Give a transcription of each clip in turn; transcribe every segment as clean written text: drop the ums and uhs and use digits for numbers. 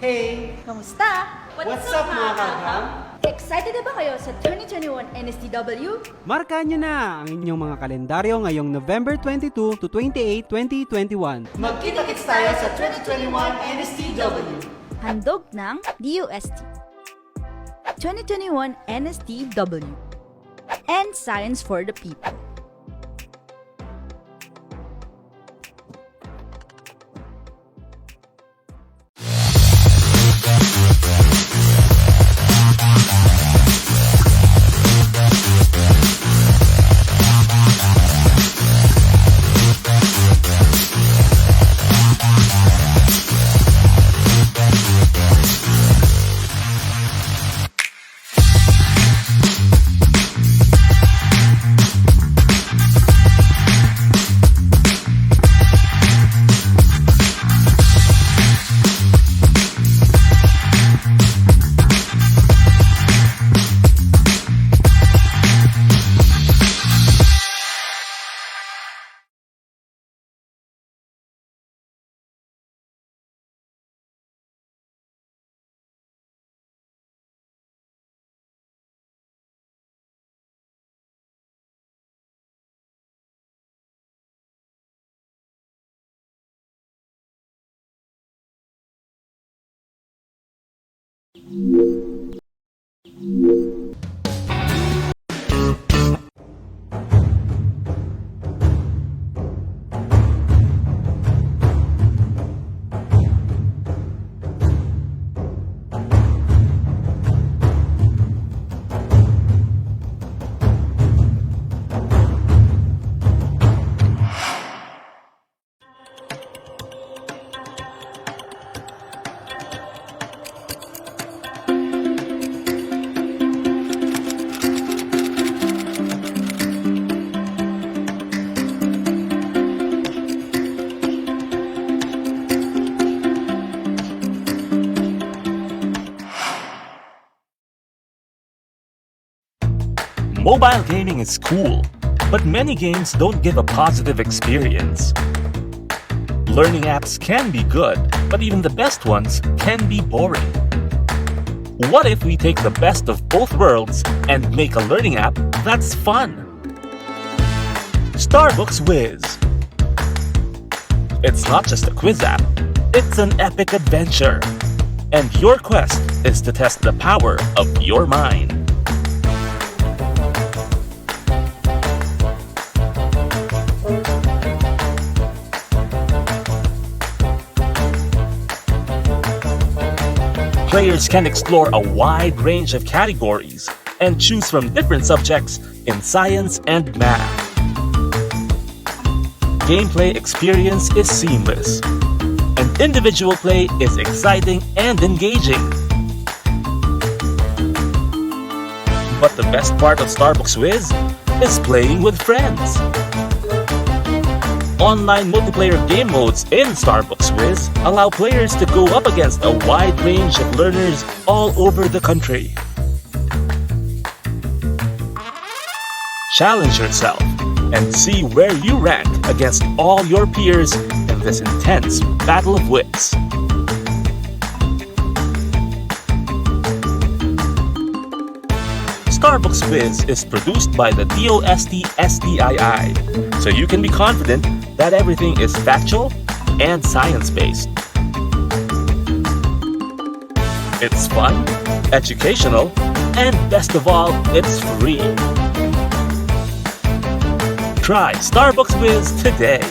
Hey! Kamusta? What's up mga kagham? Excited na ba kayo sa 2021 NSTW? Markahan nyo na ang inyong mga kalendaryo ngayong November 22 to 28, 2021. Magkita-kits tayo sa 2021 NSTW! Handog ng DOST. 2021 NSTW. And Science for the People. Mobile gaming is cool, but many games don't give a positive experience. Learning apps can be good, but even the best ones can be boring. What if we take the best of both worlds and make a learning app that's fun? Starbucks Whiz. It's not just a quiz app, it's an epic adventure. And your quest is to test the power of your mind. Players can explore a wide range of categories and choose from different subjects in science and math. Gameplay experience is seamless, and individual play is exciting and engaging. But the best part of Starbucks Whiz is playing with friends. Online multiplayer game modes in Starbucks Whiz allow players to go up against a wide range of learners all over the country. Challenge yourself and see where you rank against all your peers in this intense battle of wits. Starbucks Whiz is produced by the DOST-STII, so you can be confident that everything is factual and science-based. It's fun, educational, and best of all, it's free. Try Starbucks Whiz today.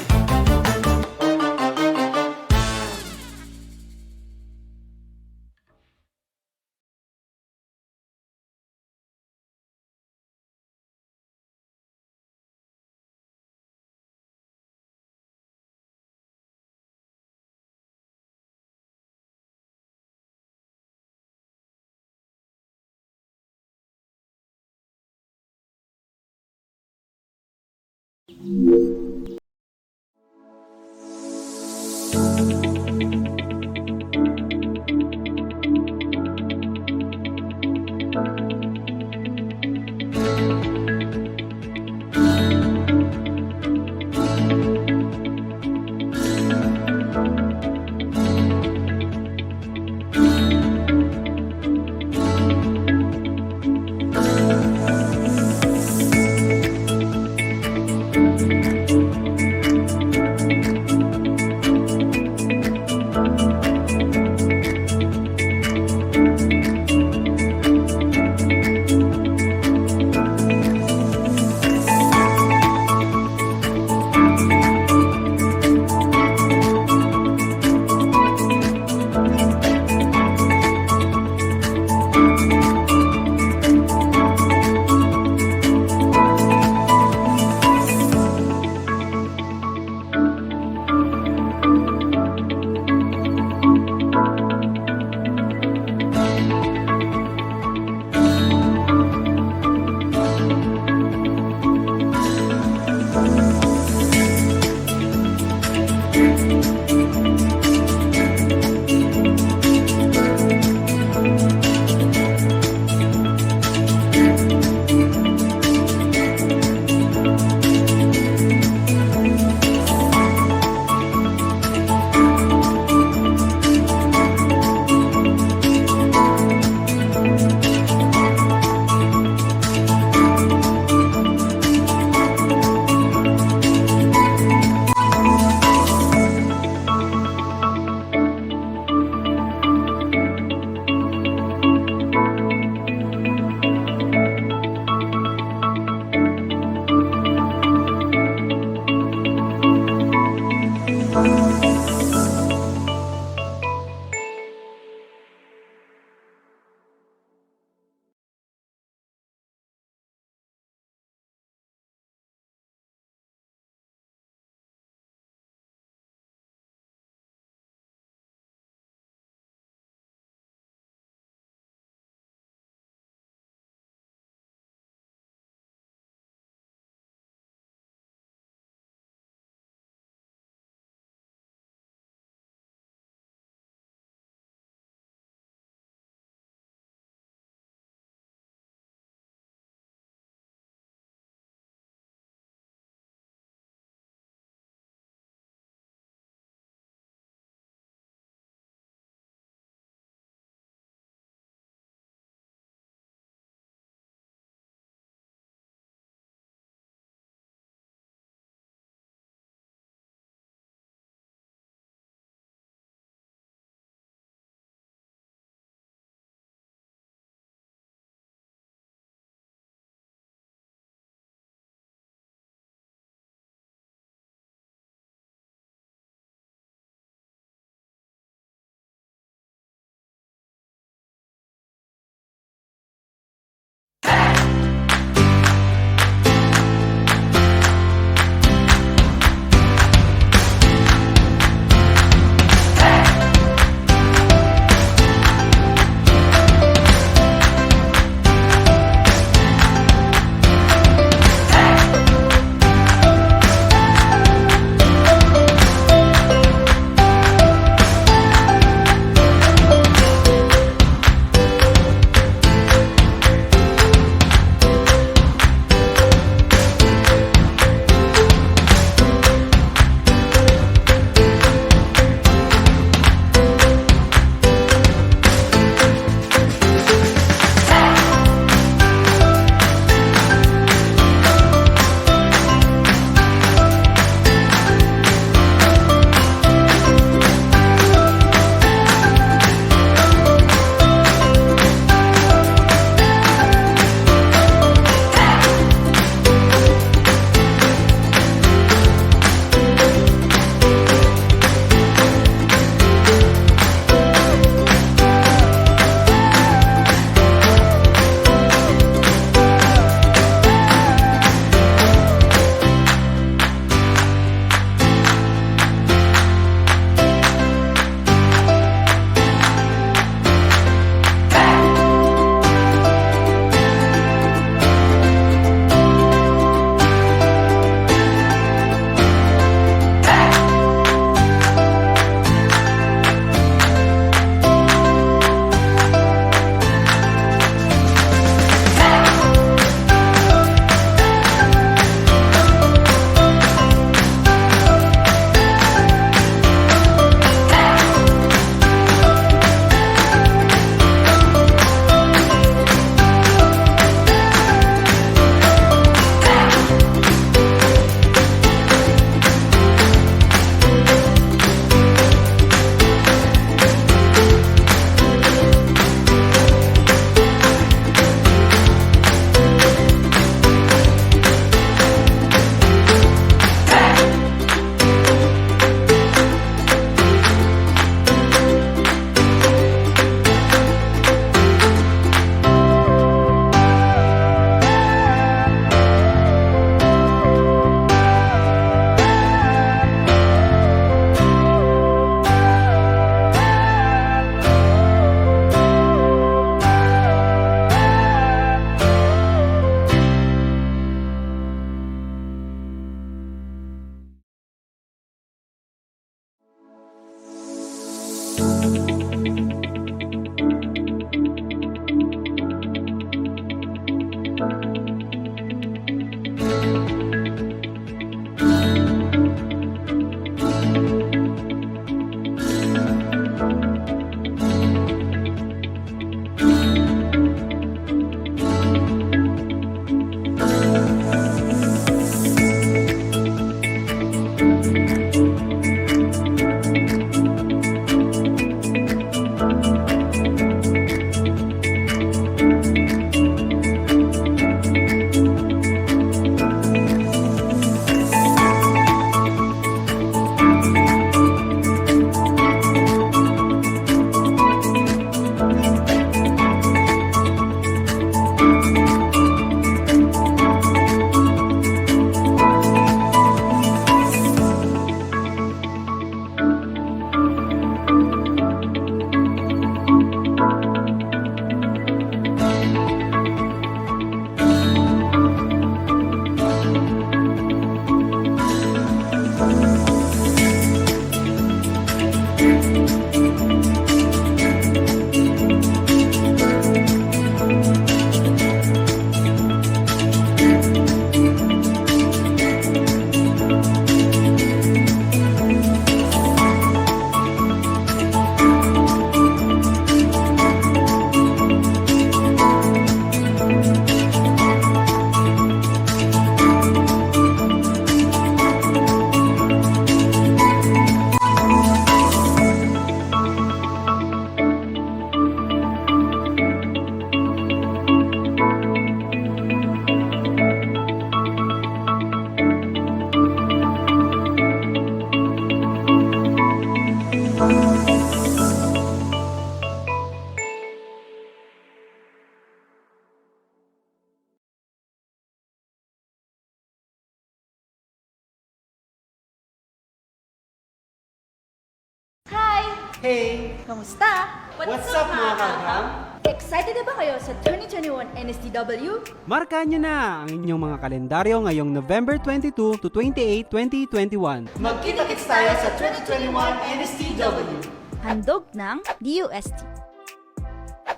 Hey! Kamusta? What's up mga kagram? Excited na ba kayo sa 2021 NSTW? Markahan nyo na ang inyong mga kalendaryo ngayong November 22 to 28, 2021. Magkita-kits tayo sa 2021 NSTW. Handog ng DOST.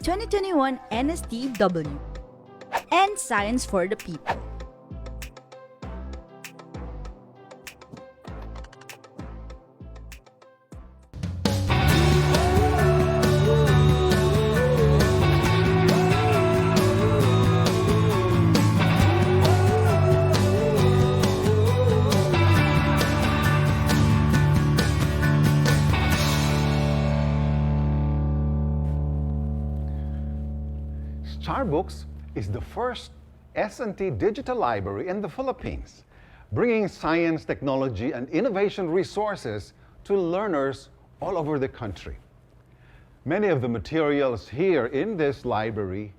2021 NSTW. And Science for the People. Books is the first S&T digital library in the Philippines, bringing science, technology, and innovation resources to learners all over the country. Many of the materials here in this library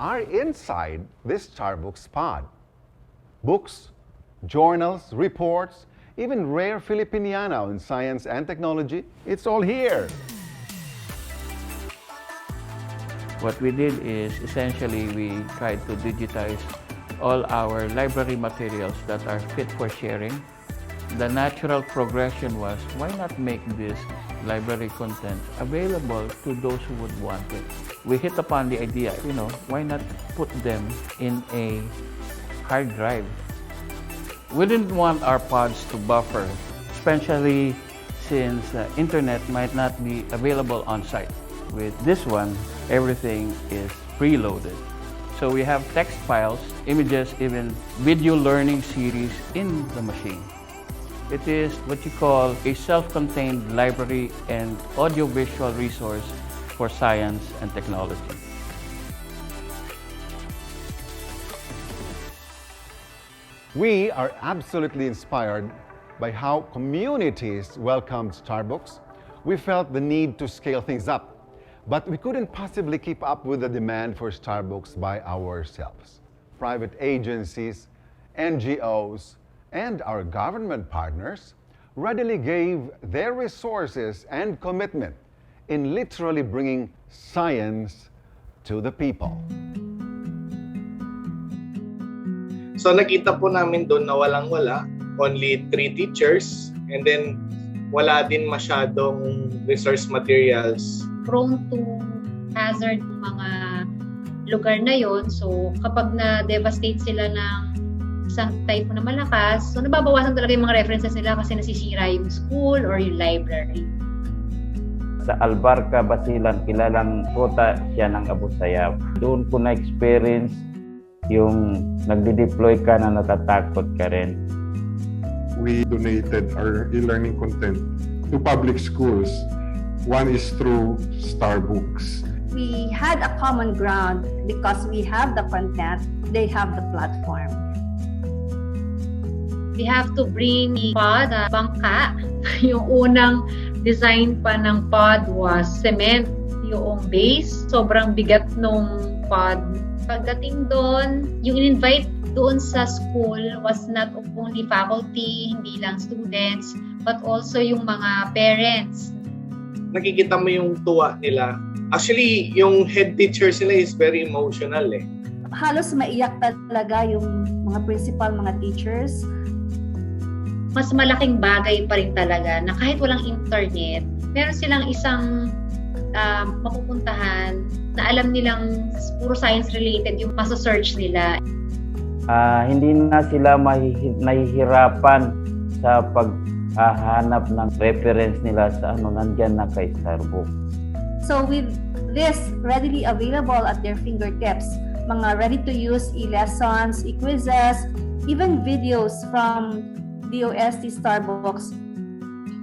are inside this Books pod. Books, journals, reports, even rare Filipiniana in science and technology, it's all here. What we did is essentially we tried to digitize all our library materials that are fit for sharing. The natural progression was, why not make this library content available to those who would want it? We hit upon the idea, why not put them in a hard drive? We didn't want our pods to buffer, especially since internet might not be available on site. With this one, everything is preloaded. So we have text files, images, even video learning series in the machine. It is what you call a self-contained library and audiovisual resource for science and technology. We are absolutely inspired by how communities welcomed Starbucks. We felt the need to scale things up, but we couldn't possibly keep up with the demand for Starbucks by ourselves. Private agencies, NGOs, and our government partners readily gave their resources and commitment in literally bringing science to the people. So nakita po namin doon na walang-wala, only 3 teachers, and then wala din masyadong resource materials. Prone to hazard mga lugar na yon. So kapag na-devastate sila ng isang type na malakas, so nababawasan talaga yung mga references nila kasi nasisira yung school or yung library. Sa Albarca, Basilan, kilalang kota siya ng Abu Sayyaf. Doon ko na-experience yung nagde-deploy ka na natatakot ka rin. We donated our e-learning content to public schools. One is through Starbucks. We had a common ground because we have the content, they have the platform. We have to bring the pod, bangka. Yung unang design pa ng pod was cement. Yung base, sobrang bigat nung pod. Pagdating doon, yung in-invite doon sa school was not only faculty, hindi lang students, but also yung mga parents. Nakikita mo yung tuwa nila. Actually, yung head teacher sila is very emotional eh. Halos maiyak talaga yung mga principal, mga teachers. Mas malaking bagay pa rin talaga na kahit walang internet, meron silang isang mapupuntahan na alam nilang puro science related yung masasearch nila. Hindi na sila nahihirapan sa paghahanap ng reference nila sa nandyan na kay Starbucks. So with this readily available at their fingertips, mga ready-to-use e-lessons, e-quizzes, even videos from DOST Starbucks,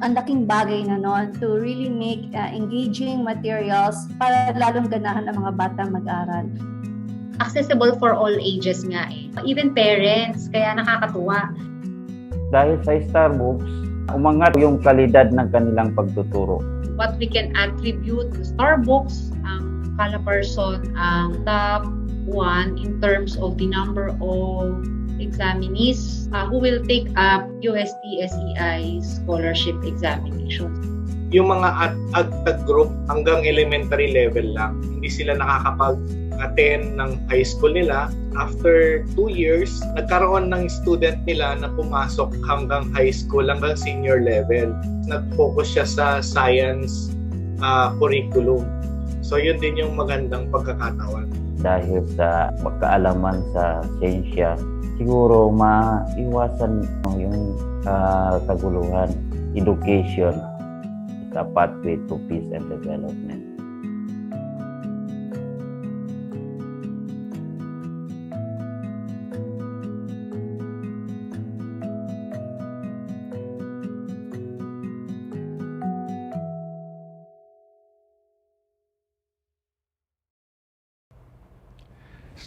ang laking bagay na noon to really make engaging materials para lalong ganahan ang mga batang mag-aral. Accessible for all ages nga eh. Even parents, kaya nakakatuwa. Dahil sa Starbucks, umangat yung kalidad ng kanilang pagtuturo. What we can attribute to Starbucks, ang Calabarzon ang top 1 in terms of the number of examinees who will take up DOST-STII scholarship examinations. yung mga agtag group hanggang elementary level lang. Hindi sila nakakapag-attend ng high school nila. After 2 years, nagkaroon ng student nila na pumasok hanggang high school, hanggang senior level. Nag-focus siya sa science curriculum. So yun din yung magandang pagkakataon. Dahil sa pagkaalaman sa siyensya, siguro maiwasan yung kaguluhan. Education is a pathway to peace and development.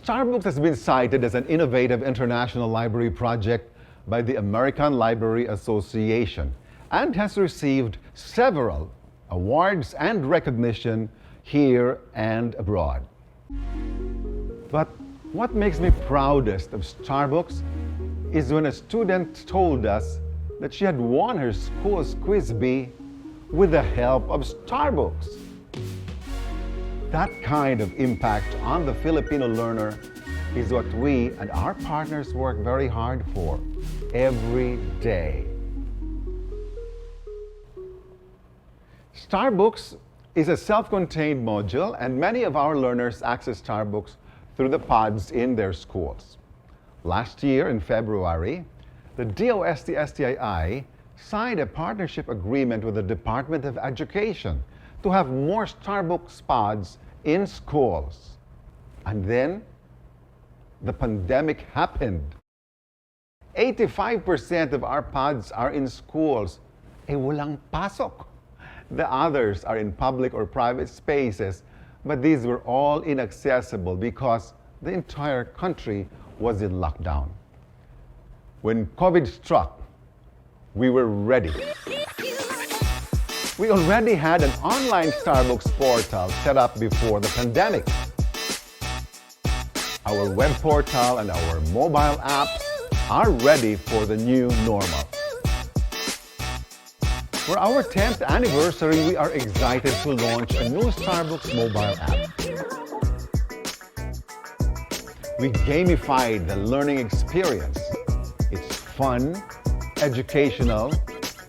Starbucks has been cited as an innovative international library project by the American Library Association and has received several awards and recognition here and abroad. But what makes me proudest of Starbucks is when a student told us that she had won her school's quiz bee with the help of Starbucks. That kind of impact on the Filipino learner is what we and our partners work very hard for every day. Starbucks is a self-contained module, and many of our learners access Starbucks through the pods in their schools. Last year in February, the DOST-STII signed a partnership agreement with the Department of Education to have more Starbucks pods in schools. And then, the pandemic happened. 85% of our pods are in schools. Walang pasok. The others are in public or private spaces, but these were all inaccessible because the entire country was in lockdown. When COVID struck, we were ready. We already had an online Starbucks portal set up before the pandemic. Our web portal and our mobile apps are ready for the new normal. For our 10th anniversary, we are excited to launch a new Starbucks mobile app. We gamified the learning experience. It's fun, educational,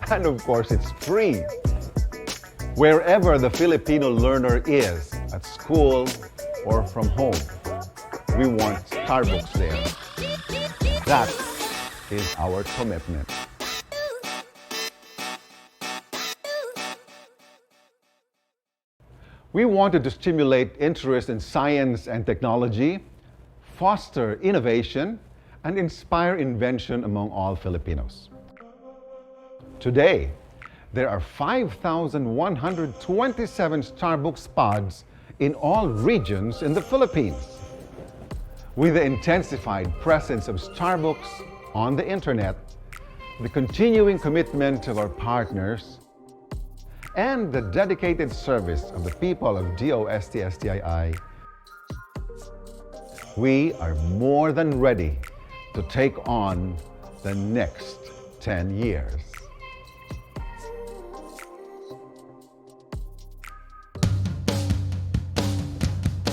and of course, it's free. Wherever the Filipino learner is, at school or from home, we want Starbucks there. That is our commitment. We wanted to stimulate interest in science and technology, foster innovation, and inspire invention among all Filipinos. Today, there are 5,127 Starbucks pods in all regions in the Philippines. With the intensified presence of Starbucks on the internet, the continuing commitment of our partners, and the dedicated service of the people of DOST-STII, we are more than ready to take on the next 10 years.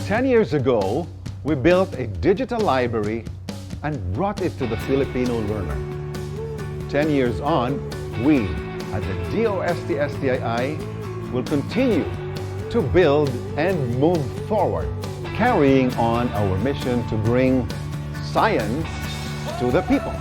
Ten years ago, we built a digital library and brought it to the Filipino learner. 10 years on, we at the DOST-STII will continue to build and move forward, carrying on our mission to bring science to the people.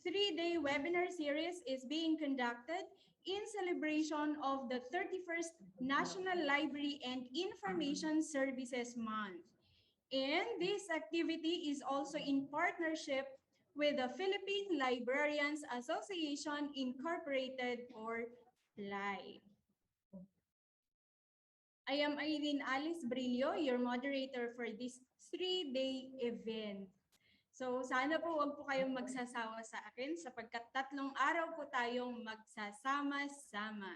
3-day webinar series is being conducted in celebration of the 31st National Library and Information Services Month. And this activity is also in partnership with the Philippine Librarians Association Incorporated, or PLAI. I am Irene Alice Brillo, your moderator for this 3-day event. So sana po wag po kayong magsasawa sa akin sapagkat 3 araw po tayong magsasama-sama.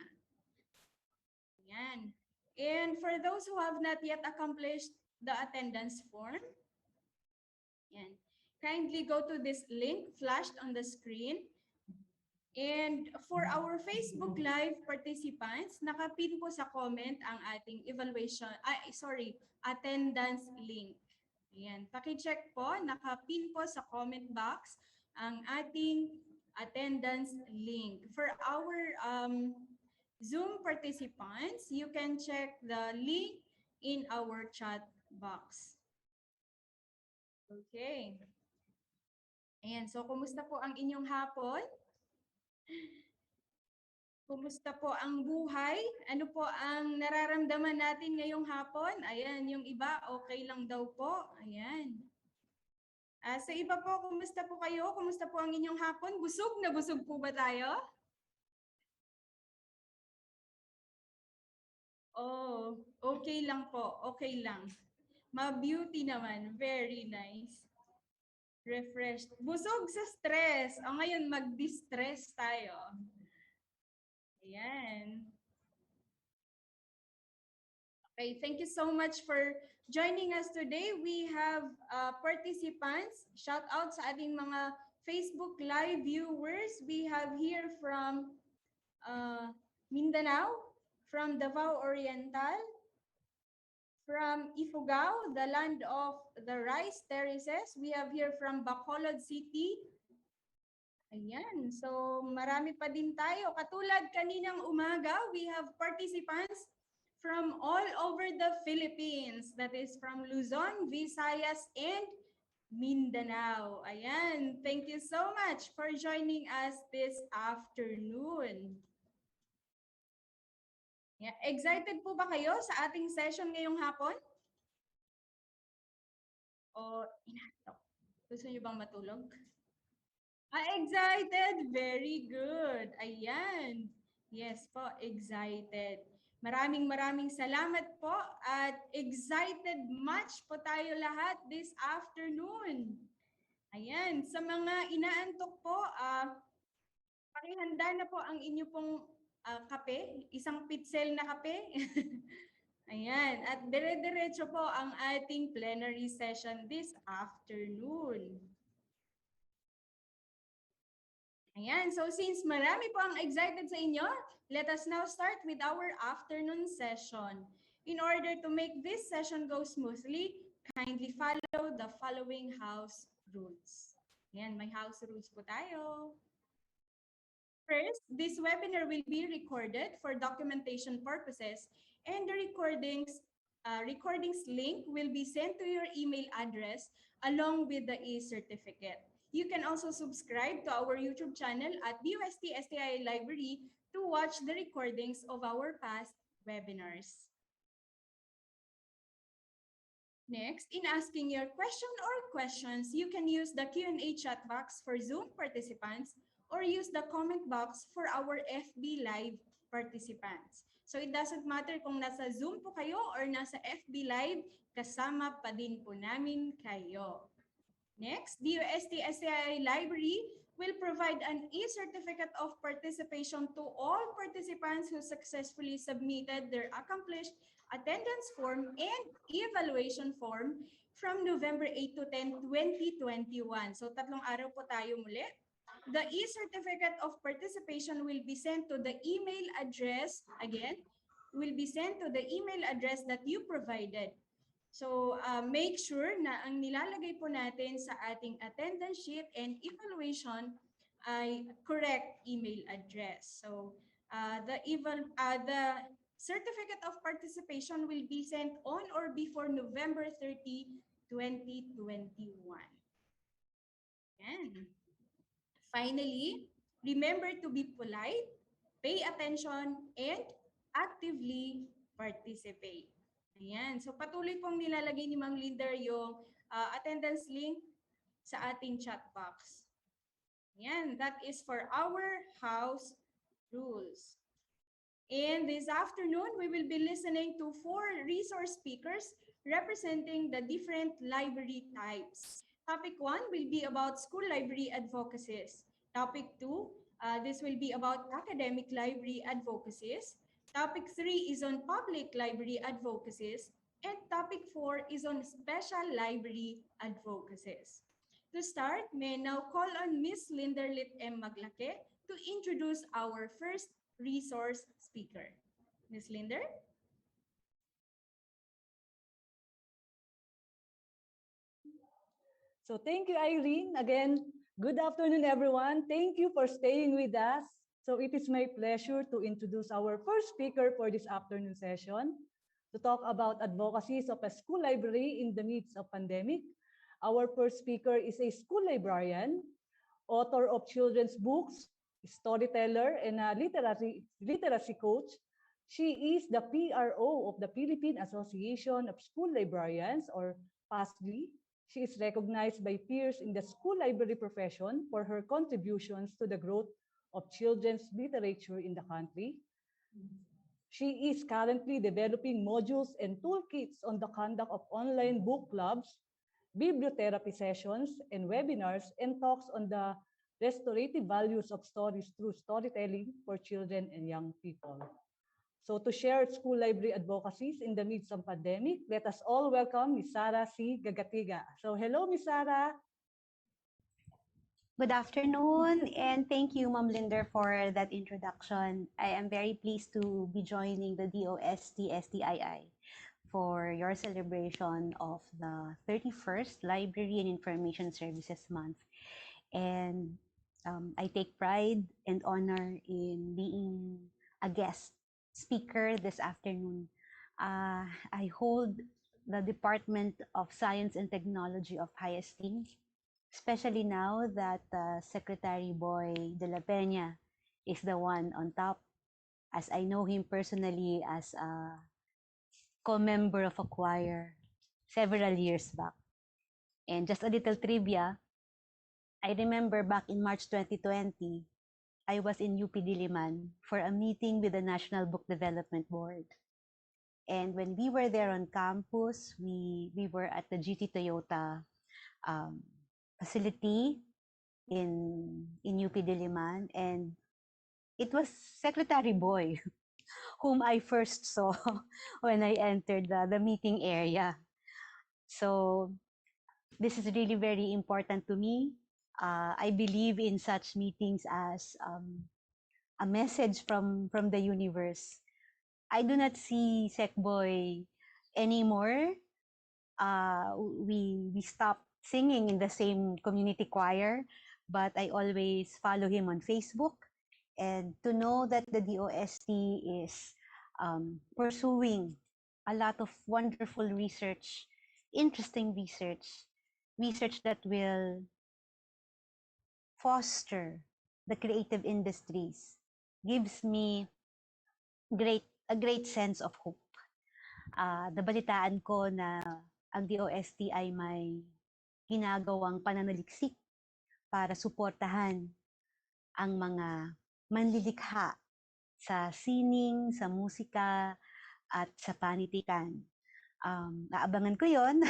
Yan. And for those who have not yet accomplished the attendance form, yan, kindly go to this link flashed on the screen. And for our Facebook Live participants, nakapin po sa comment ang ating attendance link. Ayan, paki-check po, nakapin po sa comment box ang ating attendance link. For our Zoom participants, you can check the link in our chat box. Okay. Ayan, so kumusta po ang inyong hapon? Kumusta po ang buhay? Ano po ang nararamdaman natin ngayong hapon? Ayan, yung iba, okay lang daw po. Ayan. Sa iba po, kumusta po kayo? Kumusta po ang inyong hapon? Busog na busog po ba tayo? Oh, okay lang po. Okay lang. Ma-beauty naman. Very nice. Refreshed. Busog sa stress. O ngayon, mag-distress tayo. Ayan. Okay, thank you so much for joining us today. We have participants. Shout out sa ating mga Facebook Live viewers. We have here from Mindanao, from Davao Oriental, from Ifugao, the land of the rice terraces. We have here from Bacolod City. Ayan, so marami pa din tayo. Katulad kaninang umaga, we have participants from all over the Philippines. That is from Luzon, Visayas, and Mindanao. Ayan, thank you so much for joining us this afternoon. Yeah, excited po ba kayo sa ating session ngayong hapon? O inaantok? Gusto niyo bang matulog? Excited! Very good. Ayan. Yes po, excited. Maraming salamat po at excited much po tayo lahat this afternoon. Ayan, sa mga inaantok po, pakihanda na po ang inyo pong kape, isang pitsel na kape. Ayan, at dire-diretso po ang ating plenary session this afternoon. Ayan, so since marami po ang excited sa inyo, let us now start with our afternoon session. In order to make this session go smoothly, kindly follow the following house rules. Ayan, may house rules po tayo. First, this webinar will be recorded for documentation purposes, and the recordings link will be sent to your email address along with the e-certificate. You can also subscribe to our YouTube channel at DOST-STII Library to watch the recordings of our past webinars. Next, in asking your question or questions, you can use the Q&A chat box for Zoom participants or use the comment box for our FB Live participants. So it doesn't matter kung nasa Zoom po kayo or nasa FB Live, kasama pa din po namin kayo. Next, DOST-STII Library will provide an e-certificate of participation to all participants who successfully submitted their accomplished attendance form and evaluation form from November 8 to 10, 2021. So 3 araw po tayo muli. The e-certificate of participation will be sent to the email address, again, will be sent to the email address that you provided. So make sure na ang nilalagay po natin sa ating attendance sheet and evaluation ay correct email address. So the certificate of participation will be sent on or before November 30, 2021. Yan. Finally, remember to be polite, pay attention, and actively participate. Ayan. So patuloy pong nilalagay ni Ma'am Linder yung attendance link sa ating chat box. Ayan. That is for our house rules. And this afternoon, we will be listening to 4 resource speakers representing the different library types. Topic 1 will be about school library advocacies. Topic 2, this will be about academic library advocacies. Topic 3 is on public library advocacies. And topic 4 is on special library advocacies. To start, may I now call on Ms. Linderlit M. Maglake to introduce our first resource speaker. Ms. Linder? So thank you, Irene. Again, good afternoon, everyone. Thank you for staying with us. So it is my pleasure to introduce our first speaker for this afternoon session to talk about advocacies of a school library in the midst of pandemic. Our first speaker is a school librarian, author of children's books, storyteller, and a literacy coach. She is the PRO of the Philippine Association of School Librarians, or PASLI. She is recognized by peers in the school library profession for her contributions to the growth of children's literature in the country. She is currently developing modules and toolkits on the conduct of online book clubs, bibliotherapy sessions, and webinars, and talks on the restorative values of stories through storytelling for children and young people. So to share school library advocacies in the midst of pandemic, let us all welcome Ms. Zarah C. Gagatiga. So hello, Ms. Zarah. Good afternoon, and thank you, Ma'am Linder, for that introduction. I am very pleased to be joining the DOST-STII for your celebration of the 31st Library and Information Services Month. And I take pride and honor in being a guest speaker this afternoon. I hold the Department of Science and Technology of high esteem, especially now that Secretary Boy de la Peña is the one on top, as I know him personally as a co-member of a choir several years back. And just a little trivia, I remember back in March 2020, I was in UP Diliman for a meeting with the National Book Development Board. And when we were there on campus, we were at the GT Toyota facility in UP Diliman, and it was Secretary Boy whom I first saw when I entered the meeting area. So this is really very important to me. I believe in such meetings as a message from the universe. I do not see Secboy anymore. We stopped singing in the same community choir, but I always follow him on Facebook. And to know that the DOST is pursuing a lot of wonderful research, interesting research that will foster the creative industries, gives me a great sense of hope. Nabalitaan ko na ang DOST ay may ginagawang pananaliksik para suportahan ang mga manlilikha sa sining, sa musika, at sa panitikan. Naabangan ko yon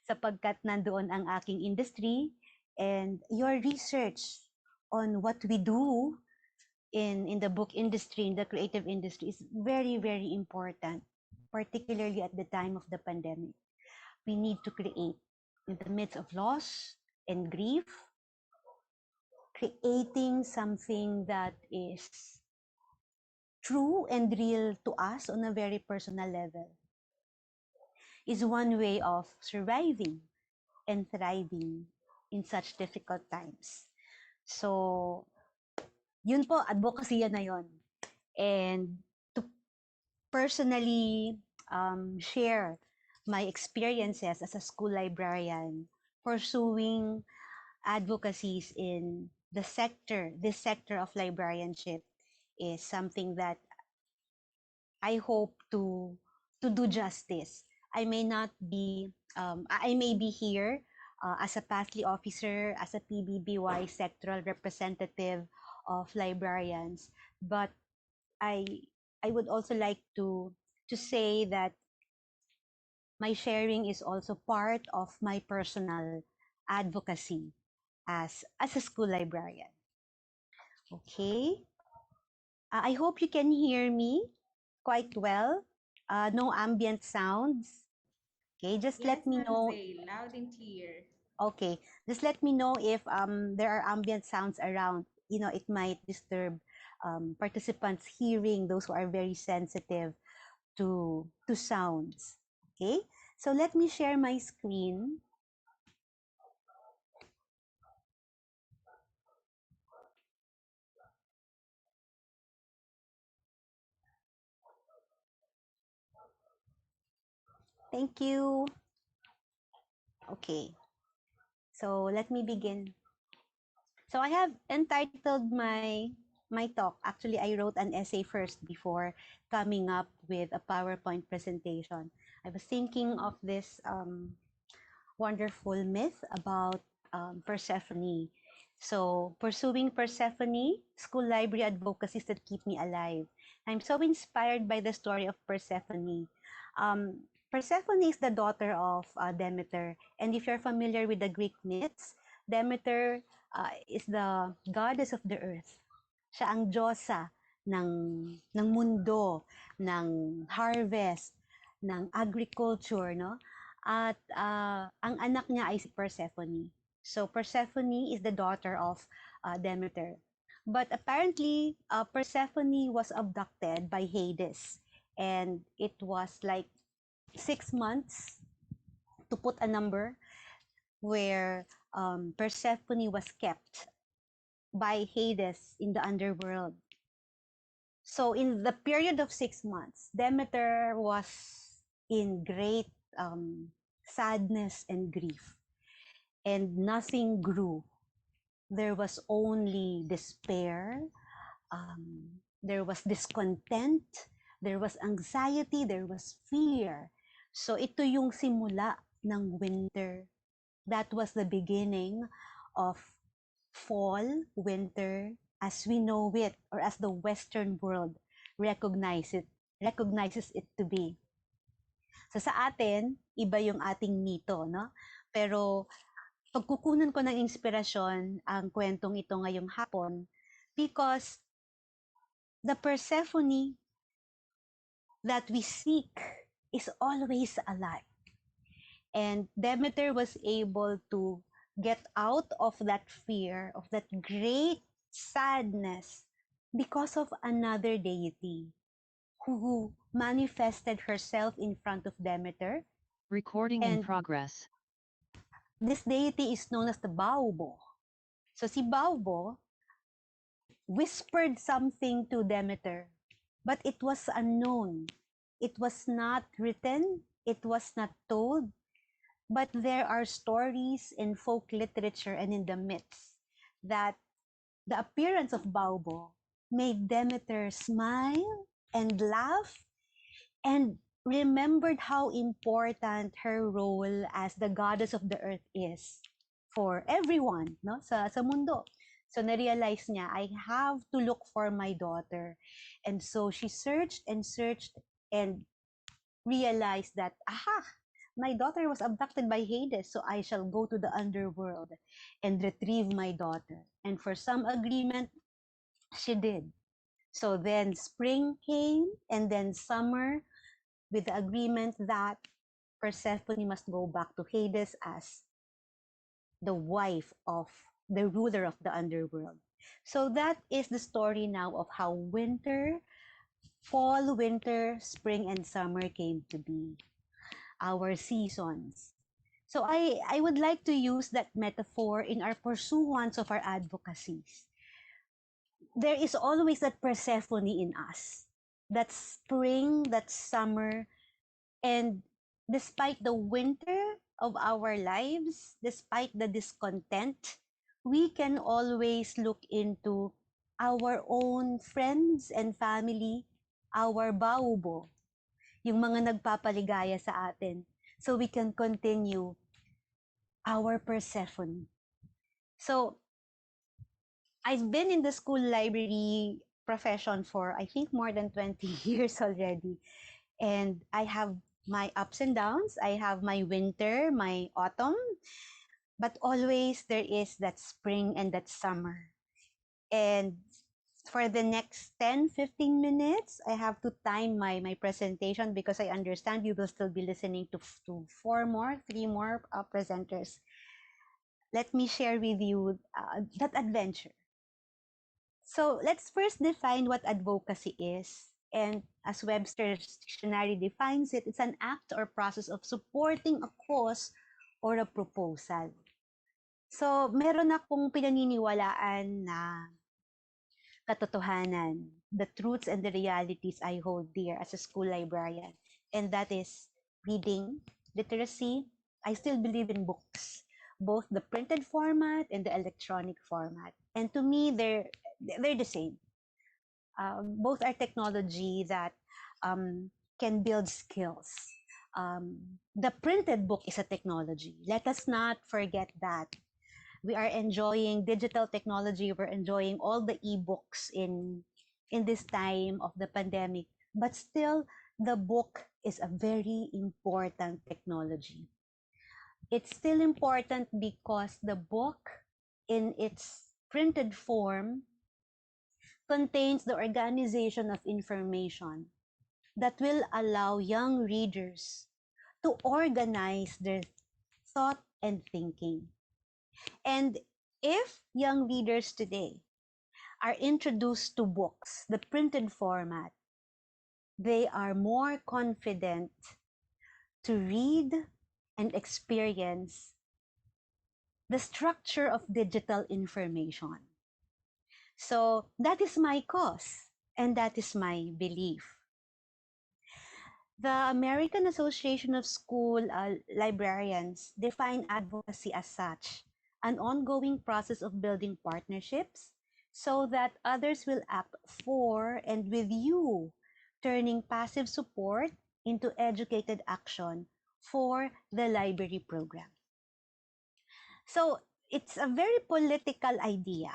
sapagkat nandoon ang aking industry, and your research on what we do in the book industry, in the creative industry, is very, very important, particularly at the time of the pandemic. We need to create in the midst of loss and grief, creating something that is true and real to us on a very personal level is one way of surviving and thriving in such difficult times. So, yun po, advocacy na yun. And to personally share my experiences as a school librarian, pursuing advocacies in this sector of librarianship is something that I hope to do justice. I may not be, I may be here as a PASLI officer, as a PBBY sectoral representative of librarians, but I I would also like to say that my sharing is also part of my personal advocacy as a school librarian. Okay. I hope you can hear me quite well. No ambient sounds. Okay, just let Yes, me Ma'am know. Zay, loud and clear. Okay, just let me know if there are ambient sounds around. You know, it might disturb participants' hearing, those who are very sensitive to sounds. Okay, so let me share my screen. Thank you. Okay, so let me begin. So I have entitled my talk. Actually, I wrote an essay first before coming up with a PowerPoint presentation. I was thinking of this wonderful myth about Persephone. So, pursuing Persephone, school library advocacies that keep me alive. I'm so inspired by the story of Persephone. Persephone is the daughter of Demeter. And if you're familiar with the Greek myths, Demeter is the goddess of the earth. Siya ang diyosa ng mundo, ng harvest, ng agriculture, no? At ang anak niya ay si Persephone. So Persephone is the daughter of Demeter. But apparently, Persephone was abducted by Hades. And it was like 6 months, to put a number, where Persephone was kept by Hades in the underworld. So in the period of 6 months, Demeter was in great sadness and grief, and nothing grew. There was only despair, there was discontent, there was anxiety, there was fear. So ito yung simula ng winter. That was the beginning of fall, winter, as we know it, or as the Western world recognizes it to be. So sa atin, iba yung ating mito, no? Pero pagkukunan ko ng inspirasyon ang kwentong ito ngayong hapon because the Persephone that we seek is always alive. And Demeter was able to get out of that fear, of that great sadness, because of another deity who manifested herself in front of Demeter. Recording in progress. This deity is known as the Baobo. So si Baobo whispered something to Demeter, but it was unknown. It was not written, it was not told, but there are stories in folk literature and in the myths that the appearance of Baobo made Demeter smile and laugh and remembered how important her role as the goddess of the earth is for everyone, no? Sa mundo. So na-realize niya, I have to look for my daughter. And so she searched and searched and realized that, aha, my daughter was abducted by Hades, so I shall go to the underworld and retrieve my daughter. And for some agreement, she did. So then spring came, and then summer, with the agreement that Persephone must go back to Hades as the wife of the ruler of the underworld. So that is the story now of how winter, fall, winter, spring, and summer came to be, our seasons. So I would like to use that metaphor in our pursuance of our advocacies. There is always that Persephone in us, that spring, that summer, and despite the winter of our lives, despite the discontent, we can always look into our own friends and family, our baubo, yung mga nagpapaligaya sa atin, so we can continue our Persephone. So, I've been in the school library profession for, I think, more than 20 years already. And I have my ups and downs. I have my winter, my autumn, but always there is that spring and that summer. And for the next 10-15 minutes, I have to time my presentation because I understand you will still be listening to three more presenters. Let me share with you that adventure. So let's first define what advocacy is. And as Webster's dictionary defines it, it's an act or process of supporting a cause or a proposal. So meron akong pinaniniwalaan na katotohanan, the truths and the realities I hold dear as a school librarian. And that is reading, literacy. I still believe in books, both the printed format and the electronic format. And to me, they're the same. Both are technology that can build skills. The printed book is a technology. Let us not forget that. We are enjoying digital technology. We're enjoying all the e-books in this time of the pandemic. But still, the book is a very important technology. It's still important because the book in its printed form contains the organization of information that will allow young readers to organize their thought and thinking. And if young readers today are introduced to books, the printed format, they are more confident to read and experience the structure of digital information. So that is my cause, and that is my belief. The American Association of School Librarians define advocacy as such, an ongoing process of building partnerships so that others will act for and with you, turning passive support into educated action for the library program. So it's a very political idea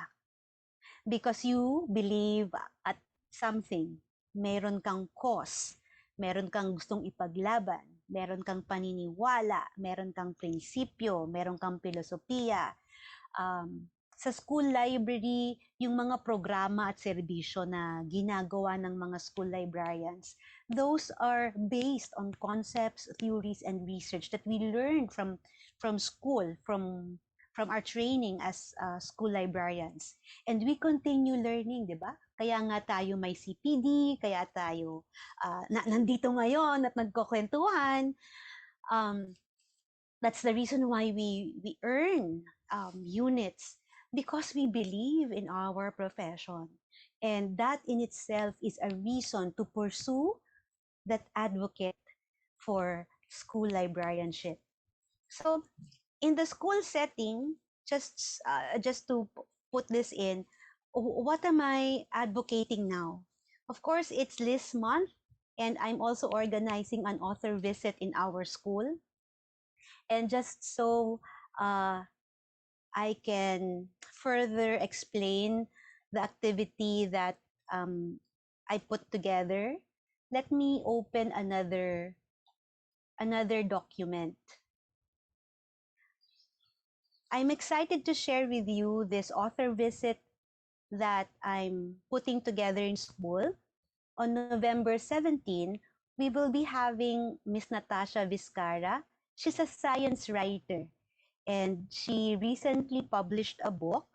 because you believe at something, meron kang cause, meron kang gustong ipaglaban, meron kang paniniwala, meron kang prinsipyo, meron kang filosofiya. Sa school library, yung mga programa at serbisyo na ginagawa ng mga school librarians, those are based on concepts, theories, and research that we learned from school, from our training as school librarians. And we continue learning, di ba? Kaya nga tayo may CPD, kaya tayo nandito ngayon at nagkukwentuhan. That's the reason why we earn units, because we believe in our profession. And that in itself is a reason to pursue that advocate for school librarianship. So in the school setting, just to put this in, what am I advocating now? Of course, it's List Month, and I'm also organizing an author visit in our school. And just so I can further explain the activity that I put together, let me open another document. I'm excited to share with you this author visit that I'm putting together in school. On November 17, we will be having Miss Natasha Vizcarra. She's a science writer, and she recently published a book,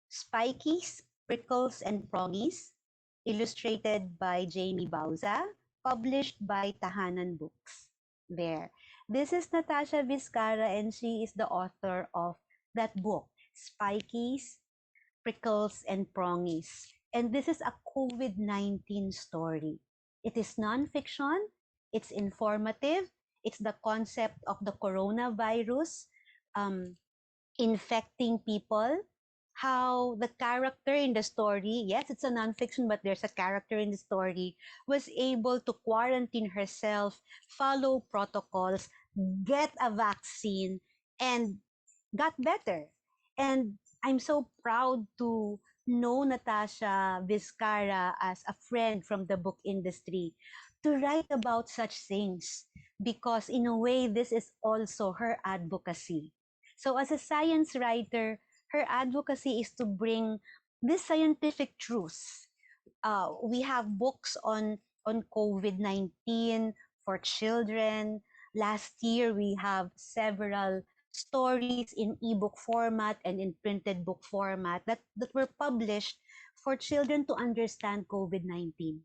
Spikies, Prickles, and Prongies, illustrated by Jamie Bauza, published by Tahanan Books. There. This is Natasha Vizcarra, and she is the author of that book, Spikies, Prickles, and Prongies. And this is a COVID-19 story. It is nonfiction, it's informative, it's the concept of the coronavirus infecting people, how the character in the story, yes, it's a nonfiction, but there's a character in the story, was able to quarantine herself, follow protocols, get a vaccine, and got better. And I'm so proud to know Natasha Vizcara as a friend from the book industry to write about such things, because in a way, this is also her advocacy. So as a science writer, her advocacy is to bring this scientific truths. We have books on COVID-19 for children. Last year, we have several stories in ebook format and in printed book format that were published for children to understand COVID-19.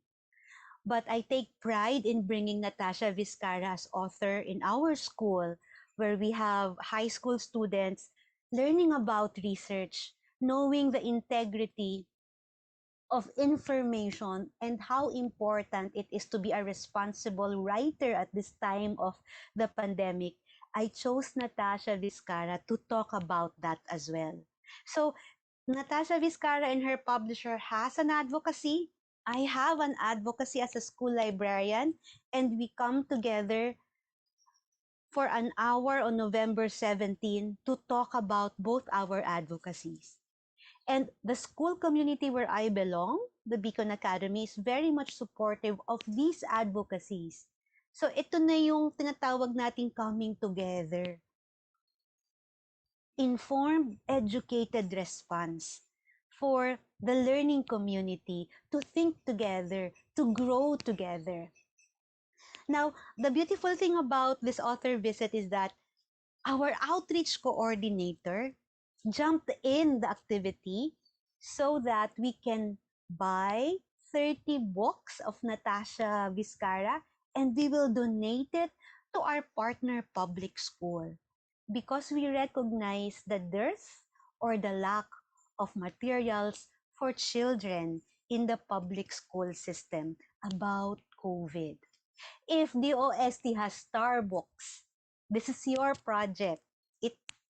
But I take pride in bringing Natasha Vizcara as author in our school, where we have high school students learning about research, knowing the integrity of information and how important it is to be a responsible writer at this time of the pandemic. I chose Natasha Vizcara to talk about that as well. So Natasha Vizcara and her publisher has an advocacy. I have an advocacy as a school librarian, and we come together for an hour on November 17 to talk about both our advocacies. And the school community where I belong, the Beacon Academy, is very much supportive of these advocacies. So ito na yung tinatawag nating coming together. Informed, educated response for the learning community to think together, to grow together. Now, the beautiful thing about this author visit is that our outreach coordinator jumped in the activity so that we can buy 30 books of Natasha Vizcara, and we will donate it to our partner public school, because we recognize the dearth or the lack of materials for children in the public school system about COVID. If DOST has Starbucks, this is your project.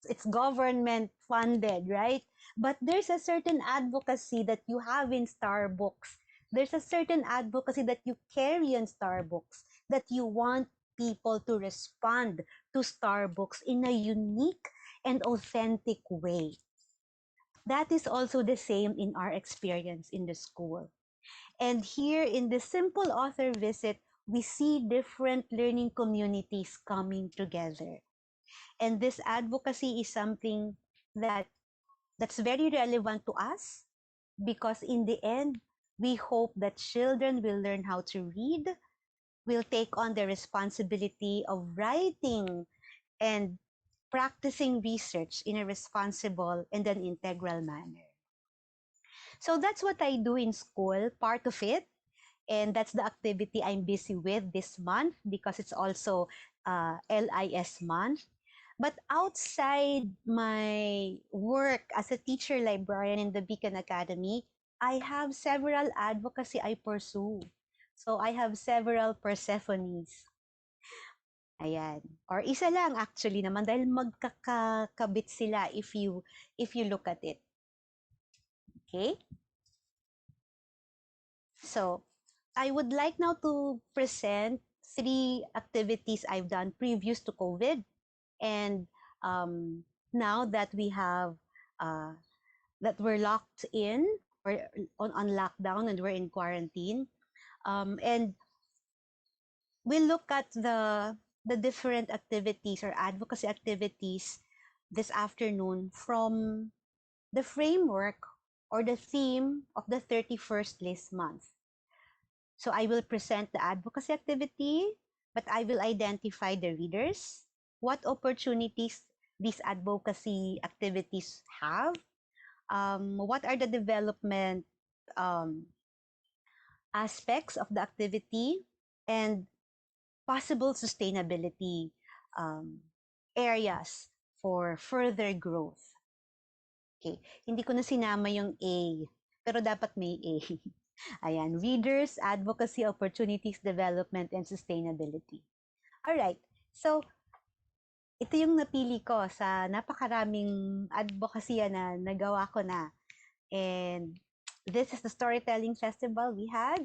It's government funded, right? But there's a certain advocacy that you have in Starbucks. There's a certain advocacy that you carry in Starbucks, that you want people to respond to Starbucks in a unique and authentic way. That is also the same in our experience in the school. And here in the simple author visit, we see different learning communities coming together. And this advocacy is something that's very relevant to us, because in the end, we hope that children will learn how to read, will take on the responsibility of writing and practicing research in a responsible and an integral manner. So that's what I do in school, part of it. And that's the activity I'm busy with this month, because it's also LIS month. But outside my work as a teacher librarian in the Beacon Academy, I have several advocacy I pursue. So I have several Persephones. Ayan. Or isa lang actually naman, dahil magkakabit sila if you look at it. Okay? So I would like now to present 3 activities I've done previous to COVID. And now that we have, that we're locked in or on lockdown and we're in quarantine, and we look at the different activities or advocacy activities this afternoon from the framework or the theme of the 31st list month. So I will present the advocacy activity, but I will identify the readers, what opportunities these advocacy activities have, what are the development aspects of the activity, and possible sustainability areas for further growth. Okay, hindi ko na sinama yung A, pero dapat may A. Ayan, readers, advocacy, opportunities, development, and sustainability. All right, so ito yung napili ko sa napakaraming advocacy na nagawa ko na. And this is the storytelling festival we had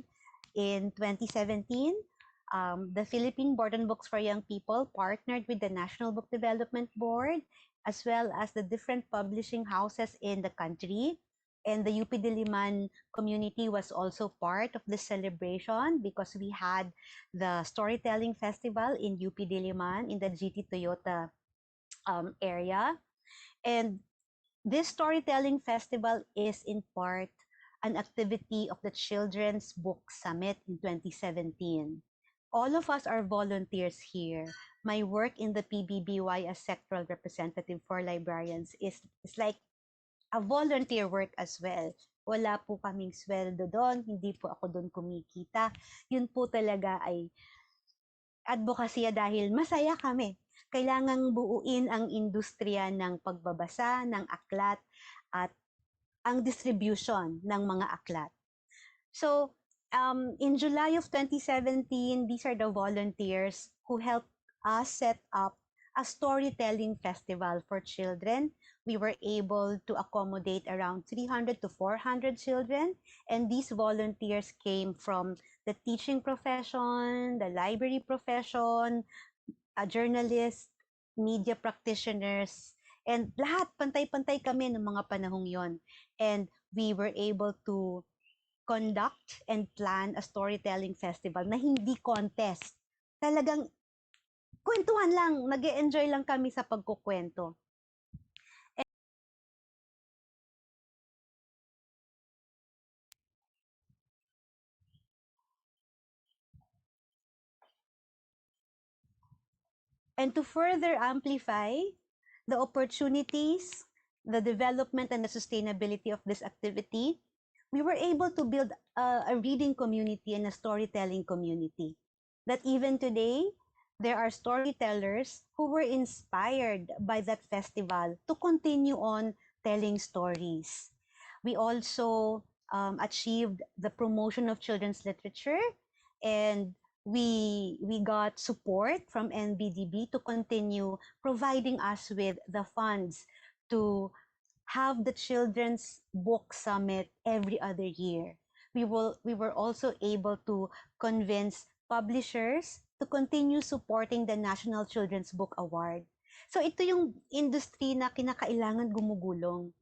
in 2017. The Philippine Board on Books for Young People partnered with the National Book Development Board, as well as the different publishing houses in the country. And the UP Diliman community was also part of this celebration because we had the storytelling festival in UP Diliman in the GT Toyota area. And this storytelling festival is in part an activity of the Children's Book Summit in 2017. All of us are volunteers here. My work in the PBBY as sectoral representative for librarians is like a volunteer work as well. Wala po kaming sweldo doon, hindi po ako doon kumikita. Yun po talaga ay advokasya dahil masaya kami. Kailangang buuin ang industriya ng pagbabasa, ng aklat, at ang distribution ng mga aklat. So, in July of 2017, these are the volunteers who helped us set up a storytelling festival for children. We were able to accommodate around 300 to 400 children, and these volunteers came from the teaching profession, the library profession, journalists, media practitioners, and lahat, pantay-pantay kami ng mga panahong yon. And we were able to conduct and plan a storytelling festival na hindi contest. Talagang kwentuhan lang, nag-e-enjoy lang kami sa pagkukwento. And to further amplify the opportunities, the development, and the sustainability of this activity, we were able to build a reading community and a storytelling community. That even today, there are storytellers who were inspired by that festival to continue on telling stories. We also achieved the promotion of children's literature, and we got support from NBDB to continue providing us with the funds to have the Children's Book Summit every other year. We were also able to convince publishers to continue supporting the National Children's Book Award. So ito yung industry na kinakailangan gumugulong.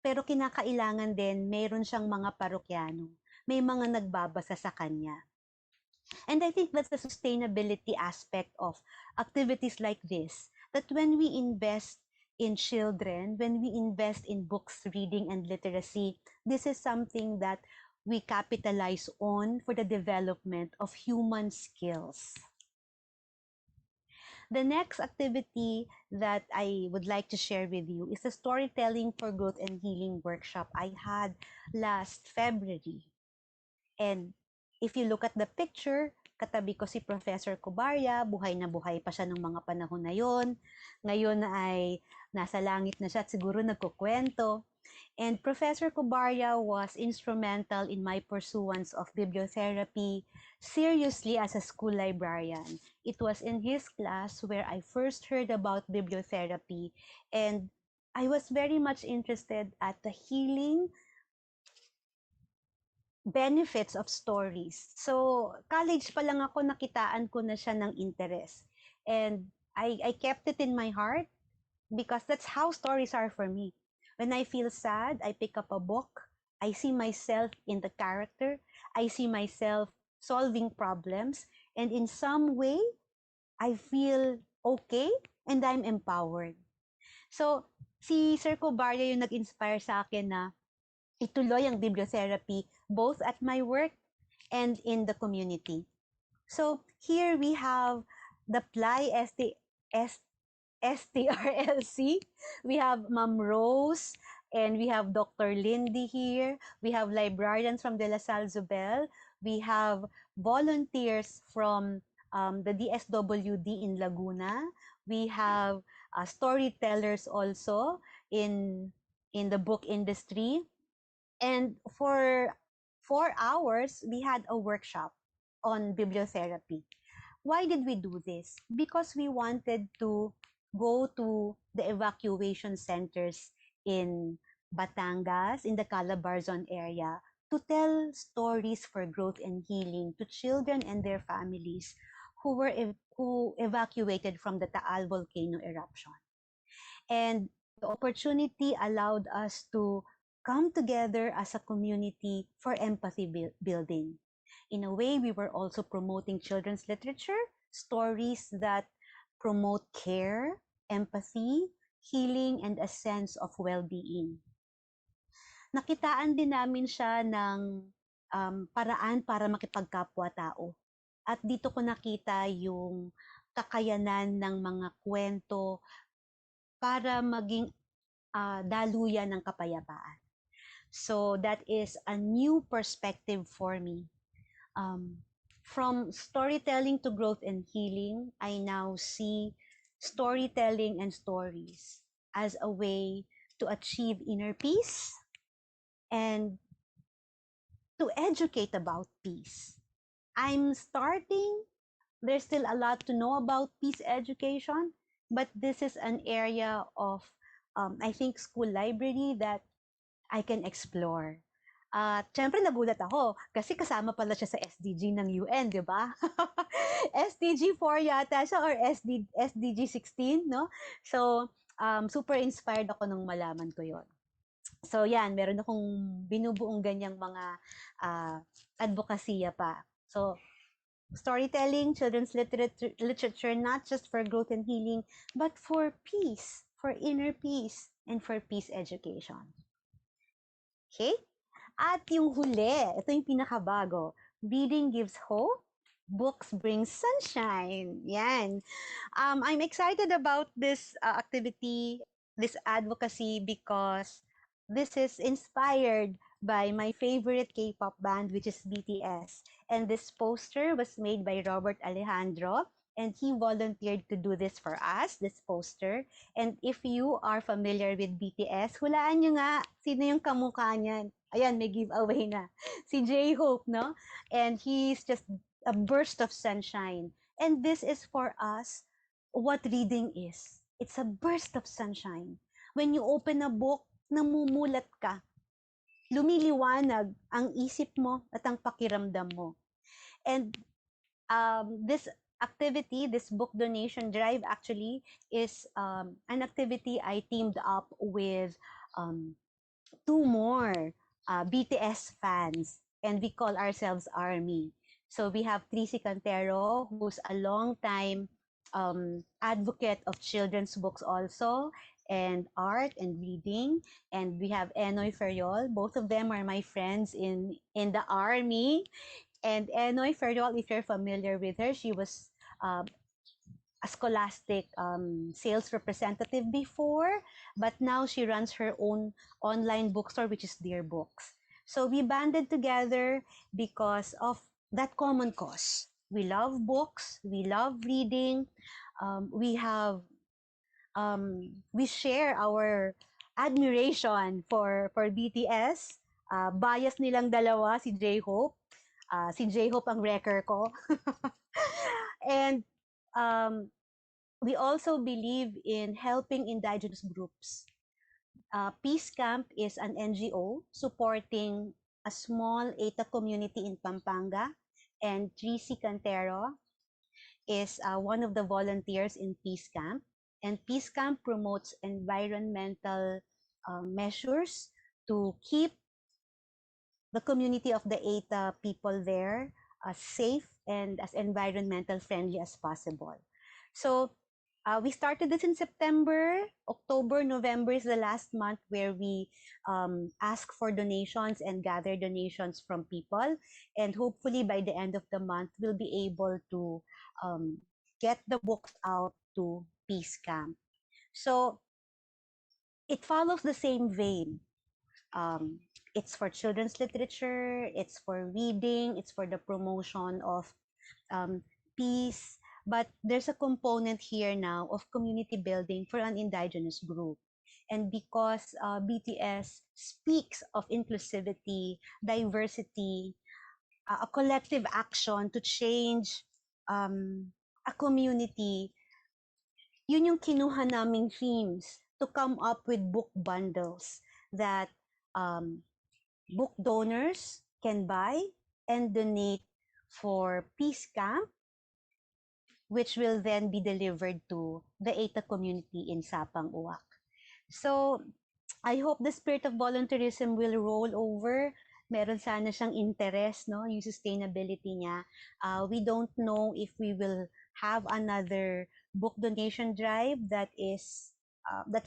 Pero kinakailangan din mayroon siyang mga parokyano. May mga nagbabasa sa kanya. And I think that's the sustainability aspect of activities like this, that when we invest in children, when we invest in books, reading, and literacy, this is something that we capitalize on for the development of human skills. The next activity that I would like to share with you is the Storytelling for Growth and Healing workshop I had last February. And if you look at the picture, katabi ko si Professor Cubaria, buhay na buhay pa siya ng mga panahon na yon. Ngayon ay nasa langit na siya at siguro nagkukwento. And Professor Cubaria was instrumental in my pursuance of bibliotherapy seriously as a school librarian. It was in his class where I first heard about bibliotherapy, and I was very much interested at the healing benefits of stories. So, college pa lang ako, nakitaan ko na siya ng interest. And I kept it in my heart because that's how stories are for me. When I feel sad, I pick up a book. I see myself in the character. I see myself solving problems. And in some way, I feel okay and I'm empowered. So, si Sir Cubaria yung nag-inspire sa akin na ituloy ang bibliotherapy both at my work and in the community. So here we have the PLAI STRLC. We have Ma'am Rose, and we have Dr. Lindy here. We have librarians from De La Salle Zubel. We have volunteers from the DSWD in Laguna. We have storytellers also in the book industry. And for 4 hours, we had a workshop on bibliotherapy. Why did we do this? Because we wanted to go to the evacuation centers in Batangas, in the Calabarzon area, to tell stories for growth and healing to children and their families who evacuated from the Taal volcano eruption. And the opportunity allowed us to come together as a community for empathy building. In a way, we were also promoting children's literature, stories that promote care, empathy, healing, and a sense of well-being. Nakitaan din namin siya ng paraan para makipagkapwa-tao. At dito ko nakita yung kakayanan ng mga kwento para maging daluyan ng kapayapaan. So that is a new perspective for me. From storytelling to growth and healing, I now see storytelling and stories as a way to achieve inner peace and to educate about peace. I'm starting, there's still a lot to know about peace education, but this is an area of, I think, school library that I can explore. Siyempre nagulat ako kasi kasama pala siya sa SDG ng UN, di ba? SDG 4 yata siya or SDG 16, no? So, super inspired ako nung malaman ko yon. So, yan, meron akong binubuong ganyang mga advokasya pa. So, storytelling, children's literature, not just for growth and healing, but for peace, for inner peace, and for peace education. Okay? At yung huli, ito yung pinakabago. Reading gives hope, books bring sunshine. Yan. I'm excited about this activity, this advocacy, because this is inspired by my favorite K-pop band, which is BTS. And this poster was made by Robert Alejandro, and he volunteered to do this for us, this poster. And if you are familiar with BTS, hulaan nyo nga, sino yung kamukha niyan? Ayan, may giveaway na. Si J-Hope, no? And he's just a burst of sunshine. And this is for us what reading is. It's a burst of sunshine. When you open a book, namumulat ka. Lumiliwanag ang isip mo at ang pakiramdam mo. And this activity, this book donation drive actually is an activity I teamed up with 2 more BTS fans, and we call ourselves ARMY. So we have Trisi Cantero, who's a long-time advocate of children's books also, and art and reading. And we have Enoy Ferriol. Both of them are my friends in the ARMY. And Enoy Ferriol, if you're familiar with her, she was a Scholastic sales representative before, but now she runs her own online bookstore, which is Dear Books. So we banded together because of that common cause. We love books, we love reading, we share our admiration for BTS. Bias nilang dalawa, si J-Hope. Si J-Hope ang wrecker ko. And we also believe in helping indigenous groups. Peace Camp is an NGO supporting a small ETA community in Pampanga, and Trisi Cantero is one of the volunteers in Peace Camp. And Peace Camp promotes environmental measures to keep the community of the ETA people there as safe and as environmental friendly as possible. So we started this in September. October, November is the last month where we ask for donations and gather donations from people. And hopefully by the end of the month, we'll be able to get the books out to Peace Camp. So it follows the same vein. It's for children's literature, it's for reading, it's for the promotion of peace, but there's a component here now of community building for an indigenous group. And because BTS speaks of inclusivity, diversity, a collective action to change a community, yun yung kinuha naming themes to come up with book bundles that book donors can buy and donate for Peace Camp, which will then be delivered to the ETA community in Sapang, Uwak. So, I hope the spirit of volunteerism will roll over. Meron sana siyang interest, no? Yung sustainability niya. We don't know if we will have another book donation drive that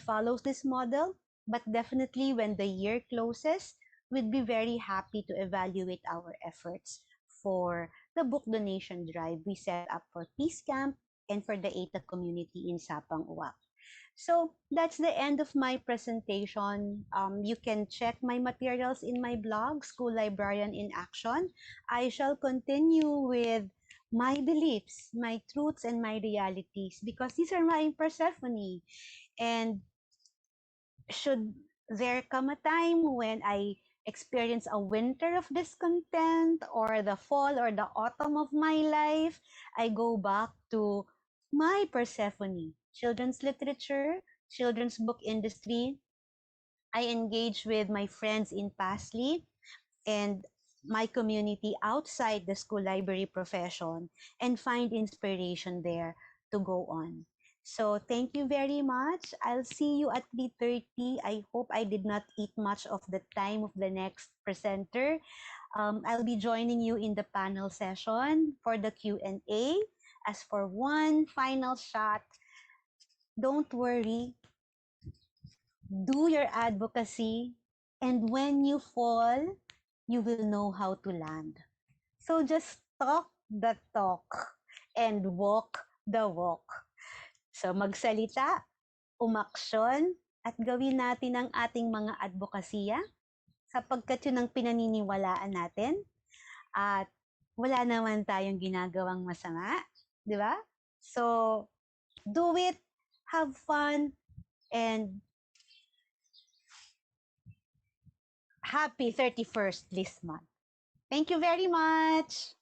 follows this model, but definitely when the year closes, we'd be very happy to evaluate our efforts for the book donation drive we set up for Peace Camp and for the ETA community in Sapang, Uwak. So that's the end of my presentation. You can check my materials in my blog, School Librarian in Action. I shall continue with my beliefs, my truths, and my realities because these are my Persephone. And should there come a time when I experience a winter of discontent or the fall or the autumn of my life, I go back to my Persephone, children's literature, children's book industry. I engage with my friends in PASLI and my community outside the school library profession and find inspiration there to go on. So thank you very much. I'll see you at 3:30. I hope I did not eat much of the time of the next presenter. I'll be joining you in the panel session for the Q&A. As for one final shot, don't worry, do your advocacy, and when you fall, you will know how to land. So just talk the talk and walk the walk. So magsalita, umaksyon, at gawin natin ang ating mga advokasya sapagkat yun ang pinaniniwalaan natin at wala naman tayong ginagawang masama, di ba? So, do it, have fun, and happy 31st this month. Thank you very much.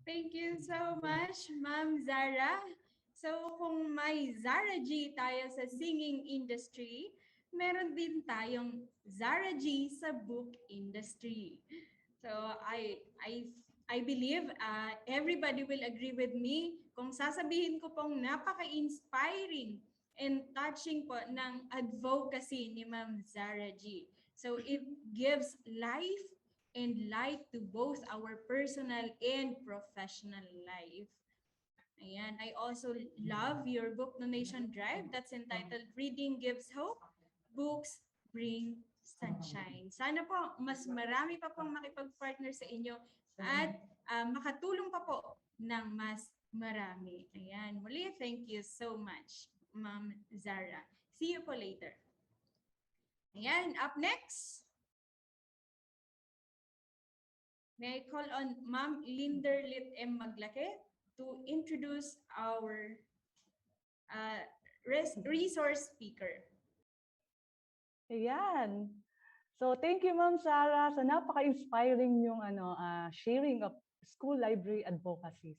Thank you so much, Ma'am Zarah. So kung may Zarah G tayo sa singing industry, meron din tayong Zarah G sa book industry. So I believe everybody will agree with me kung sasabihin ko pong napaka-inspiring and touching po ng advocacy ni Ma'am Zarah G. So it gives life and light to both our personal and professional life. Ayan. I also love your book donation drive that's entitled Reading Gives Hope, Books Bring Sunshine. Sana po mas marami pa pong makipag-partner sa inyo at makatulong pa po ng mas marami. Ayan. Muli, thank you so much, Ma'am Zarah. See you po later. Ayan. Up next, may I call on Ma'am Linderlit M. Maglake to introduce our resource speaker. Ayan. So thank you, Ma'am Sarah, sa napaka-inspiring yung sharing of school library advocacies.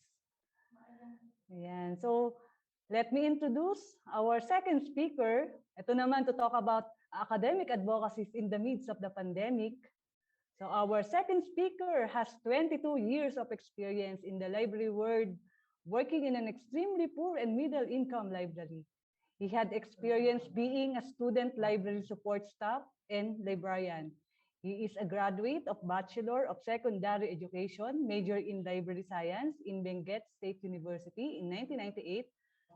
Ayan. So let me introduce our second speaker. Ito naman to talk about academic advocacies in the midst of the pandemic. So our second speaker has 22 years of experience in the library world, working in an extremely poor and middle-income library. He had experience being a student library support staff and librarian. He is a graduate of Bachelor of Secondary Education, major in Library Science in Benguet State University in 1998,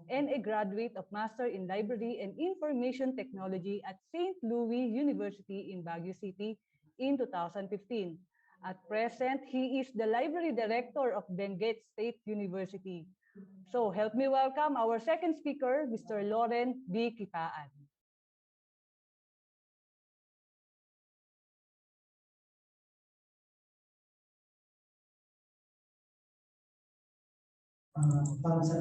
and a graduate of Master in Library and Information Technology at St. Louis University in Baguio City in 2015. At present, he is the Library Director of Benguet State University. So help me welcome our second speaker, Mr. Loren B. Kipaan. Para sa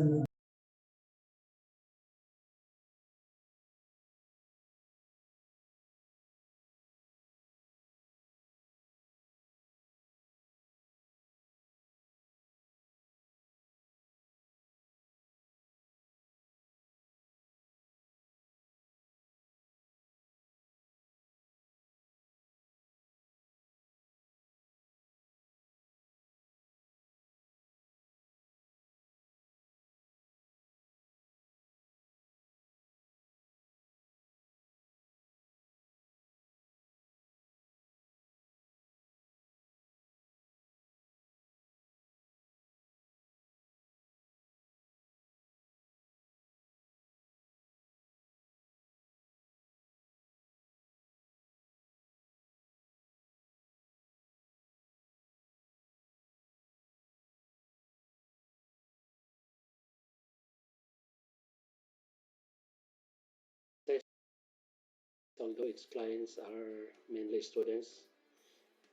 although its clients are mainly students.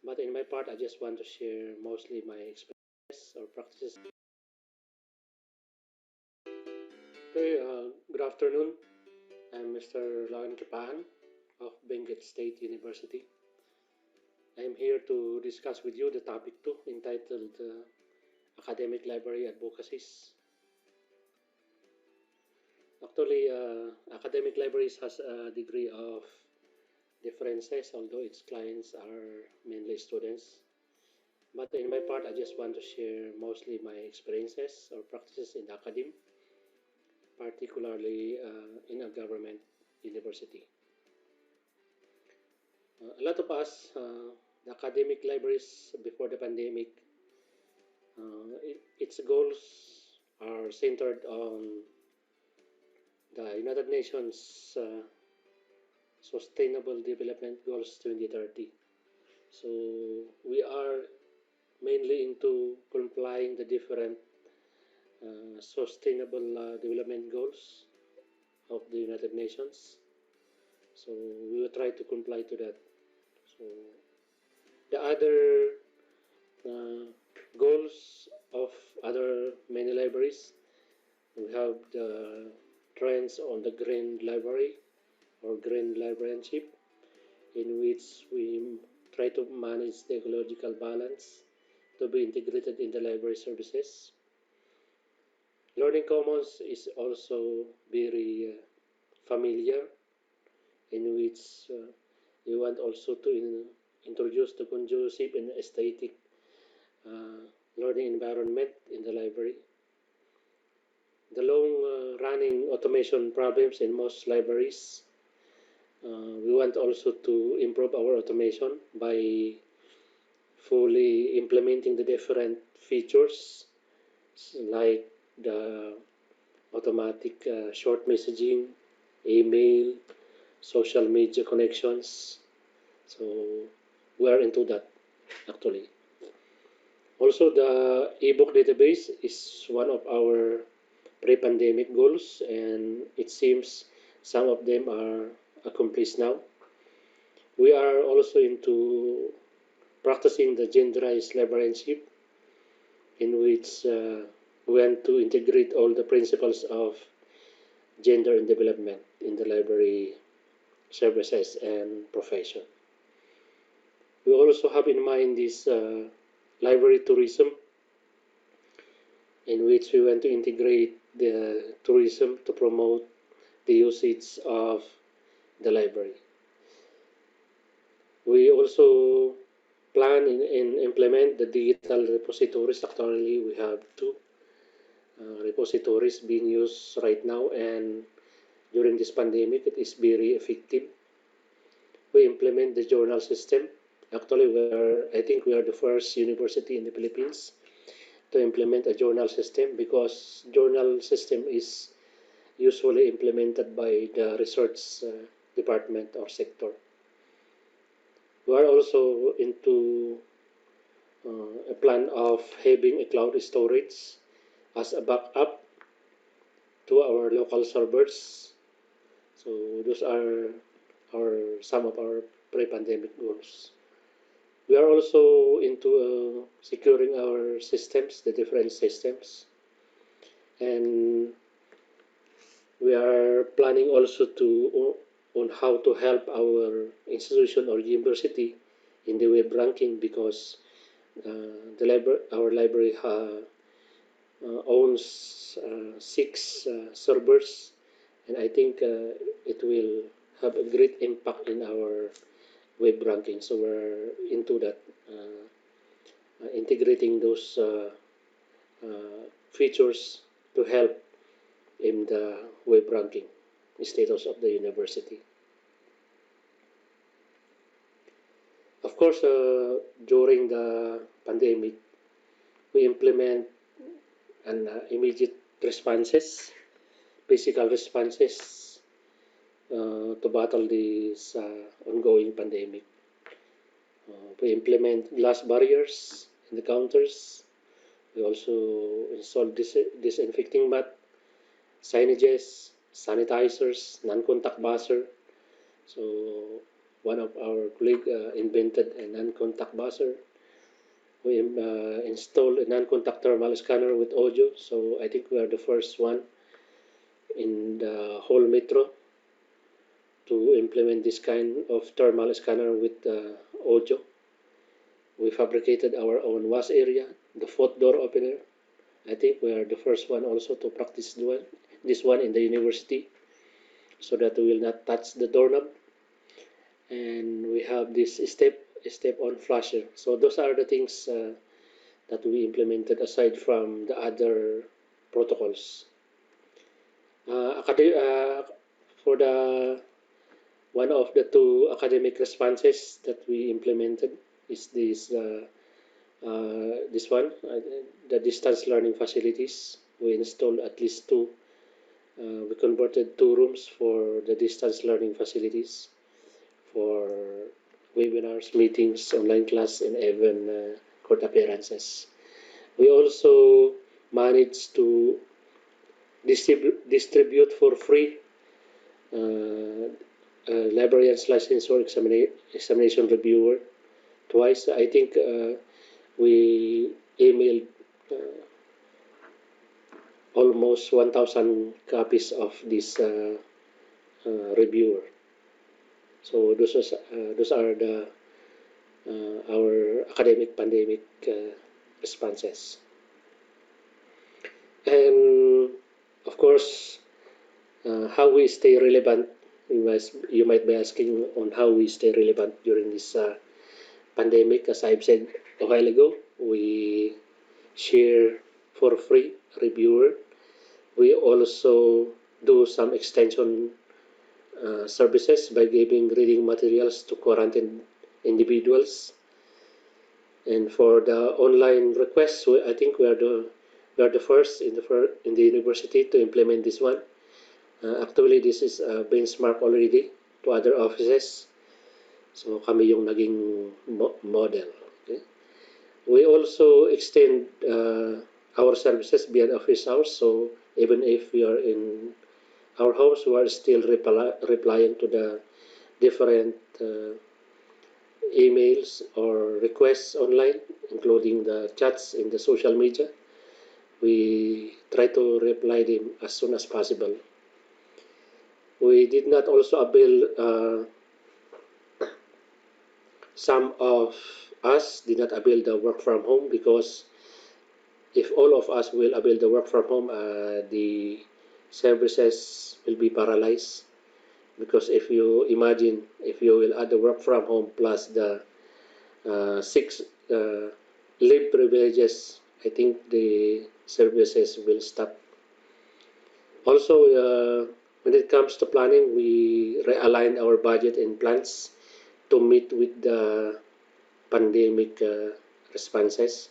But in my part, I just want to share mostly my experiences or practices. Okay, good afternoon. I'm Mr. Kipaan of Benguet State University. I'm here to discuss with you the topic 2 entitled Academic Library Advocacies. Actually, academic libraries has a degree of differences, although its clients are mainly students. But in my part, I just want to share mostly my experiences or practices in the academe, particularly in a government university. A lot of us, the academic libraries before the pandemic, its goals are centered on the United Nations Sustainable Development Goals 2030. So we are mainly into complying the different sustainable development goals of the United Nations. So we will try to comply to that. So the other goals of other many libraries, we have the trends on the green library or green librarianship, in which we try to manage the ecological balance to be integrated in the library services. Learning Commons is also very familiar, in which we want also to introduce the conducive and aesthetic learning environment in the library. The long-running automation problems in most libraries, we want also to improve our automation by fully implementing the different features like the automatic short messaging, email, social media connections. So we are into that actually. Also, the ebook database is one of our pre-pandemic goals, and it seems some of them are accomplished now. We are also into practicing the genderized librarianship, in which we want to integrate all the principles of gender and development in the library services and profession. We also have in mind this library tourism, in which we want to integrate the tourism to promote the usage of the library. We also plan and implement the digital repositories. Actually, we have two repositories being used right now, and during this pandemic, it is very effective. We implement the journal system. Actually, I think we are the first university in the Philippines to implement a journal system, because journal system is usually implemented by the research department or sector. We are also into a plan of having a cloud storage as a backup to our local servers. So those are some of our pre-pandemic goals. We are also into securing our systems, the different systems, and we are planning also on how to help our institution or university in the web ranking, because our library owns 6 servers, and I think it will have a great impact in our web ranking. So we're into that, integrating those features to help in the web ranking status of the university. Of course, during the pandemic, we implement an immediate responses, physical responses to battle this ongoing pandemic. We implement glass barriers in the counters. We also install disinfecting mat, signages, sanitizers, non-contact buzzer, So one of our colleagues invented a non-contact buzzer. We installed a non-contact thermal scanner with audio. So I think we are the first one in the whole metro to implement this kind of thermal scanner with audio. We fabricated our own wash area, the foot door opener. I think we are the first one also to practice this one in the university, so that we will not touch the doorknob. And we have this step-on flasher. So those are the things that we implemented aside from the other protocols. For the one of the two academic responses that we implemented is this one, the distance learning facilities. We installed at least two. We converted 2 rooms for the distance learning facilities for webinars, meetings, online class, and even court appearances. We also managed to distribute for free Librarians license or examination reviewer twice. I think we emailed almost 1,000 copies of this reviewer. So those are the our academic pandemic responses. And of course, how we stay relevant. You might be asking on how we stay relevant during this pandemic. As I've said a while ago, we share for free reviewer. We also do some extension services by giving reading materials to quarantined individuals. And for the online requests, I think we are the first in the university to implement this one. Actually, this is a benchmark already to other offices. So kami yung naging model. Okay? We also extend our services beyond office hours. So even if we are in our homes, we are still replying to the different emails or requests online, including the chats in the social media. We try to reply them as soon as possible. We did not also avail, some of us did not avail the work from home, because if all of us will avail the work from home, the services will be paralyzed. Because if you imagine, if you will add the work from home plus the 6 leave privileges, I think the services will stop. Also, when it comes to planning, we realign our budget and plans to meet with the pandemic responses.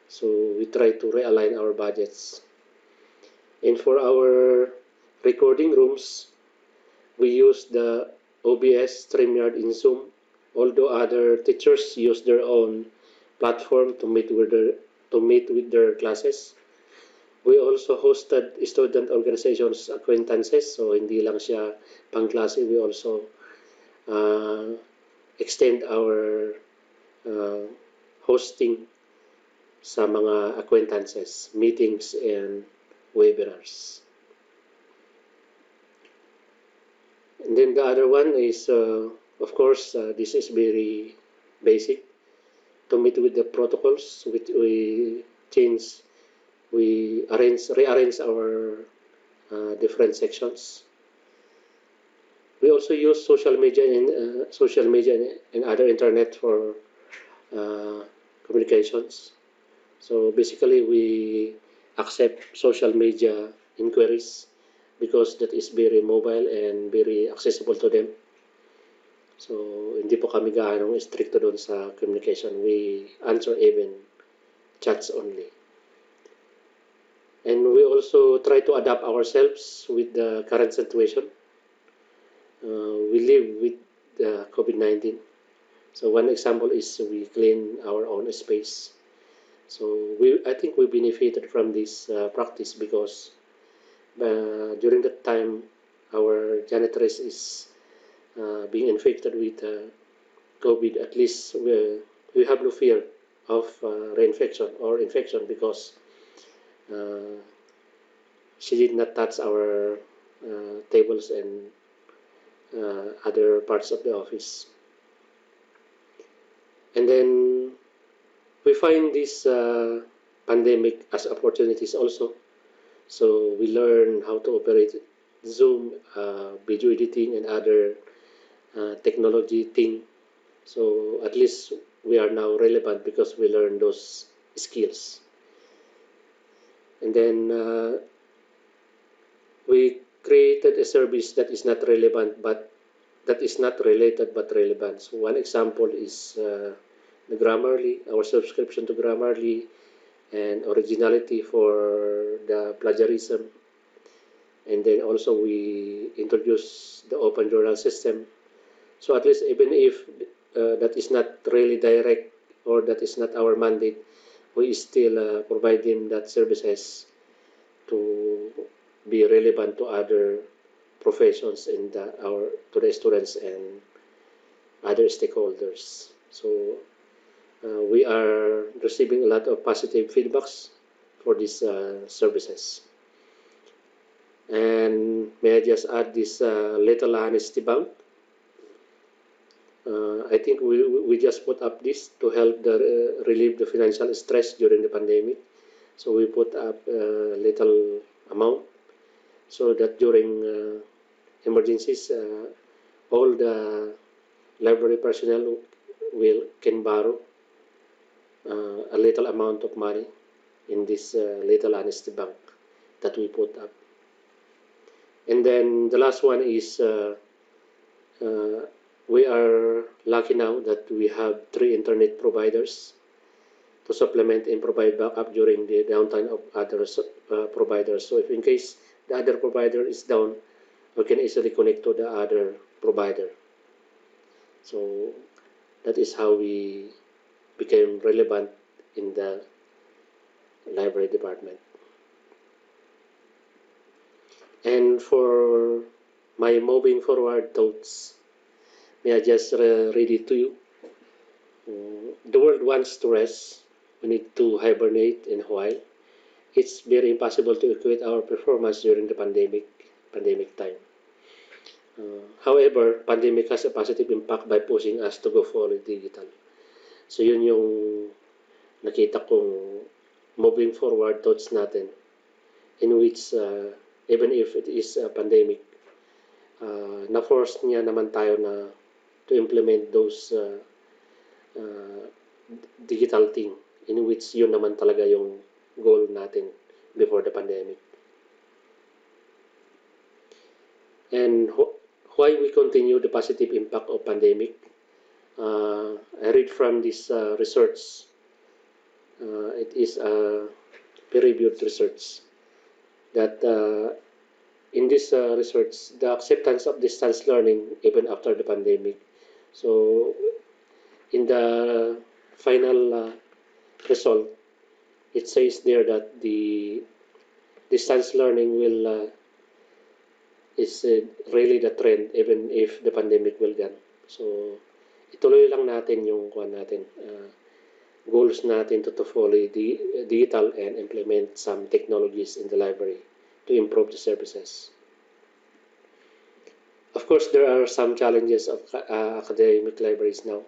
So we try to realign our budgets. And for our recording rooms, we use the OBS StreamYard in Zoom, although other teachers use their own platform to meet with their classes. We also hosted student organizations acquaintances, so hindi lang siya pangklase, we also extend our hosting sa mga acquaintances, meetings, and webinars. And then the other one is, of course, this is very basic. To meet with the protocols, we rearrange our different sections. We also use social media and other internet for communications. So basically, we accept social media inquiries because that is very mobile and very accessible to them. So hindi po kami gaano stricto doon sa communication. We answer even chats only. And we also try to adapt ourselves with the current situation. We live with COVID-19. So one example is we clean our own space. So I think we benefited from this practice because during that time, our janitress is being infected with COVID, at least we have no fear of reinfection or infection because she did not touch our tables and other parts of the office. And then we find this pandemic as opportunities also. So we learn how to operate Zoom, video editing, and other technology thing. So at least we are now relevant because we learn those skills. And then we created a service that is not relevant, but that is not related but relevant. So one example is the Grammarly, our subscription to Grammarly, and originality for the plagiarism. And then also we introduce the open journal system. So at least even if that is not really direct or that is not our mandate, we still provide them that services to be relevant to other professions and to the students and other stakeholders. So we are receiving a lot of positive feedbacks for these services. And may I just add this little honesty bank. I think we just put up this to help relieve the financial stress during the pandemic. So we put up a little amount so that during emergencies, all the library personnel can borrow a little amount of money in this little honesty bank that we put up. And then the last one is we are lucky now that we have 3 internet providers to supplement and provide backup during the downtime of other providers. So if in case the other provider is down, we can easily connect to the other provider. So that is how we became relevant in the library department. And for my moving forward thoughts, may I just read it to you? The world wants to rest. We need to hibernate and while. It's very impossible to equate our performance during the pandemic time. However, pandemic has a positive impact by pushing us to go fully digital. So yun yung nakita kong moving forward thoughts natin, in which even if it is a pandemic, na-force niya naman tayo na to implement those digital thing, in which yun naman talaga yung goal natin before the pandemic. And why we continue the positive impact of pandemic? I read from this research. It is a peer-reviewed research that in this research, the acceptance of distance learning even after the pandemic. So in the final result, it says there that the distance learning will is really the trend even if the pandemic will gone. So ituloy lang natin yung goals natin to fully digital and implement some technologies in the library to improve the services. Of course, there are some challenges of academic libraries now.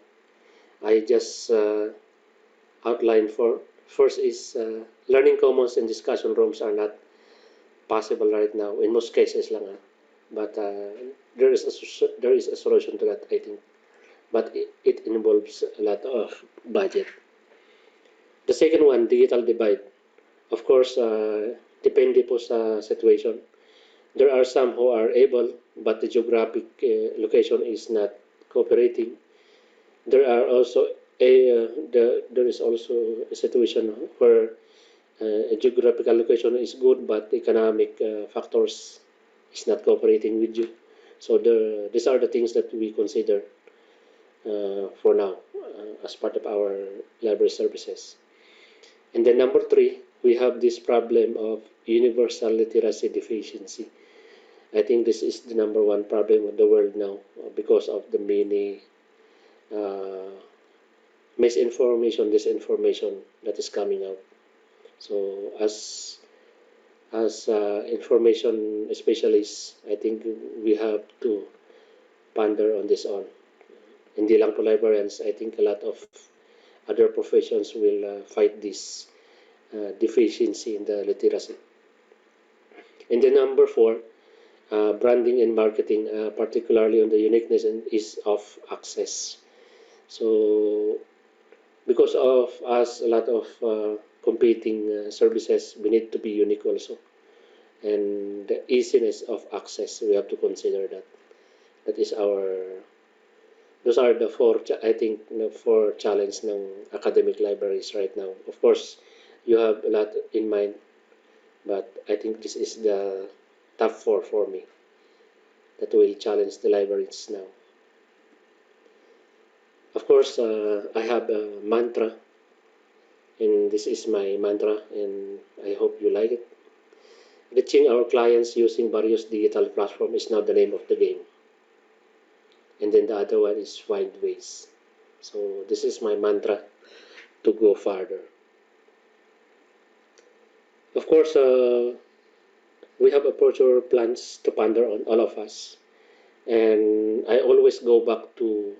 I just outlined for. First is learning commons and discussion rooms are not possible right now, in most cases lang. But there is a solution to that, I think. But it involves a lot of budget. The second one, digital divide. Of course, depende po sa situation. There are some who are able, but the geographic location is not cooperating. There are also there is also a situation where a geographical location is good, but economic factors is not cooperating with you. So these are the things that we consider for now as part of our library services. And then number 3, we have this problem of universal literacy deficiency. I think this is the number one problem of the world now because of the many misinformation, disinformation that is coming out. So as information specialists, I think we have to ponder on this on. Hindi lang po librarians, I think a lot of other professions will fight this deficiency in the literacy. And then number 4, branding and marketing, particularly on the uniqueness is of access. So because of us, a lot of competing services, we need to be unique also. And the easiness of access, we have to consider that. That is those are the 4, I think, the 4 challenge ng academic libraries right now. Of course, you have a lot in mind, but I think this is the top 4 for me that will challenge the libraries now. Of course, I have a mantra, and this is my mantra, and I hope you like it. Reaching our clients using various digital platforms is now the name of the game. And then the other one is find ways. So this is my mantra to go farther. Of course, we have a future plans to ponder on all of us. And I always go back to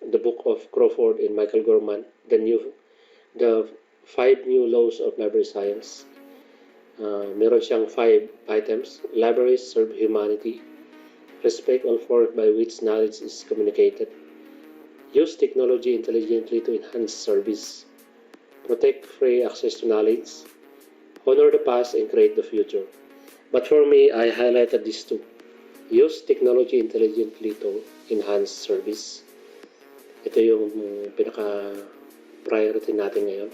the book of Crawford and Michael Gorman, the 5 new laws of library science. Meron siyang 5 items. Libraries serve humanity. Respect all forms by which knowledge is communicated. Use technology intelligently to enhance service. Protect free access to knowledge. Honor the past and create the future. But for me, I highlighted these 2. Use technology intelligently to enhance service. Ito yung pinaka-priority natin ngayon.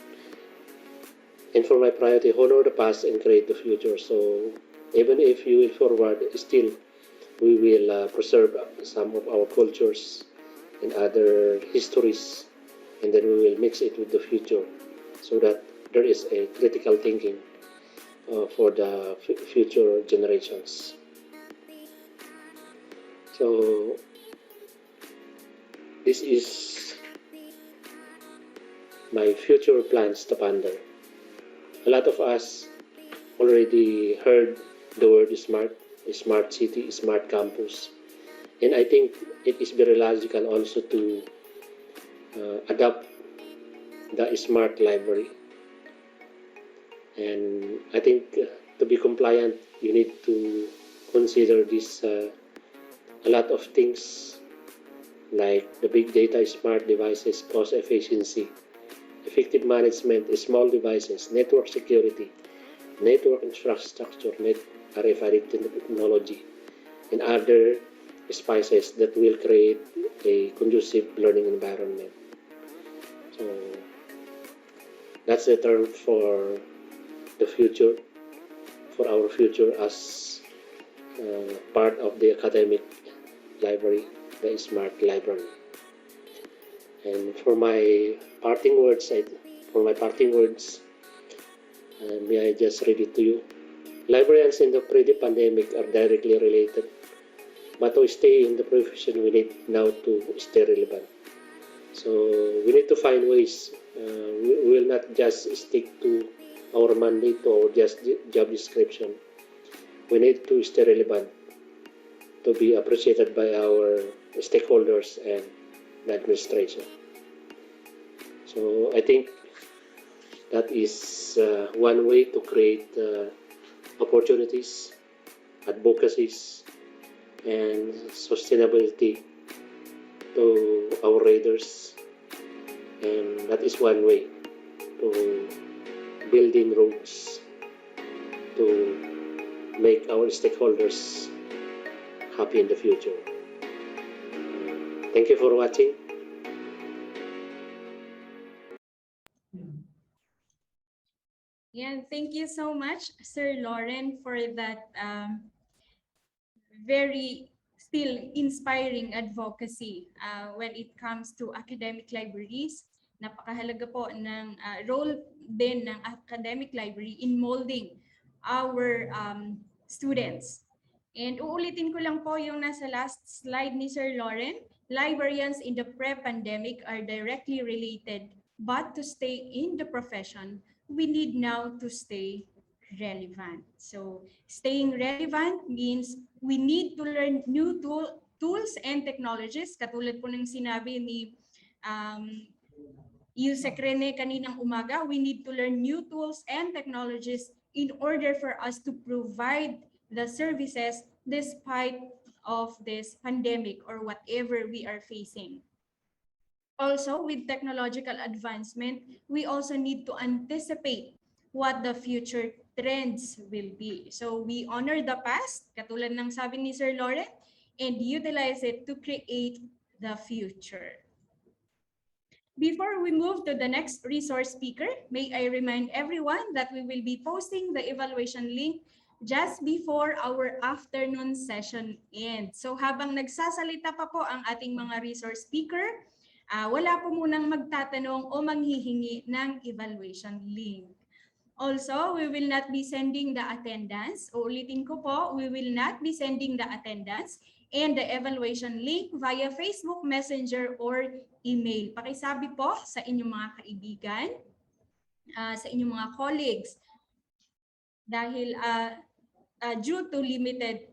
And for my priority, honor the past and create the future. So even if you will forward, still we will preserve some of our cultures and other histories, and then we will mix it with the future so that there is a critical thinking for the future generations. So this is my future plans to ponder. A lot of us already heard the word smart city, smart campus. And I think it is very logical also to adopt the smart library. And I think to be compliant, you need to consider this a lot of things like the big data, smart devices, cost efficiency, effective management, small devices, network security, network infrastructure, RFID technology, and other spices that will create a conducive learning environment. So that's the term for the future, for our future as part of the academic library, the smart library. And for my parting words, may I just read it to you. Librarians in the pre-pandemic are directly related, but to stay in the profession, we need now to stay relevant. So we need to find ways. We will not just stick to our mandate or just job description. We need to stay relevant to be appreciated by our stakeholders and the administration. So I think that is one way to create opportunities, advocacies, and sustainability to our readers. And that is one way to building roads to make our stakeholders happy in the future. Thank you for watching. Yeah, thank you so much, Sir Lauren, for that very still inspiring advocacy when it comes to academic libraries. Napakahalaga po ng role din ng academic library in molding our students. And uulitin ko lang po yung nasa last slide ni Sir Lauren. Librarians in the pre-pandemic are directly related, but to stay in the profession, we need now to stay relevant. So staying relevant means we need to learn new tools and technologies. Katulad po ng sinabi ni Yusek Rene kaninang umaga, we need to learn new tools and technologies in order for us to provide the services despite of this pandemic or whatever we are facing. Also, with technological advancement, we also need to anticipate what the future trends will be. So we honor the past, katulad ng sabi ni Sir Lauren, and utilize it to create the future. Before we move to the next resource speaker, may I remind everyone that we will be posting the evaluation link just before our afternoon session ends. So habang nagsasalita pa po ang ating mga resource speaker, wala po munang magtatanong o manghihingi ng evaluation link. Also, we will not be sending the attendance. Uulitin ko po, we will not be sending the attendance and the evaluation link via Facebook Messenger or email. Pakisabi po sa inyong mga kaibigan, sa inyong mga colleagues, dahil due to limited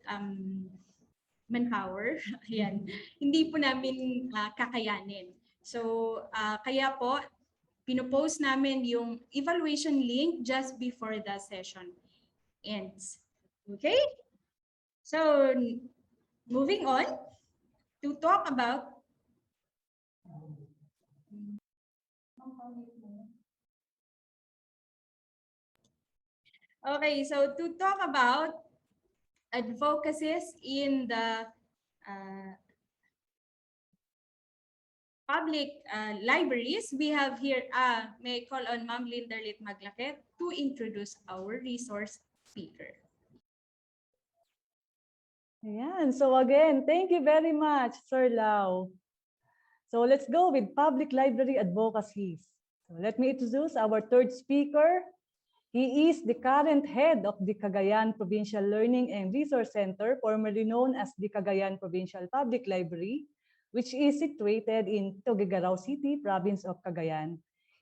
manpower, ayan, hindi po namin kakayanin. So, kaya po, pinopost namin yung evaluation link just before the session ends. Okay? So, moving on to talk about advocacies in the public libraries, we have here, may I call on Ma'am Linderlit Maglaket to introduce our resource speaker. Ayan. So again, thank you very much, Sir Lau. So let's go with public library advocacies. So let me introduce our third speaker. He is the current head of the Cagayan Provincial Learning and Resource Center, formerly known as the Cagayan Provincial Public Library, which is situated in Tuguegarao City, province of Cagayan.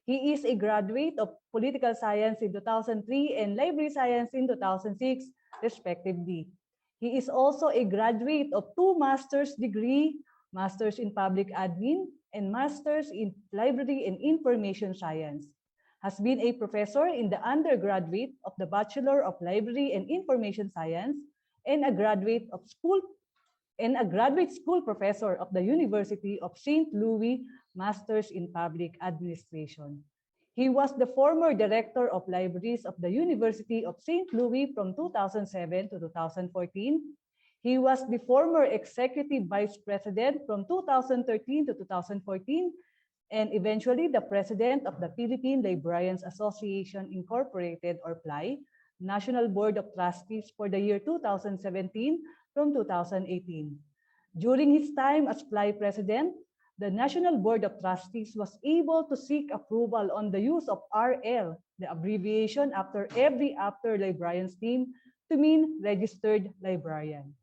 He is a graduate of Political Science in 2003 and Library Science in 2006, respectively. He is also a graduate of 2 master's degree, Masters in Public Admin and Masters in Library and Information Science. Has been a professor in the undergraduate of the Bachelor of Library and Information Science and a graduate school professor of the University of St. Louis, Masters in Public Administration. He was the former director of libraries of the University of St. Louis from 2007 to 2014. He was the former executive vice president from 2013 to 2014, and eventually the president of the Philippine Librarians Association Incorporated, or PLAI, National Board of Trustees for the year 2017 from 2018. During his time as PLAI president, the National Board of Trustees was able to seek approval on the use of RL, the abbreviation after librarians team, to mean registered librarian.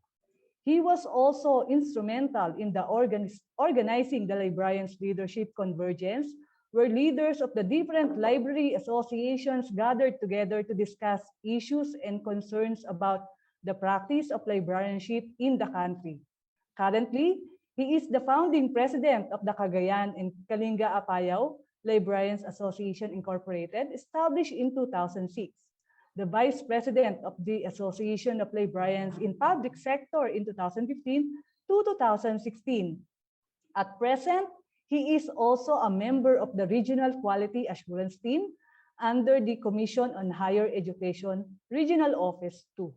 He was also instrumental in the organizing the Librarians Leadership Convergence, where leaders of the different library associations gathered together to discuss issues and concerns about the practice of librarianship in the country. Currently, he is the founding president of the Cagayan and Kalinga-Apayao Librarians Association Incorporated, established in 2006. The vice president of the Association of Librarians in Public Sector in 2015 to 2016. At present, he is also a member of the Regional Quality Assurance Team under the Commission on Higher Education Regional Office 2,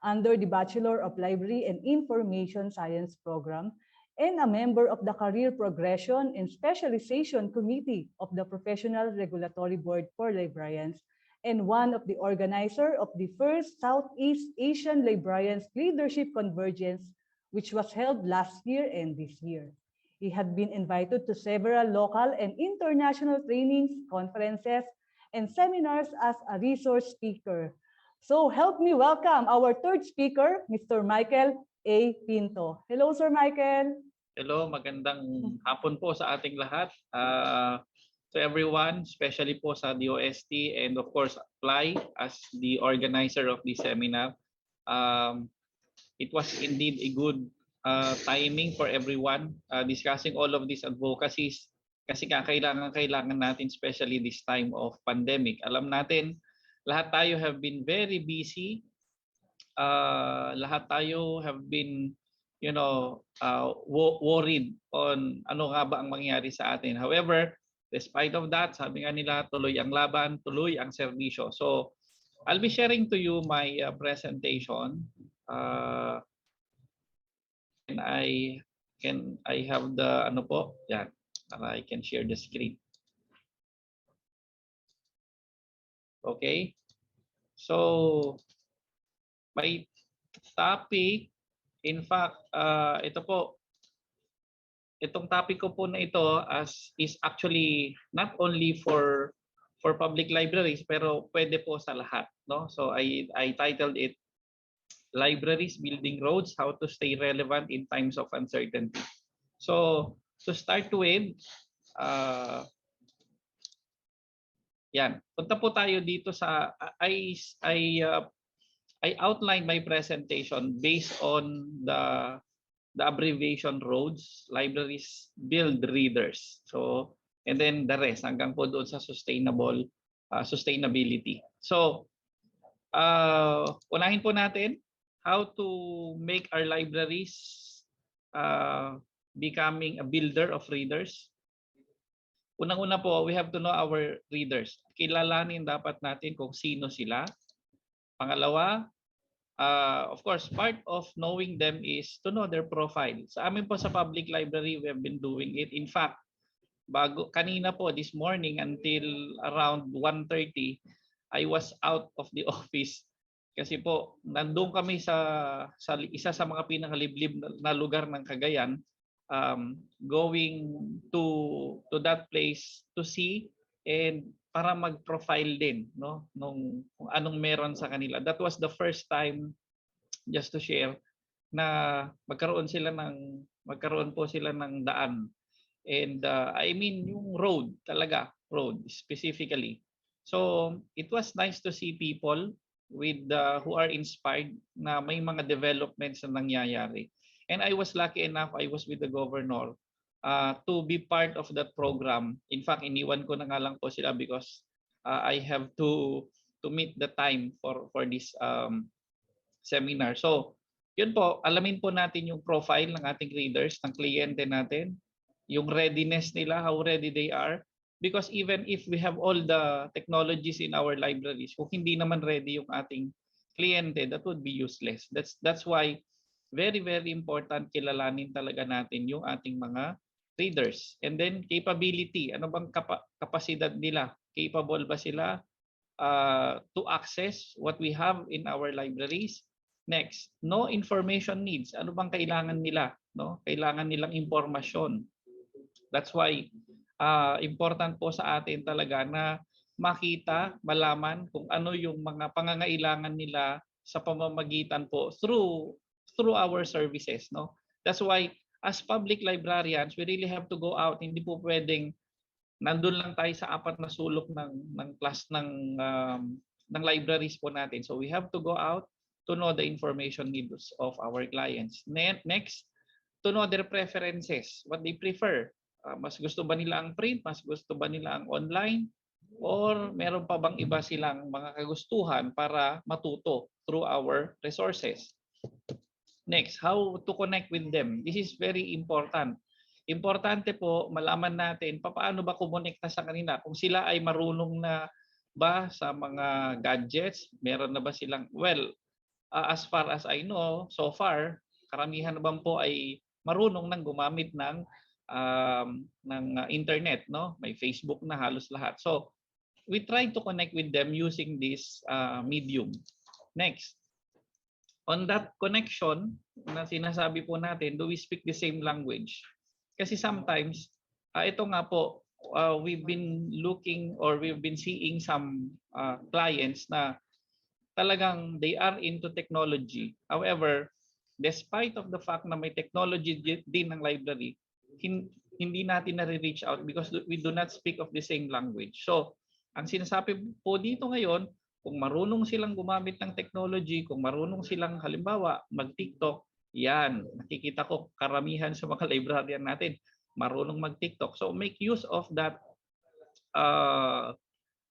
under the Bachelor of Library and Information Science program, and a member of the Career Progression and Specialization Committee of the Professional Regulatory Board for Librarians, and one of the organizer of the first Southeast Asian Librarians Leadership Convergence, which was held last year and this year. He had been invited to several local and international trainings, conferences, and seminars as a resource speaker. So help me welcome our third speaker, Mr. Michael A. Pinto. Hello, Sir Michael. Hello, magandang hapon po sa ating lahat. To everyone, especially po sa DOST and of course PLAI as the organizer of this seminar. It was indeed a good timing for everyone discussing all of these advocacies kasi kailangan natin especially this time of pandemic. Alam natin, lahat tayo have been very busy. Lahat tayo have been worried on ano nga ba ang mangyayari sa atin. However, despite of that, sabi nga nila, tuloy ang laban, tuloy ang serbisyo. So, I'll be sharing to you my presentation. And I have the ano po, yan, para I can share the screen. Okay. So, my topic, in fact, ito po, itong topic ko po na ito is actually not only for public libraries pero pwede po sa lahat, no? So I titled it Libraries Building Roads, How to Stay Relevant in Times of Uncertainty. So to start with, yan, punta po tayo dito sa I outlined my presentation based on the abbreviation ROADS, Libraries Build Readers. So, and then the rest hanggang po doon sa sustainability. So, unahin po natin how to make our libraries becoming a builder of readers. Unang-una po, we have to know our readers. Kilalanin dapat natin kung sino sila. Pangalawa, of course, part of knowing them is to know their profile. Sa amin po sa public library, we have been doing it. In fact, kanina po, this morning until around 1:30, I was out of the office. Kasi po, nandun kami sa isa sa mga pinakaliblib na lugar ng Cagayan, going to that place to see and para mag-profile din, no, kung anong meron sa kanila. That was the first time, just to share, na magkaroon po sila ng daan. And I mean yung road talaga, road specifically. So it was nice to see people with who are inspired na may mga developments na nangyayari. And I was lucky enough, I was with the governor to be part of that program. In fact, iniwan ko na nga lang po sila because I have to meet the time for this seminar. So, yun po, alamin po natin yung profile ng ating readers, ng kliyente natin, yung readiness nila, how ready they are. Because even if we have all the technologies in our libraries, kung hindi naman ready yung ating kliyente, that would be useless. That's why very, very important kilalanin talaga natin yung ating mga readers. And then capability, ano bang kapasidad nila? Capable ba sila to access what we have in our libraries? Next, no information needs. Ano bang kailangan nila? No? Kailangan nilang impormasyon. That's why important po sa atin talaga na makita, malaman kung ano yung mga pangangailangan nila sa pamamagitan po through our services, no? That's why as public librarians, we really have to go out. Hindi po pwedeng nandun lang tayo sa apat na sulok ng class ng libraries po natin. So we have to go out to know the information needs of our clients. Next, to know their preferences, what they prefer. Mas gusto ba nila ang print? Mas gusto ba nila ang online? Or meron pa bang iba silang mga kagustuhan para matuto through our resources? Next, how to connect with them. This is very important. Importante po malaman natin paano ba kumonekta sa kanila. Kung sila ay marunong na ba sa mga gadgets, meron na ba silang, well, as far as I know, so far, karamihan naman po ay marunong nang gumamit ng internet, no? May Facebook na halos lahat. So, we try to connect with them using this medium. Next, on that connection na sinasabi po natin, do we speak the same language? Kasi sometimes, ito nga po, we've been looking or we've been seeing some clients na talagang they are into technology. However, despite of the fact na may technology din ng library, hindi natin na-reach out because we do not speak of the same language. So, ang sinasabi po dito ngayon, kung marunong silang gumamit ng technology, kung marunong silang halimbawa mag-TikTok, yan, nakikita ko karamihan sa mga librarian natin, marunong mag-TikTok. So, make use of that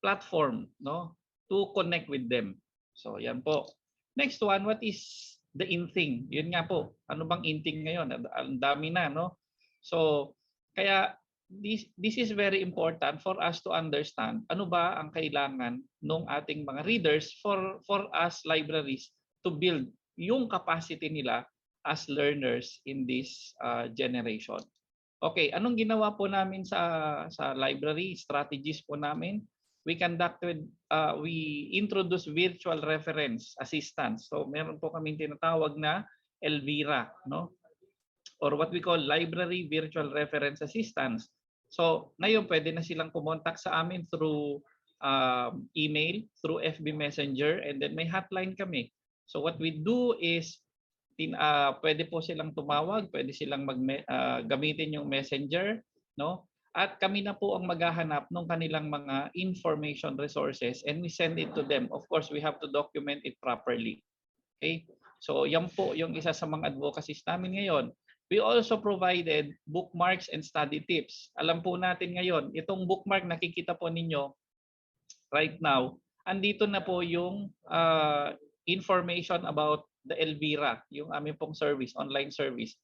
platform, no, to connect with them. So, yan po. Next one, what is the in thing? Yun nga po. Ano bang in thing ngayon? Ang dami na, no? So, kaya this is very important for us to understand ano ba ang kailangan ng ating mga readers for us libraries to build yung capacity nila as learners in this generation. Okay, anong ginawa po namin sa library strategies po namin? We introduced virtual reference assistance. So meron po kaming tinatawag na Elvira, no? Or what we call library virtual reference assistance. So ngayon pwede na silang kumontak sa amin through email, through FB Messenger, and then may hotline kami. So what we do is pwede po silang tumawag, pwede silang gamitin yung Messenger, no? At kami na po ang maghahanap ng kanilang mga information resources and we send it to them. Of course, we have to document it properly. Okay? So yan po yung isa sa mga advocacies namin ngayon. We also provided bookmarks and study tips. Alam po natin ngayon, itong bookmark nakikita po ninyo right now, andito na po yung information about the Elvira, yung aming pong service, online service.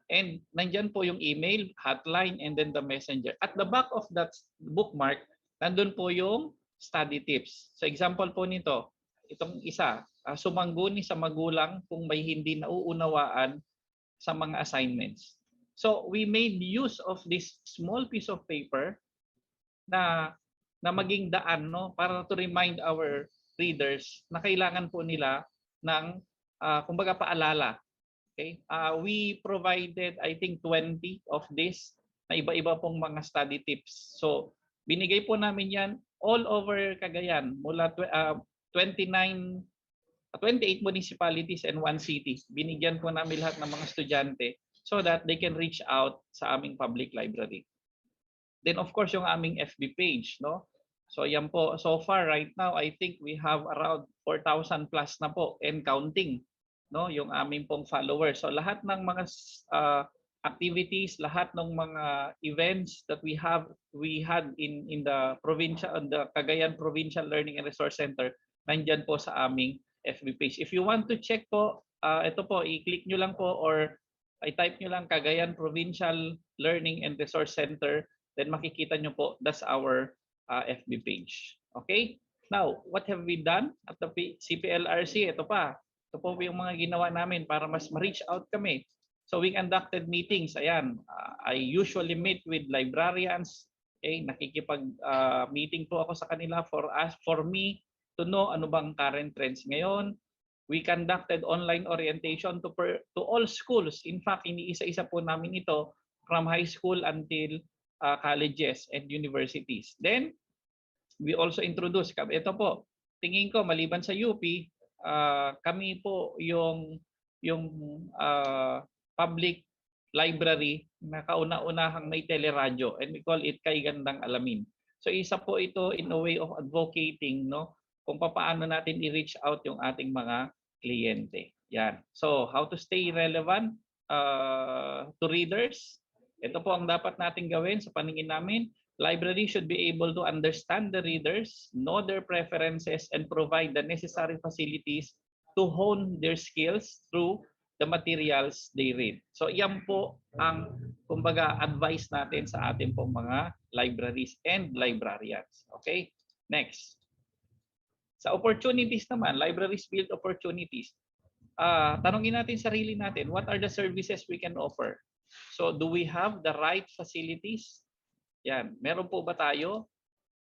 And nandyan po yung email, hotline, and then the messenger. At the back of that bookmark, nandun po yung study tips. So example po nito, itong isa, sumangguni sa magulang kung may hindi nauunawaan sa mga assignments. So we made use of this small piece of paper na maging daan, no, para to remind our readers na kailangan po nila ng kumbaga paalala. Okay? We provided I think 20 of this na iba-iba pong mga study tips. So binigay po namin yan all over Cagayan mula 28 municipalities and 1 city. Binigyan po namin lahat ng mga estudyante so that they can reach out sa aming public library. Then of course yung aming FB page, no? So yan po, so far right now I think we have around 4,000 plus na po and counting, no, yung aming pong followers. So lahat ng mga activities, lahat ng mga events that we had in the provincial, the Cagayan Provincial Learning and Resource Center, nandyan po sa aming FB page. If you want to check po, ito po, i-click nyo lang po or i-type nyo lang Cagayan Provincial Learning and Resource Center, then makikita nyo po, that's our FB page. Okay? Now, what have we done at the CPLRC? Ito pa. Ito po yung mga ginawa namin para mas ma-reach out kami. So we conducted meetings. Ayan, I usually meet with librarians. Okay, nakikipag-meeting po ako sa kanila for me to know ano bang current trends ngayon. We conducted online orientation to all schools. In fact, iniisa-isa po namin ito from high school until colleges and universities. Then, we also introduced, ito po, tingin ko maliban sa UP, kami po yung public library na kauna-unahang may teleradyo, and we call it Kay Gandang Alamin. So isa po ito in a way of advocating, no, kung paano natin i-reach out yung ating mga kliyente. Yan. So how to stay relevant to readers? Ito po ang dapat natin gawin sa paningin namin. Library should be able to understand the readers, know their preferences, and provide the necessary facilities to hone their skills through the materials they read. So yan po ang kumbaga advice natin sa ating pong mga libraries and librarians. Okay? Next. Sa opportunities naman, libraries build opportunities. Tanungin natin sarili natin, what are the services we can offer? So do we have the right facilities? Yan, meron po ba tayo?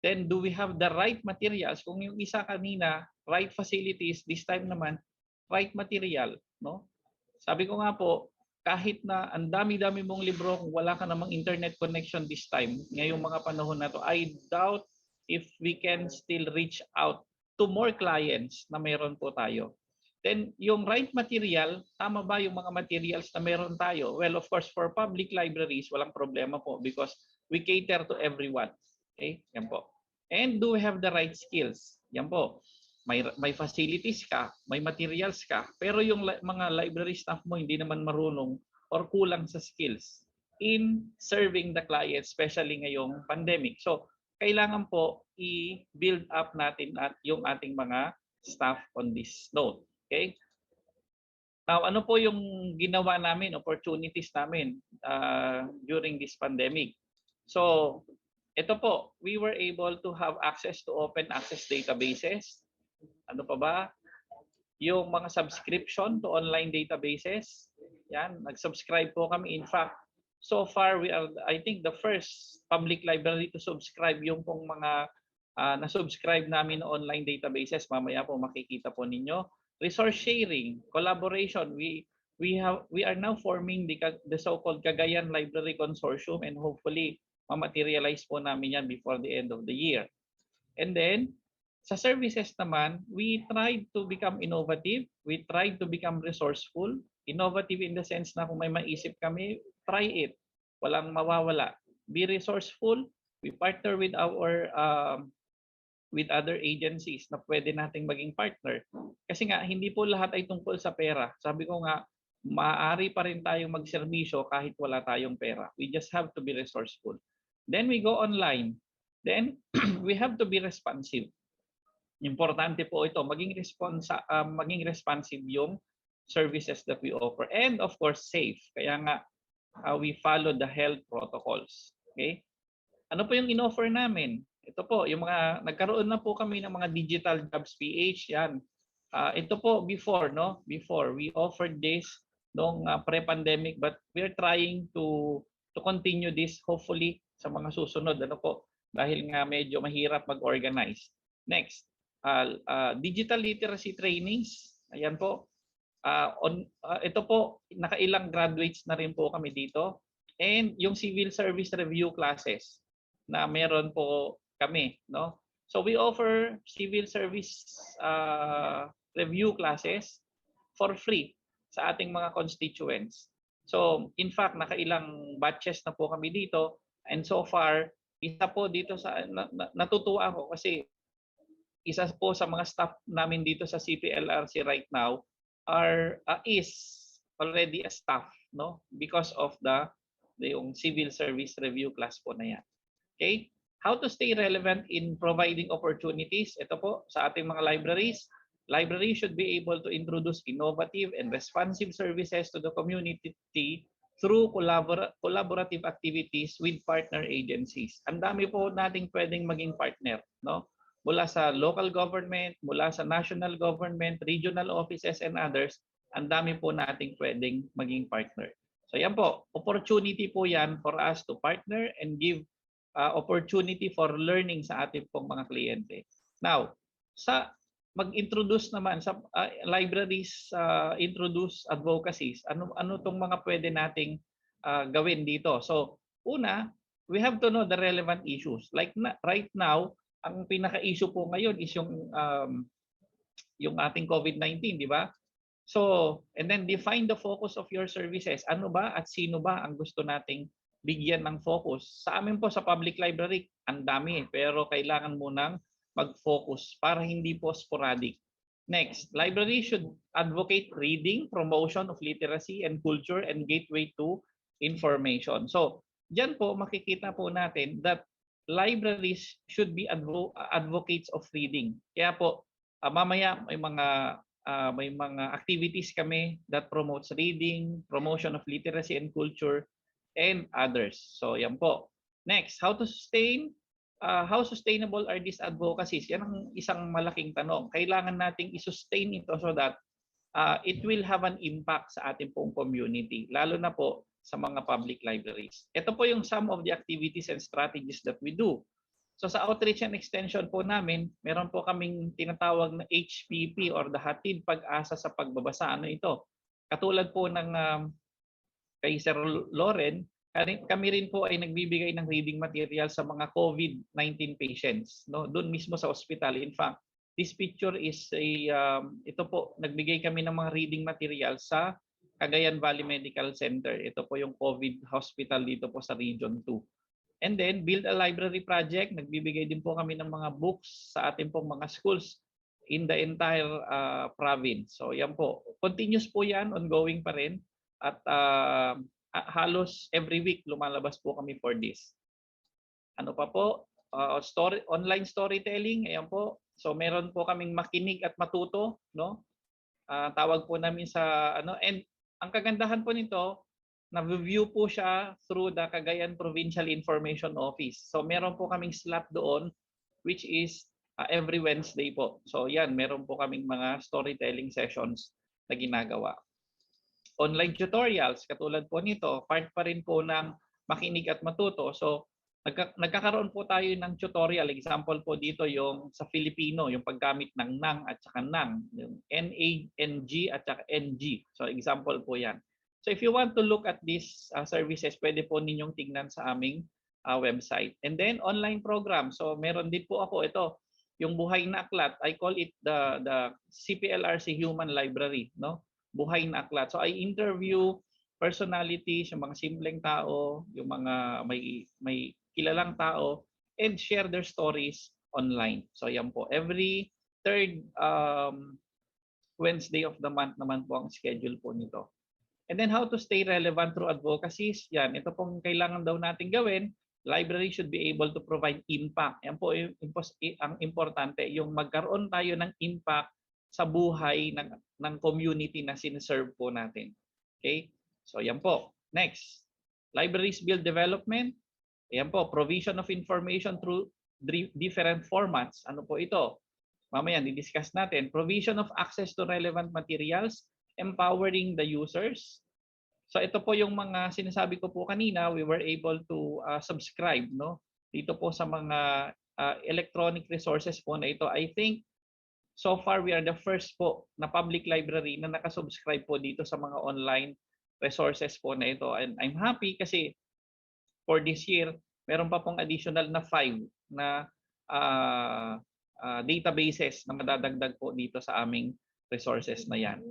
Then do we have the right materials? Kung yung isa kanina, right facilities, this time naman, right material, no? Sabi ko nga po, kahit na ang dami-dami mong libro, kung wala ka namang internet connection this time, ngayong mga panahon na to, I doubt if we can still reach out to more clients na meron po tayo. Then, yung right material, tama ba yung mga materials na meron tayo? Well, of course, for public libraries, walang problema po because we cater to everyone. Okay? Yan po. And do we have the right skills? Yan po. May facilities ka, may materials ka, pero yung mga library staff mo hindi naman marunong or kulang sa skills in serving the client, especially ngayong pandemic. So, kailangan po i-build up natin at yung ating mga staff on this note. Okay? Now, ano po yung ginawa namin, opportunities namin during this pandemic? So, ito po, we were able to have access to open access databases. Ano pa ba? Yung mga subscription to online databases. Yan, nag-subscribe po kami. In fact, so far, we are, I think, the first public library to subscribe yung pong mga na-subscribe namin na online databases. Mamaya po makikita po ninyo. Resource sharing, collaboration. We are now forming the so-called Cagayan Library Consortium and hopefully ma-materialize po namin yan before the end of the year. And then, sa services naman, we tried to become innovative. We tried to become resourceful. Innovative in the sense na kung may maisip kami, try it. Walang mawawala. Be resourceful. We partner with our with other agencies na pwede nating maging partner. Kasi nga, hindi po lahat ay tungkol sa pera. Sabi ko nga, maaari pa rin tayong magserbisyo kahit wala tayong pera. We just have to be resourceful. Then we go online. Then we have to be responsive. Importante po ito, maging responsive yung services that we offer. And of course, safe. Kaya nga, we follow the health protocols. Okay? Ano po yung in-offer namin? Ito po, yung mga, nagkaroon na po kami ng mga digital jobs PH. Yan. Ito po, before, no? Before, we offered this noong pre-pandemic, but we're trying to continue this, hopefully, sa mga susunod. Ano po? Dahil nga medyo mahirap mag-organize. Next. Digital literacy trainings. Ayan po. Ito po, nakailang graduates na rin po kami dito. And yung civil service review classes na meron po kami. No? So we offer civil service review classes for free sa ating mga constituents. So in fact, nakailang batches na po kami dito. And so far, isa po dito sa natutuwa ako kasi isa po sa mga staff namin dito sa CPLRC right now is already a staff, no? Because of yung civil service review class po na yan. Okay? How to stay relevant in providing opportunities? Ito po sa ating mga libraries. Libraries should be able to introduce innovative and responsive services to the community through collaborative activities with partner agencies. Ang dami po nating pwedeng maging partner, no? Mula sa local government, mula sa national government, regional offices, and others, ang dami po nating pwedeng maging partner. So yan po, opportunity po yan for us to partner and give opportunity for learning sa ating pong mga kliyente. Now, sa mag-introduce naman sa libraries, introduce advocacies, ano tong mga pwede nating gawin dito? So, una, we have to know the relevant issues. Like right now, ang pinaka-issue po ngayon is yung ating COVID-19, di ba? So, and then define the focus of your services. Ano ba at sino ba ang gusto nating bigyan ng focus? Sa amin po sa public library, ang dami, pero kailangan munang mag-focus para hindi po sporadic. Next, library should advocate reading, promotion of literacy and culture, and gateway to information. So, diyan po makikita po natin that libraries should be advocates of reading. Kaya po mamaya may mga activities kami that promotes reading, promotion of literacy and culture, and others. So yan po. Next, how sustainable are these advocacies? Yan ang isang malaking tanong. Kailangan nating i-sustain ito so that it will have an impact sa ating pong community, lalo na po sa mga public libraries. Ito po yung some of the activities and strategies that we do. So sa outreach and extension po namin, meron po kaming tinatawag na HPP or the Hatid Pag-asa sa Pagbabasa. Ano ito? Katulad po ng kay Sir Loren, kami rin po ay nagbibigay ng reading material sa mga COVID-19 patients, no? Doon mismo sa ospital. In fact, This picture is ito po, nagbigay kami ng mga reading materials sa Cagayan Valley Medical Center. Ito po yung COVID hospital dito po sa Region 2. And then, build a library project. Nagbibigay din po kami ng mga books sa ating pong mga schools in the entire province. So yan po. Continuous po yan, ongoing pa rin. At halos every week lumalabas po kami for this. Ano pa po? Online storytelling. Ayan po. So meron po kaming makinig at matuto, no? Tawag po namin sa ano, and ang kagandahan po nito, na-view po siya through the Cagayan Provincial Information Office. So meron po kaming slot doon which is every Wednesday po. So yan, meron po kaming mga storytelling sessions na ginagawa. Online tutorials katulad po nito, part pa rin po ng makinig at matuto. So nagkakaroon po tayo ng tutorial. Example po dito yung sa Filipino, yung paggamit ng nang at saka nang, yung NA, NG at saka NG. So example po yan. So if you want to look at these services, pwede po ninyong tingnan sa aming website. And then online program. So meron din po ako ito, yung Buhay na Aklat. I call it the CPLRC Human Library, no? Buhay na Aklat. So I interview personalities, yung mga simpleng tao, yung mga may kilalang tao, and share their stories online. So yan po. Every third Wednesday of the month naman po ang schedule po nito. And then how to stay relevant through advocacies. Yan, ito pong kailangan daw natin gawin. Library should be able to provide impact. Yan po ang importante, yung magkaroon tayo ng impact sa buhay ng community na sineserve po natin. Okay? So yan po. Next, libraries build development. Ayan po, provision of information through different formats. Ano po ito? Mamaya, di-discuss natin. Provision of access to relevant materials, empowering the users. So ito po yung mga sinasabi ko po kanina, we were able to subscribe, no? Dito po sa mga electronic resources po na ito. I think so far we are the first po na public library na nakasubscribe po dito sa mga online resources po na ito. And I'm happy kasi for this year, meron pa pong additional na 5 na databases na madadagdag po dito sa aming resources na yan.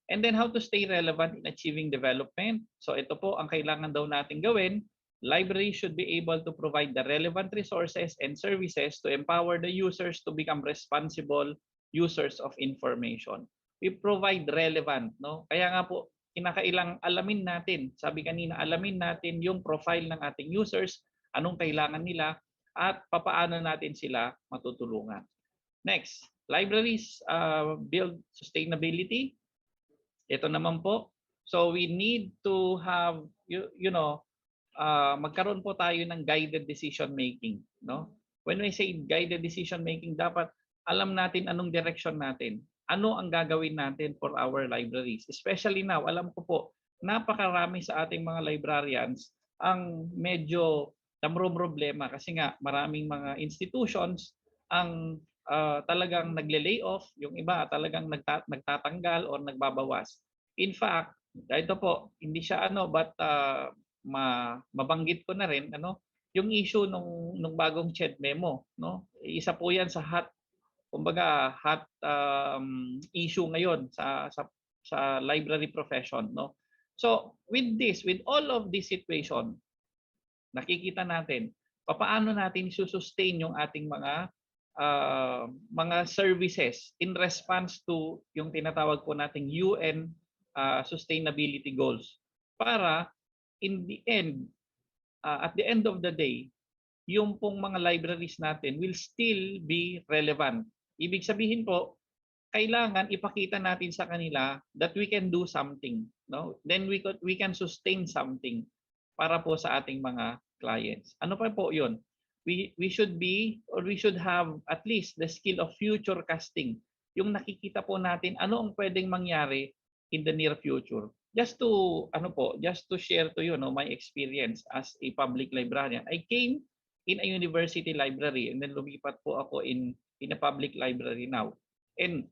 And then how to stay relevant in achieving development. So ito po ang kailangan daw natin gawin. Libraries should be able to provide the relevant resources and services to empower the users to become responsible users of information. We provide relevant, no? Kaya nga po, kinakailang alamin natin, sabi kanina, alamin natin yung profile ng ating users, anong kailangan nila, at papaano natin sila matutulungan. Next, libraries build sustainability. Ito naman po. So we need to have, magkaroon po tayo ng guided decision making. No? When we say guided decision making, dapat alam natin anong direction natin. Ano ang gagawin natin for our libraries? Especially now, alam ko po, napakarami sa ating mga librarians ang medyo problema kasi nga maraming mga institutions ang talagang nagle-lay off, yung iba talagang nagtatanggal o nagbabawas. In fact, ito po, hindi siya but mabanggit ko na rin yung issue nung bagong CHED memo, no? Isa po 'yan sa hot issue ngayon sa library profession, no? So with all of this situation, nakikita natin paano natin i-sustain yung ating mga services in response to yung tinatawag po nating UN sustainability goals, para in the end at the end of the day, yung pong mga libraries natin will still be relevant. Ibig sabihin po, kailangan ipakita natin sa kanila that we can do something, no? Then we can sustain something para po sa ating mga clients. Ano pa po 'yon? We should have at least the skill of future casting. Yung nakikita po natin ano ang pwedeng mangyari in the near future. Just to share to you my experience as a public librarian. I came in a university library and then lumipat po ako in a public library now. And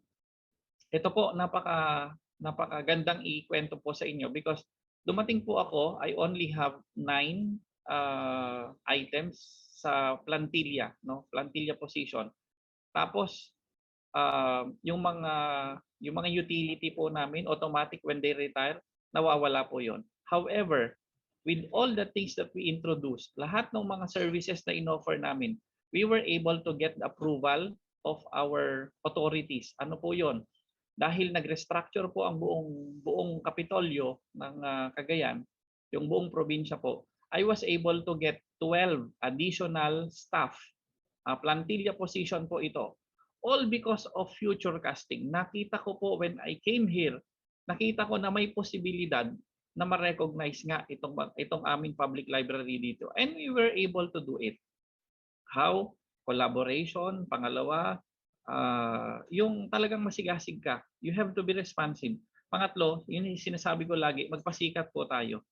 ito po, napakagandang ikwento po sa inyo because dumating po ako, I only have 9 items sa plantilla, no? Plantilla position. Tapos yung mga utility po namin automatic when they retire, nawawala po yon. However, with all the things that we introduced, lahat ng mga services na inoffer namin, we were able to get the approval of our authorities. Ano po yon? Dahil nag-restructure po ang buong Kapitolyo ng Cagayan, yung buong probinsya po, I was able to get 12 additional staff, plantilla position po ito. All because of future casting. Nakita ko po when I came here, nakita ko na may posibilidad na ma-recognize nga itong aming public library dito. And we were able to do it. How? Collaboration. Pangalawa, yung talagang masigasig ka. You have to be responsive. Pangatlo, yun yung sinasabi ko lagi, magpasikat po tayo.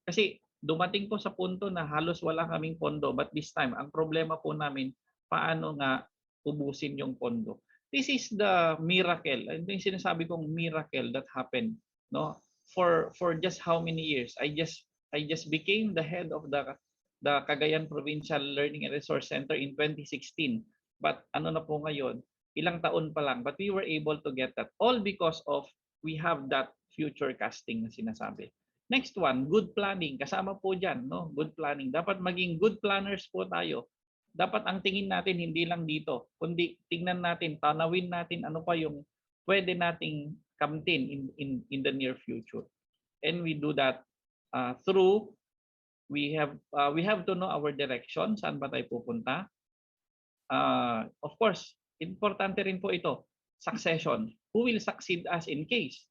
Kasi dumating po sa punto na halos wala kaming pondo, but this time, ang problema po namin, paano nga ubusin yung pondo. This is the miracle. Ito yung sinasabi kong miracle that happened. No? For just how many years? I just became the head of the Cagayan Provincial Learning and Resource Center in 2016. But ano na po ngayon, ilang taon pa lang, but we were able to get that all because of we have that future casting na sinasabi. Next one, good planning. Kasama po dyan, no? Good planning. Dapat maging good planners po tayo. Dapat ang tingin natin hindi lang dito, kundi tingnan natin, tanawin natin ano pa yung pwede nating kamtin in the near future. And we do that through we have to know our direction, saan ba tayo pupunta. Of course, importante rin po ito, succession. Who will succeed us in case?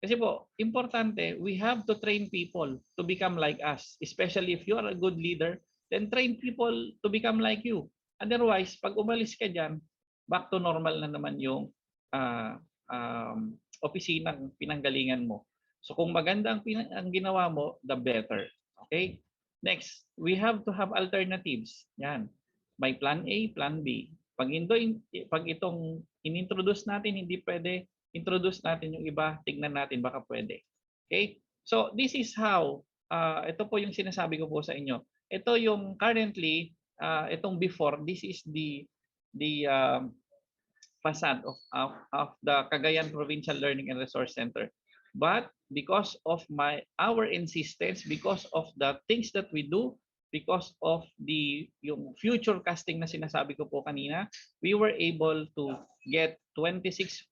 Kasi po, importante, we have to train people to become like us. Especially if you are a good leader, then train people to become like you. Otherwise, pag umalis ka dyan, back to normal na naman yung opisinang pinanggalingan mo. So kung maganda ang ginawa mo, the better. Okay? Next, we have to have alternatives. Yan. May plan A, plan B. Pag itong inintroduce natin, hindi pwede, introduce natin yung iba, tignan natin, baka pwede. Okay? So, this is how, ito po yung sinasabi ko po sa inyo. Ito yung currently, itong before, this is the facade of the Cagayan Provincial Learning and Resource Center. But because of our insistence, because of the things that we do, because of yung future casting na sinasabi ko po kanina, we were able to get 26.6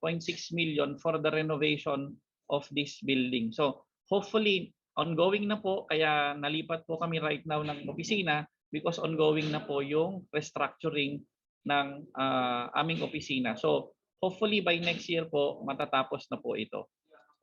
million for the renovation of this building. So hopefully, ongoing na po, kaya nalipat po kami right now ng opisina because ongoing na po yung restructuring ng aming opisina. So hopefully by next year po, matatapos na po ito.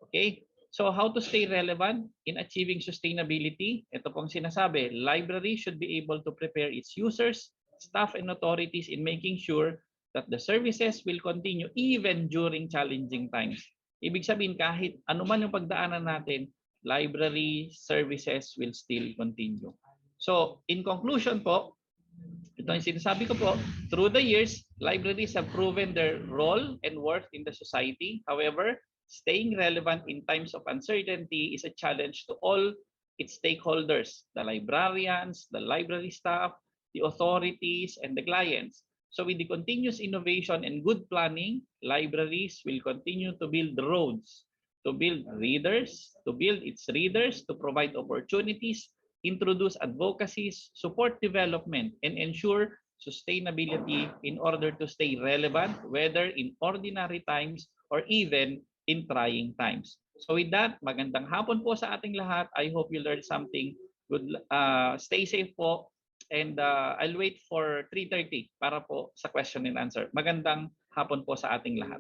Okay? So how to stay relevant in achieving sustainability? Ito pong sinasabi, library should be able to prepare its users, staff, and authorities in making sure that the services will continue even during challenging times. Ibig sabihin, kahit anuman yung pagdaanan natin, library services will still continue. So in conclusion po, ito yung sinasabi ko po, through the years, libraries have proven their role and worth in the society. However, staying relevant in times of uncertainty is a challenge to all its stakeholders, the librarians, the library staff, the authorities, and the clients. So with the continuous innovation and good planning, libraries will continue to build roads, to build readers, to build its readers, to provide opportunities, introduce advocacies, support development, and ensure sustainability in order to stay relevant, whether in ordinary times or even in trying times. So with that, magandang hapon po sa ating lahat. I hope you learned something good. Stay safe po. And I'll wait for 3:30 para po sa question and answer. Magandang hapon po sa ating lahat.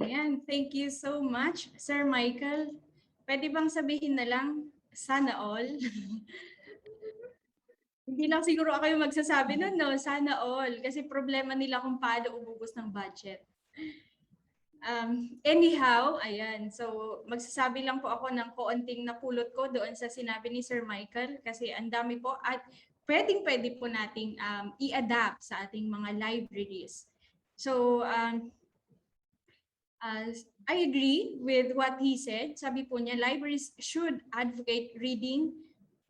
Ayan, thank you so much, Sir Michael. Pwede bang sabihin na lang, sana all? Hindi lang siguro ako yung magsasabi nun, no? Sana all. Kasi problema nila kung paano umubos ng budget. Anyhow, ayan. So, magsasabi lang po ako ng kaunting napulot ko doon sa sinabi ni Sir Michael. Kasi ang dami po at pwede po nating i-adapt sa ating mga libraries. So, I agree with what he said. Sabi po niya, libraries should advocate reading,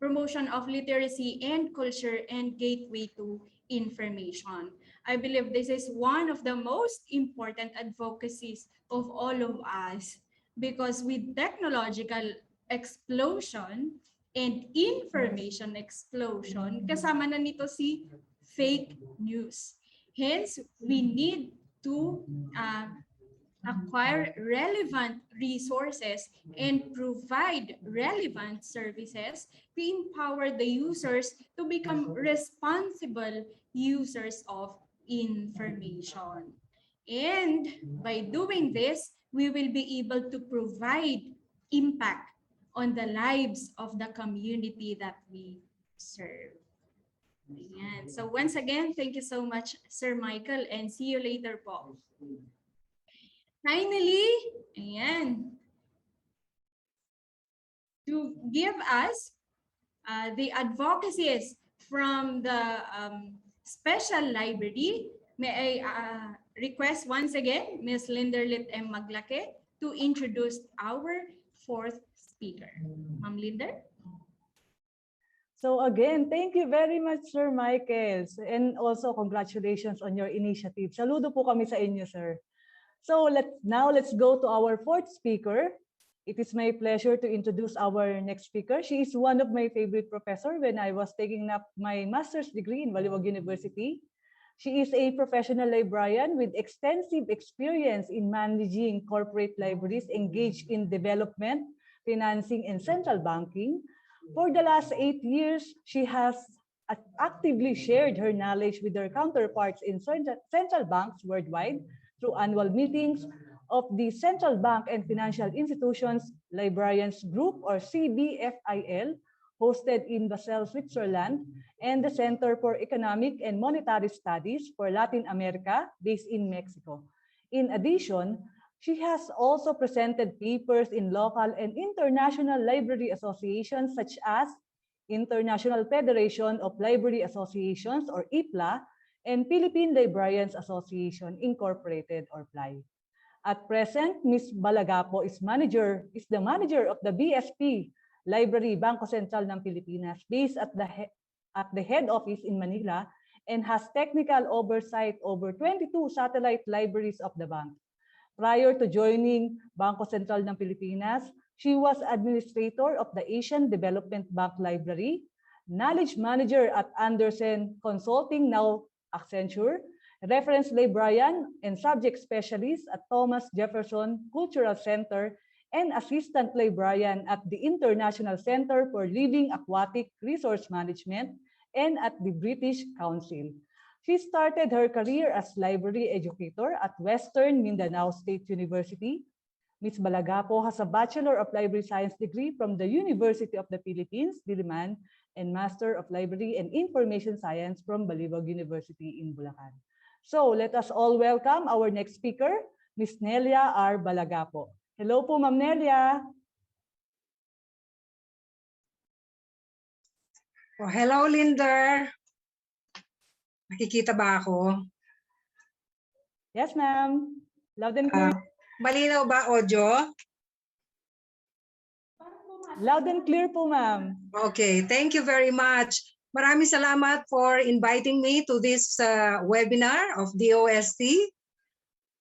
promotion of literacy and culture, and gateway to information. I believe this is one of the most important advocacies of all of us, because with technological explosion and information explosion, kasama na nito si fake news. Hence, we need to acquire relevant resources and provide relevant services to empower the users to become responsible users of information. And by doing this, we will be able to provide impact on the lives of the community that we serve. Ayan. So once again, thank you so much, Sir Michael, and see you later po. Finally, ayan, to give us the advocacies from the special library, may I request once again Ms. Linderlit M. Maglake to introduce our fourth speaker. Ma'am Linder? So again, thank you very much, Sir Michael. And also congratulations on your initiative. Saludo po kami sa inyo, sir. So let's go to our fourth speaker. It is my pleasure to introduce our next speaker. She is one of my favorite professors when I was taking up my master's degree in Baliwag University. She is a professional librarian with extensive experience in managing corporate libraries engaged in development, financing, and central banking. For the last 8 years, she has actively shared her knowledge with her counterparts in central banks worldwide through annual meetings of the Central Bank and Financial Institutions Librarians Group, or CBFIL, hosted in Basel, Switzerland, and the Center for Economic and Monetary Studies for Latin America, based in Mexico. In addition, she has also presented papers in local and international library associations such as International Federation of Library Associations, or IPLA, and Philippine Librarians Association, Incorporated, or PLAI. At present, Ms. Balagapo is the manager of the BSP Library Bangko Sentral ng Pilipinas, based at the head office in Manila, and has technical oversight over 22 satellite libraries of the bank. Prior to joining Bangko Sentral ng Pilipinas, she was administrator of the Asian Development Bank Library, knowledge manager at Andersen Consulting, now Accenture, reference librarian and subject specialist at Thomas Jefferson Cultural Center, and assistant librarian at the International Center for Living Aquatic Resource Management and at the British Council. She started her career as library educator at Western Mindanao State University. Ms. Balagapo has a Bachelor of Library Science degree from the University of the Philippines, Diliman, and Master of Library and Information Science from Baliwag University in Bulacan. So let us all welcome our next speaker, Ms. Nelia R. Balagapo. Hello po, Ma'am Nelia. Oh, hello, Linder. Nakikita ba ako? Yes, ma'am. Loud and clear. Malinaw ba audio? Loud and clear po, ma'am. Okay, thank you very much. Maraming salamat for inviting me to this webinar of DOST.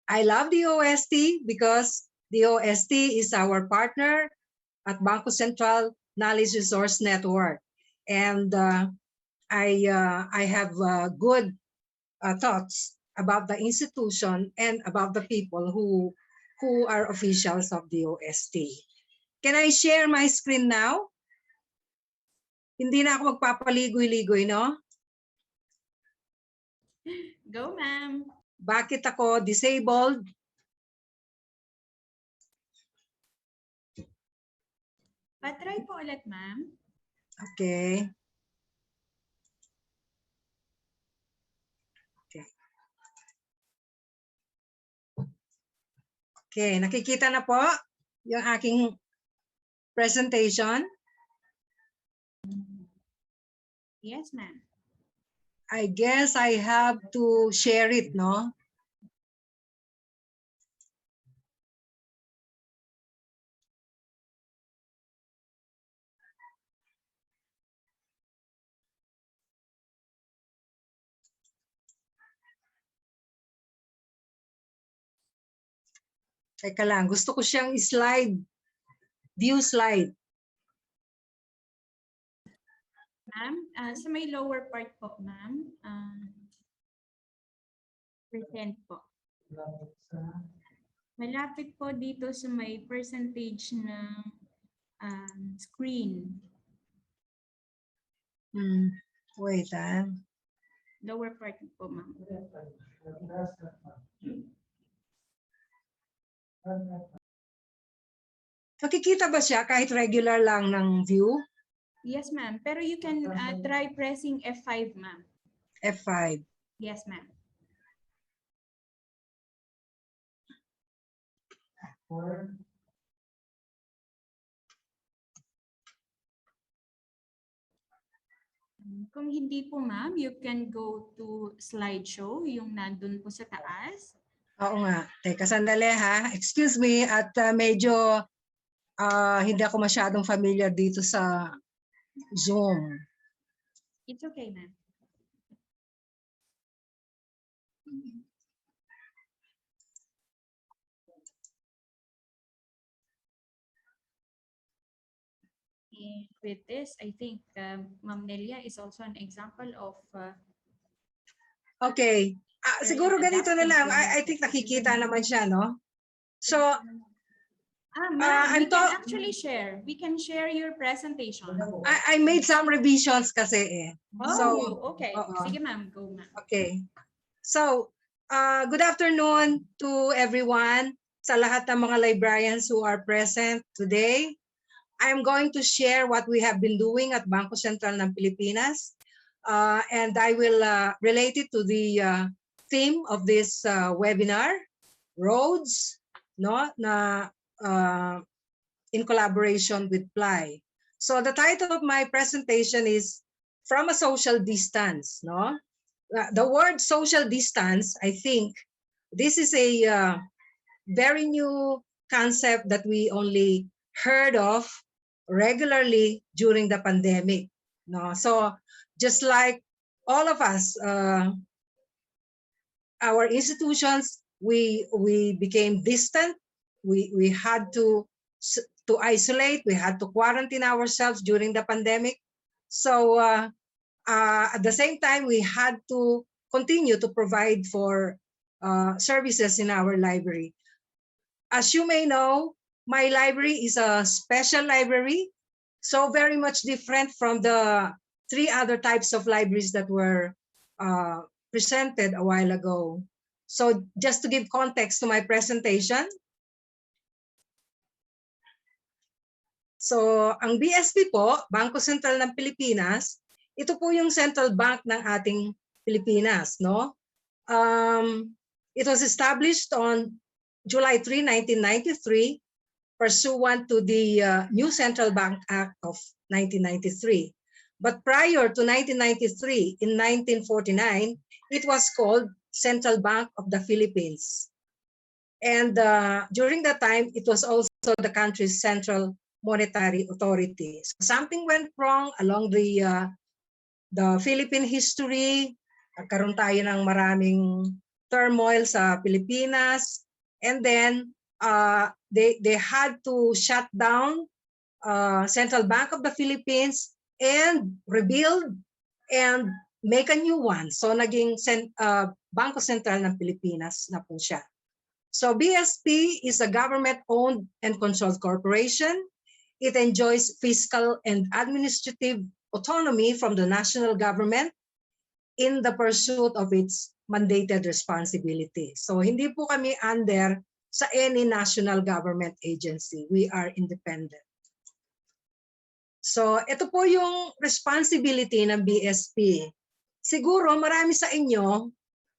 I love DOST because DOST is our partner at Bangko Sentral Knowledge Resource Network. And I have good thoughts about the institution and about the people who are officials of DOST. Can I share my screen now? Hindi na ako magpapaligoy-ligoy, no? Go, ma'am. Bakit ako disabled? Patry po ulit, ma'am. Okay. Okay, nakikita na po yung aking presentation. Yes, ma'am. I guess I have to share it, no? Teka lang, gusto ko siyang slide. View slide. Ma'am, sa may lower part po, ma'am. Present po. Malapit po dito sa may percentage ng screen. Wait, Lower part po, ma'am. Nakikita ba siya kahit regular lang ng view? Yes, ma'am. Pero you can try pressing F5, ma'am. F5. Yes, ma'am. Kung hindi po, ma'am, you can go to slideshow, yung nandun po sa taas. Oo nga. Teka, sandali ha. Excuse me at medyo hindi ako masyadong familiar dito sa Zoom. It's okay, ma'am. And with this, I think Ma'am Nelia is also an example of Okay. Siguro ganito na lang. I think nakikita naman siya, no? So, ma'am, we can actually share. We can share your presentation. I made some revisions kasi eh. Okay. Sige, ma'am. Go, ma'am. Okay. So, good afternoon to everyone, sa lahat ng mga librarians who are present today. I'm going to share what we have been doing at Bangko Sentral ng Pilipinas. And I will relate it to the theme of this webinar, roads, no, in collaboration with PLAI. So the title of my presentation is From a Social Distance. No, the word social distance, I think, this is a very new concept that we only heard of regularly during the pandemic. No, so just like all of us, our institutions, we became distant. We had to isolate. We had to quarantine ourselves during the pandemic. So at the same time, we had to continue to provide for services in our library. As you may know, my library is a special library, so very much different from the 3 other types of libraries that were presented a while ago. So just to give context to my presentation. So ang BSP po, Bangko Sentral ng Pilipinas, ito po yung central bank ng ating Pilipinas, no? It was established on July 3, 1993, pursuant to the new Central Bank Act of 1993. But prior to 1993, in 1949, it was called Central Bank of the Philippines. And during that time, it was also the country's central monetary authority. So something went wrong along the Philippine history. Nagkaroon tayo ng maraming turmoil sa Pilipinas. And then they had to shut down Central Bank of the Philippines and rebuild and make a new one. So naging Bangko Sentral ng Pilipinas na po siya. So BSP is a government-owned and controlled corporation. It enjoys fiscal and administrative autonomy from the national government in the pursuit of its mandated responsibility. So hindi po kami under sa any national government agency. We are independent. So ito po yung responsibility ng BSP. Siguro marami sa inyo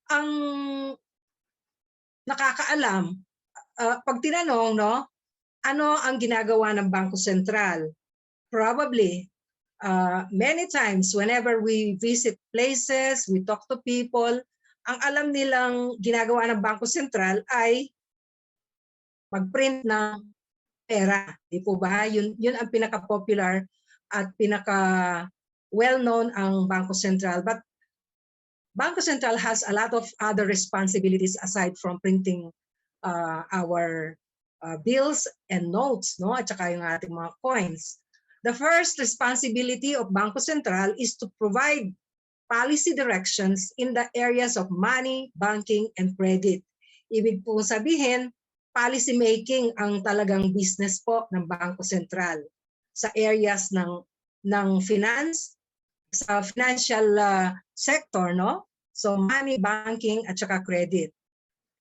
ang nakakaalam pag tinanong, no, ano ang ginagawa ng Bangko Sentral? Probably many times whenever we visit places, we talk to people, ang alam nilang ginagawa ng Bangko Sentral ay mag-print ng pera. Di po ba? Yun ang pinaka-popular at pinaka-well-known ang Bangko Sentral. But Bangko Sentral has a lot of other responsibilities aside from printing our bills and notes, no? At saka yung ating mga coins. The first responsibility of Bangko Sentral is to provide policy directions in the areas of money, banking, and credit. Ibig po sabihin, policy making ang talagang business po ng Bangko Sentral sa areas ng finance, sa financial sector, no? So money, banking, at saka credit.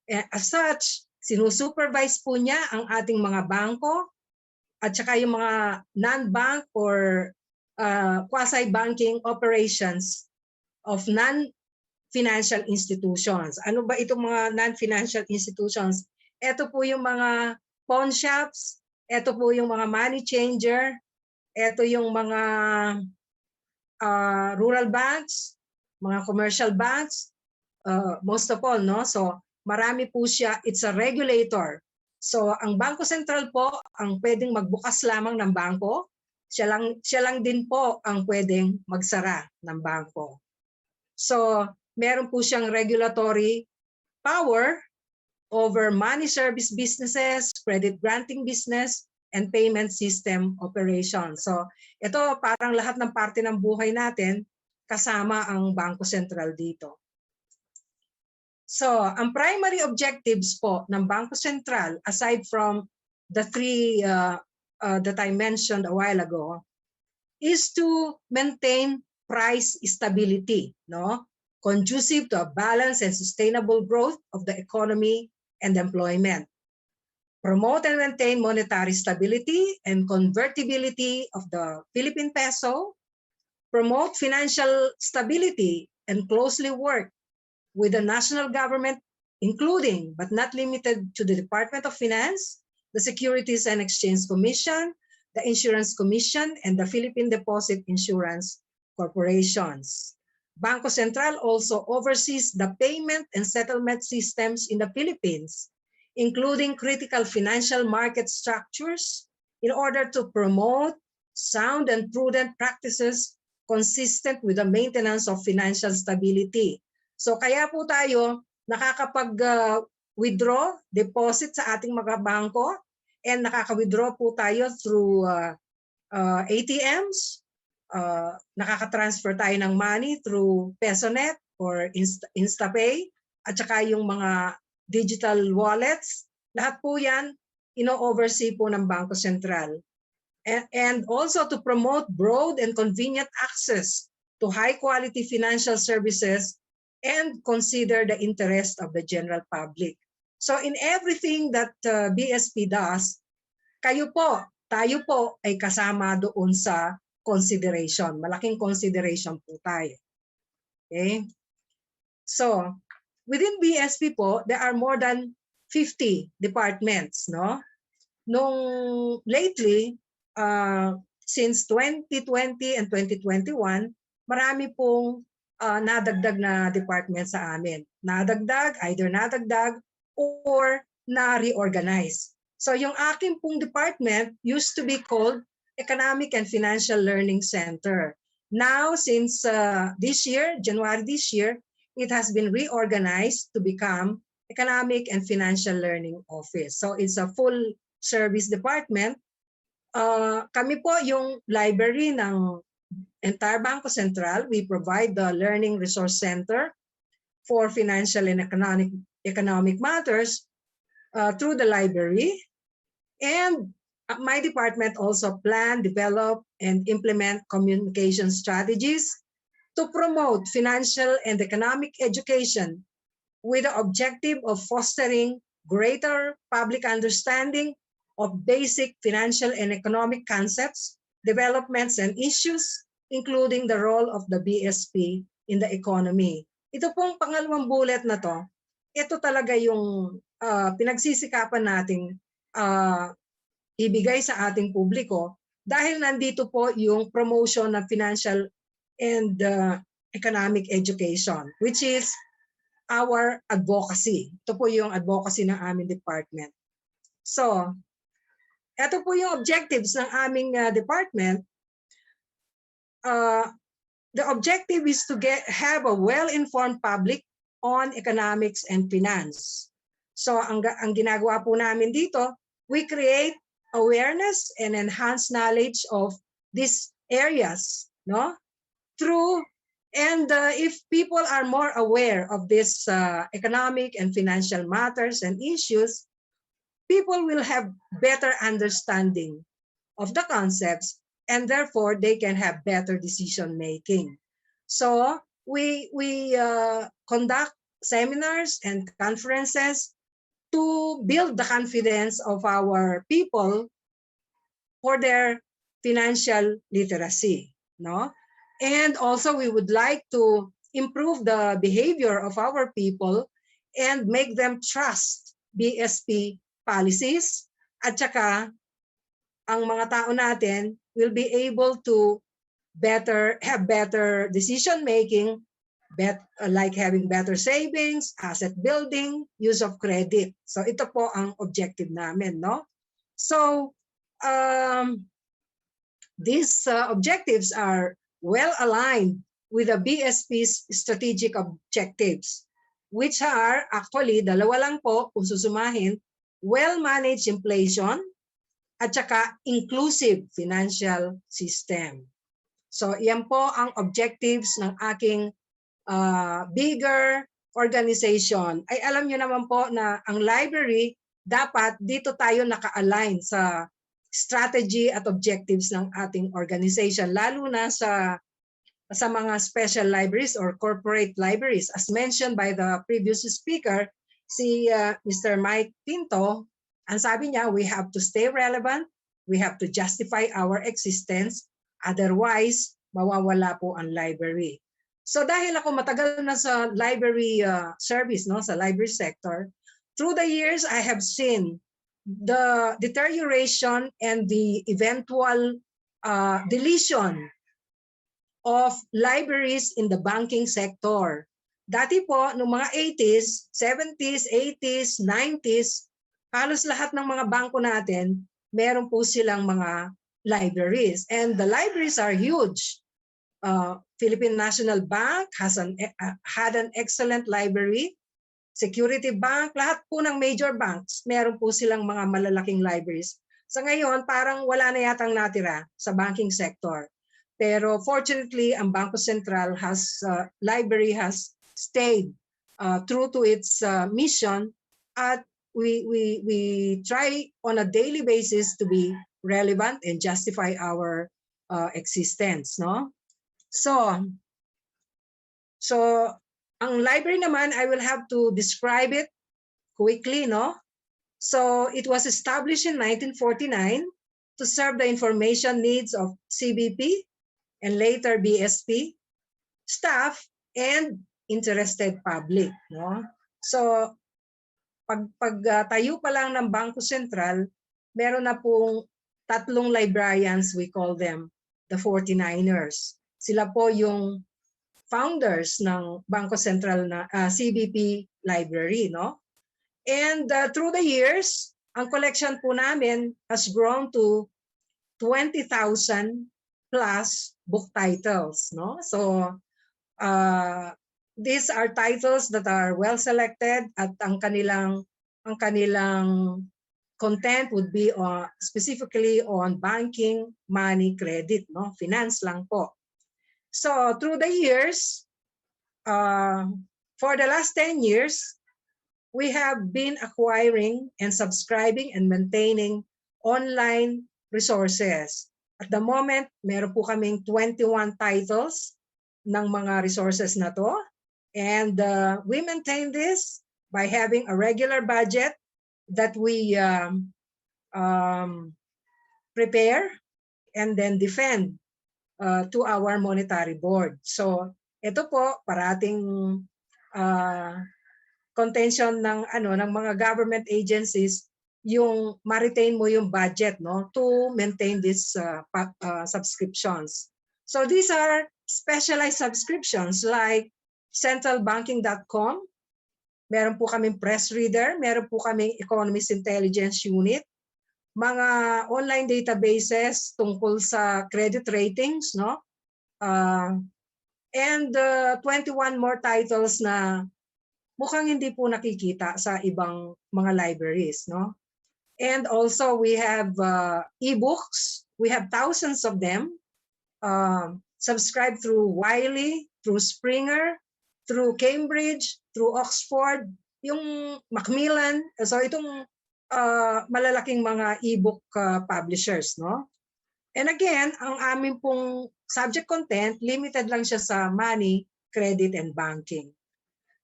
As such, sinusupervise po niya ang ating mga bangko at saka yung mga non-bank or quasi-banking operations of non-financial institutions. Ano ba itong mga non-financial institutions? Ito po yung mga pawn shops, ito po yung mga money changer, ito yung mga rural banks, mga commercial banks, most of all, no? So, marami po siya. It's a regulator. So, ang Bangko Sentral po ang pwedeng magbukas lamang ng bangko. Siya lang din po ang pwedeng magsara ng bangko. So, meron po siyang regulatory power over money service businesses, credit granting business, and payment system operations. So, ito parang lahat ng parte ng buhay natin kasama ang Bangko Sentral dito. So, ang primary objectives po ng Bangko Sentral, aside from the three that I mentioned a while ago, is to maintain price stability, no? Conducive to a balanced and sustainable growth of the economy and employment. Promote and maintain monetary stability and convertibility of the Philippine peso. Promote financial stability and closely work with the national government, including but not limited to the Department of Finance, the Securities and Exchange Commission, the Insurance Commission, and the Philippine Deposit Insurance Corporations. Bangko Sentral also oversees the payment and settlement systems in the Philippines, including critical financial market structures, in order to promote sound and prudent practices consistent with the maintenance of financial stability. So kaya po tayo nakakapag-withdraw, deposit sa ating mga bangko, and nakaka-withdraw po tayo through ATMs, nakaka-transfer tayo ng money through PesoNet or InstaPay, at saka yung mga digital wallets. Lahat po yan, ino-oversee po ng Bangko Sentral. And also to promote broad and convenient access to high-quality financial services and consider the interest of the general public. So in everything that BSP does, tayo po ay kasama doon sa consideration. Malaking consideration po tayo. Okay? So, within BSP po, there are more than 50 departments, no? Lately, since 2020 and 2021, marami pong nadagdag na department sa amin. Either nadagdag or na-reorganize. So yung aking pong department used to be called Economic and Financial Learning Center. Now, since this year, January this year, it has been reorganized to become Economic and Financial Learning Office. So it's a full service department. Kami po yung library ng entire Bangko Sentral. We provide the Learning Resource Center for financial and economic matters through the library. And my department also plan, develop, and implement communication strategies to promote financial and economic education with the objective of fostering greater public understanding of basic financial and economic concepts, developments, and issues, including the role of the BSP in the economy. Ito pong pangalawang bullet na to, ito talaga yung pinagsisikapan nating ibigay sa ating publiko dahil nandito po yung promotion ng financial and economic education, which is our advocacy. Ito po yung advocacy ng aming department. So, ito po yung objectives ng aming department. The objective is to have a well-informed public on economics and finance. So, ang ginagawa po namin dito, we create awareness and enhance knowledge of these areas, no? If people are more aware of this economic and financial matters and issues, people will have better understanding of the concepts, and therefore they can have better decision making. So we conduct seminars and conferences to build the confidence of our people for their financial literacy, no? And also we would like to improve the behavior of our people and make them trust BSP policies, at saka ang mga tao natin will be able to have better decision making, like having better savings, asset building, use of credit. So ito po ang objective namin, no? So these objectives are well aligned with the BSP's strategic objectives, which are actually dalawa lang po kung susumahin: well-managed inflation at saka inclusive financial system. So yan po ang objectives ng aking bigger organization. Ay alam nyo naman po na ang library, dapat dito tayo naka-align sa strategy at objectives ng ating organization, lalo na sa mga special libraries or corporate libraries. As mentioned by the previous speaker, si Mr. Mike Pinto, ang sabi niya, we have to stay relevant, we have to justify our existence, otherwise mawawala po ang library. So dahil ako matagal na sa library service, no, sa library sector, through the years I have seen the deterioration and the eventual deletion of libraries in the banking sector. Dati po, noong mga 80s, 70s, 80s, 90s, halos lahat ng mga bangko natin, meron po silang mga libraries. And the libraries are huge. Philippine National Bank had an excellent library. Security Bank, lahat po ng major banks, meron po silang mga malalaking libraries. Sa ngayon, parang wala na yatang natira sa banking sector. Pero fortunately, ang Bangko Sentral library has stayed true to its mission, at we try on a daily basis to be relevant and justify our existence, no? So ang library naman, I will have to describe it quickly, no? So it was established in 1949 to serve the information needs of CBP and later BSP staff and interested public, no? So pag tayo pa lang ng Bangko Sentral, meron na pong 3 librarians, we call them the 49ers. Sila po yung founders ng Bangko Sentral na CBP library, no? And through the years, ang collection po namin has grown to 20,000 plus book titles, no? So these are titles that are well selected, at ang kanilang content would be specifically on banking, money, credit, no? Finance lang po. So through the years, for the last 10 years, we have been acquiring and subscribing and maintaining online resources. At the moment, meron po kaming 21 titles ng mga resources na to. And we maintain this by having a regular budget that we prepare and then defend to our monetary board. So ito po parating contention ng mga government agencies, yung ma-retain mo yung budget, no, to maintain these subscriptions. So these are specialized subscriptions like centralbanking.com. Meron po kaming press reader, meron po kaming economist intelligence unit, mga online databases tungkol sa credit ratings, no? And 21 more titles na mukhang hindi po nakikita sa ibang mga libraries, no? And also we have ebooks. We have thousands of them. Subscribed through Wiley, through Springer, through Cambridge, through Oxford, yung Macmillan. So itong malalaking mga ebook publishers, no? And again, ang aming pong subject content, limited lang siya sa money, credit, and banking.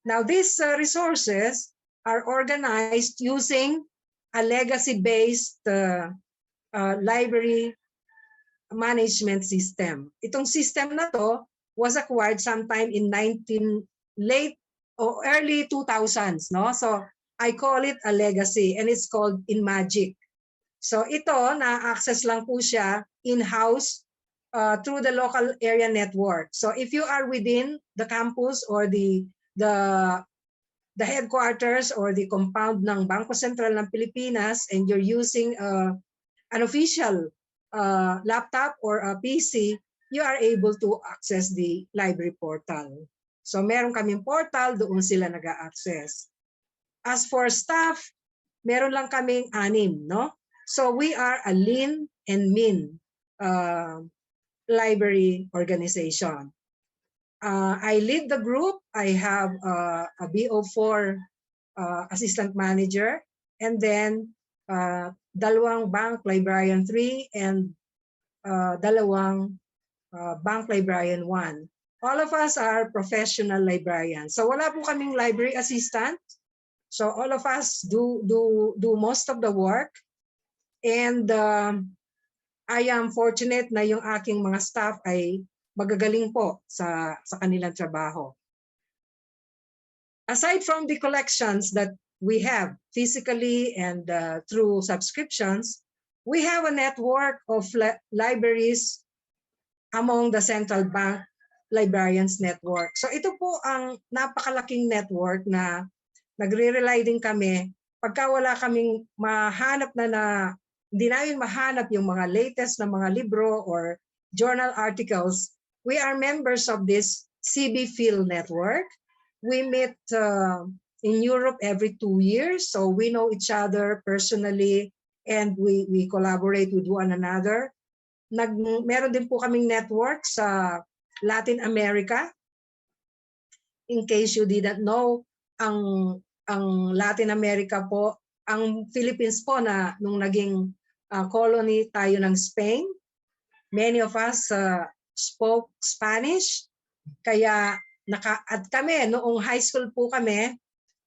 Now, these resources are organized using a legacy-based library management system. Itong system na to was acquired sometime in late or early 2000s, no? So I call it a legacy, and it's called InMagic. So ito, na-access lang po siya in-house through the local area network. So if you are within the campus or the headquarters or the compound ng Bangko Sentral ng Pilipinas and you're using an official laptop or a PC, you are able to access the library portal. So meron kaming portal, doon sila nag-a-access. As for staff, meron lang kaming 6, no? So we are a lean and mean library organization. I lead the group. I have a BO4 assistant manager, and then dalawang bank librarian 3 and dalawang bank librarian 1. All of us are professional librarians. So wala po kaming library assistant. So all of us do most of the work, and I am fortunate na yung aking mga staff ay magagaling po sa kanilang trabaho. Aside from the collections that we have physically and through subscriptions, we have a network of libraries among the Central Bank Librarians Network. So ito po ang napakalaking network na nagre-rely din kami pagka wala kaming mahanap hindi namin mahanap yung mga latest na mga libro or journal articles. We are members of this CB Phil network. We meet in Europe every 2 years, so we know each other personally and we collaborate with one another. Meron din po kaming network sa Latin America. In case you didn't know, ang Latin America po, ang Philippines po na nung naging colony tayo ng Spain, many of us spoke Spanish. Kaya at kami, noong high school po kami,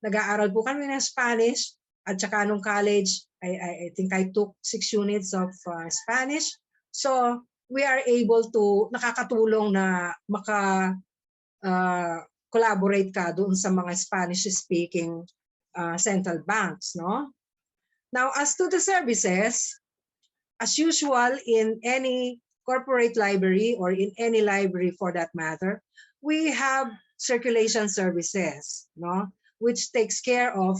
nag-aaral po kami ng Spanish, at saka nung college, I think I took 6 units of Spanish. So we are able to, nakakatulong na collaborate ka doon sa mga Spanish-speaking central banks, no? Now, as to the services, as usual in any corporate library or in any library for that matter, we have circulation services, no? Which takes care of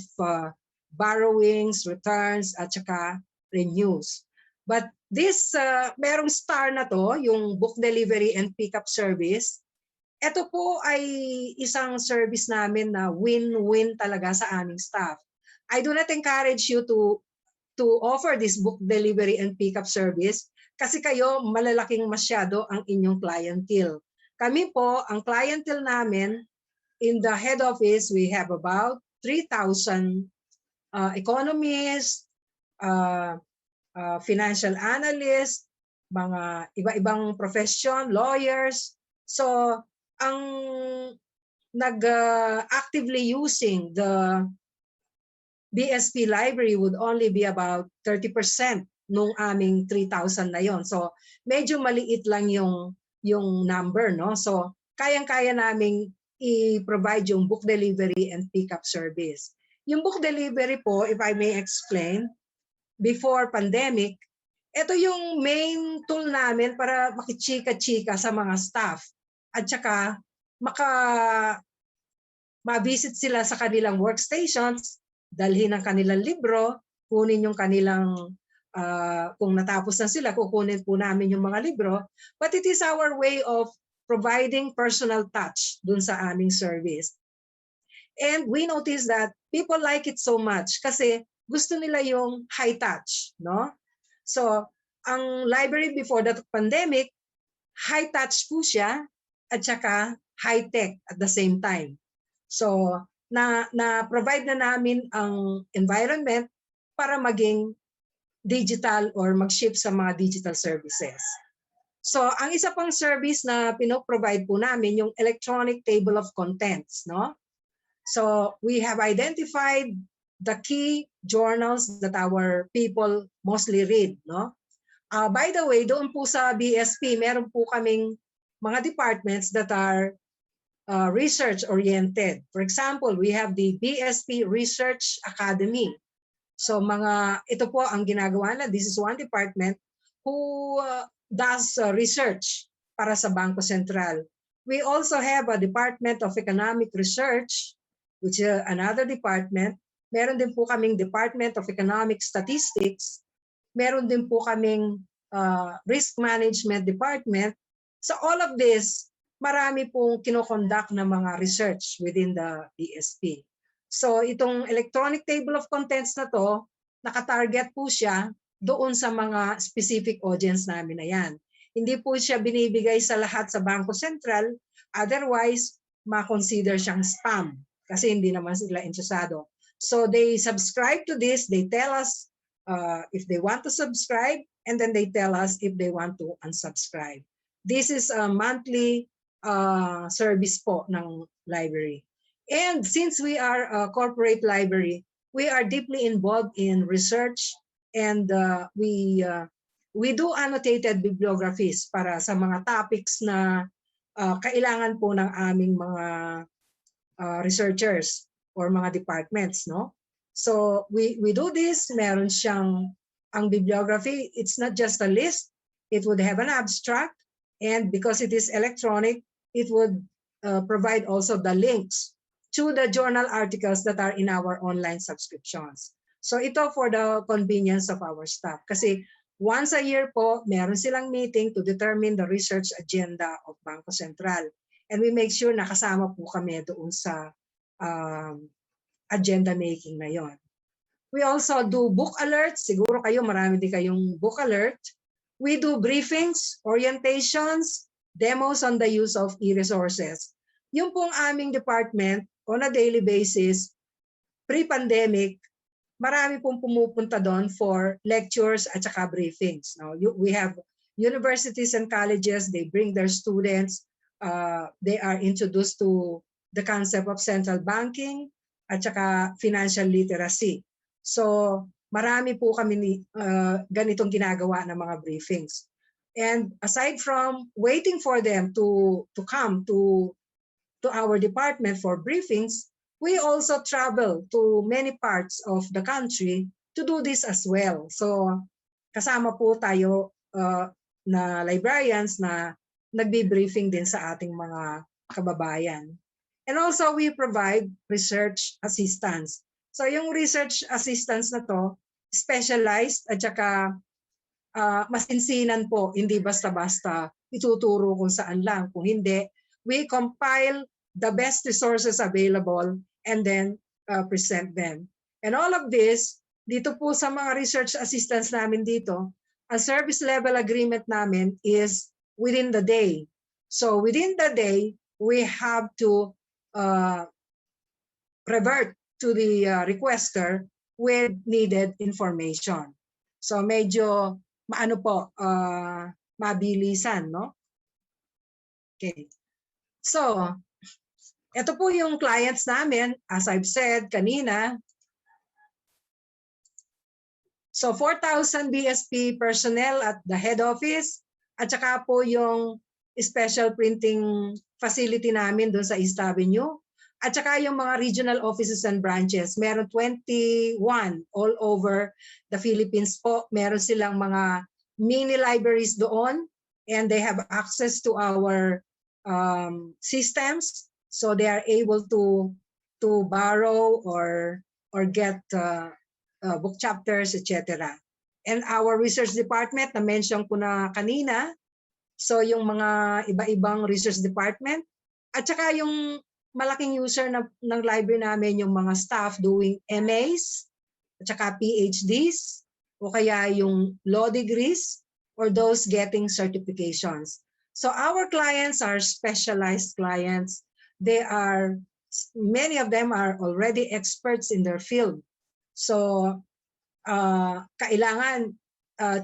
borrowings, returns, at saka renews. But this, merong star na to, yung book delivery and pickup service. Ito po ay isang service namin na win-win talaga sa aming staff. I do not encourage you to offer this book delivery and pickup service kasi kayo malalaking masyado ang inyong clientele. Kami po, ang clientele namin, in the head office, we have about 3,000 economists, financial analysts, mga iba-ibang profession, lawyers. So, ang actively using the BSP library would only be about 30% nung aming 3,000 na yon. So, medyo maliit lang yung number, no? So, kayang-kaya naming i-provide yung book delivery and pickup service. Yung book delivery po, if I may explain, before pandemic, ito yung main tool namin para makichika-chika sa mga staff at saka ma-visit sila sa kanilang workstations, dalhin ang kanilang libro, kunin yung kanilang, kung natapos na sila, kukunin po namin yung mga libro. But it is our way of providing personal touch dun sa aming service. And we notice that people like it so much kasi gusto nila yung high touch, no? So, ang library before the pandemic, high touch po siya at saka high tech at the same time. So, na-provide na namin ang environment para maging digital or mag-shift sa mga digital services. So, ang isa pang service na pinoprovide po namin yung electronic table of contents, no? So, we have identified the key journals that our people mostly read, no? By the way, doon po sa BSP, meron po kaming mga departments that are research-oriented. For example, we have the BSP Research Academy. So ito po ang ginagawa na. This is one department who does research para sa Bangko Sentral. We also have a Department of Economic Research, which is another department. Meron din po kaming Department of Economic Statistics. Meron din po kaming Risk Management Department. So all of this, marami pong kinoconduct na mga research within the BSP. So itong electronic table of contents na to, nakatarget po siya doon sa mga specific audience namin na yan. Hindi po siya binibigay sa lahat sa Bangko Sentral, otherwise, ma-consider siyang spam kasi hindi naman sila interesado. So they subscribe to this, they tell us if they want to subscribe, and then they tell us if they want to unsubscribe. This is a monthly service po ng library. And since we are a corporate library, we are deeply involved in research, and we do annotated bibliographies para sa mga topics na kailangan po ng aming mga researchers or mga departments, no? So we do this. Meron siyang ang bibliography. It's not just a list. It would have an abstract, and because it is electronic, it would provide also the links to the journal articles that are in our online subscriptions. So ito for the convenience of our staff. Kasi once a year po, meron silang meeting to determine the research agenda of Bangko Sentral. And we make sure nakasama po kami doon sa agenda making na yon. We also do book alerts. Siguro kayo, marami din kayong book alert. We do briefings, orientations, demos on the use of e-resources. Yung pong aming department, on a daily basis, pre-pandemic, marami pong pumupunta doon for lectures at saka briefings. Now, we have universities and colleges, they bring their students, they are introduced to the concept of central banking at saka financial literacy. So, marami po kami ganitong ginagawa ng mga briefings. And aside from waiting for them to come to our department for briefings, we also travel to many parts of the country to do this as well. So, kasama po tayo na librarians na nagbi-briefing din sa ating mga kababayan. And also, we provide research assistance. So, yung research assistance na to, specialized at saka masinsinan po, hindi basta-basta ituturo kung saan lang. Kung hindi, we compile the best resources available and then present them. And all of this, dito po sa mga research assistance namin dito, ang service level agreement namin is within the day. So within the day, we have to revert to the requester with needed information. So medyo maano po, mabilisan, no? Okay. So, ito po yung clients namin, as I've said kanina. So 4,000 BSP personnel at the head office, at saka po yung special printing facility namin doon sa East Avenue, at saka yung mga regional offices and branches. Meron 21 all over the Philippines po. Meron silang mga mini libraries doon, and they have access to our systems. So they are able to borrow or get book chapters, etc. And our research department, na-mention ko na kanina, so yung mga iba-ibang research department, at saka yung malaking user ng library namin, yung mga staff doing MAs, at saka PhDs, o kaya yung law degrees, or those getting certifications. So our clients are specialized clients. Many of them are already experts in their field. So kailangan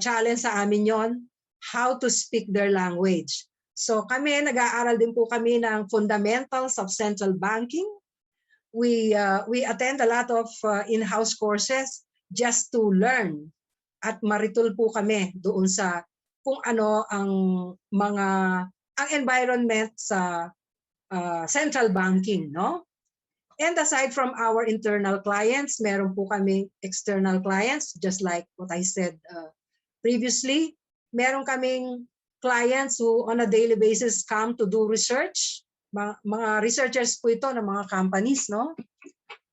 challenge sa amin yon, how to speak their language. So kami, nag-aaral din po kami ng fundamentals of central banking. We attend a lot of in-house courses just to learn at maritul po kami doon sa kung ano ang environment sa central banking, no? And aside from our internal clients, meron po kami external clients, just like what I said previously. Meron kaming clients who on a daily basis come to do research. Mga researchers po ito ng mga companies, no?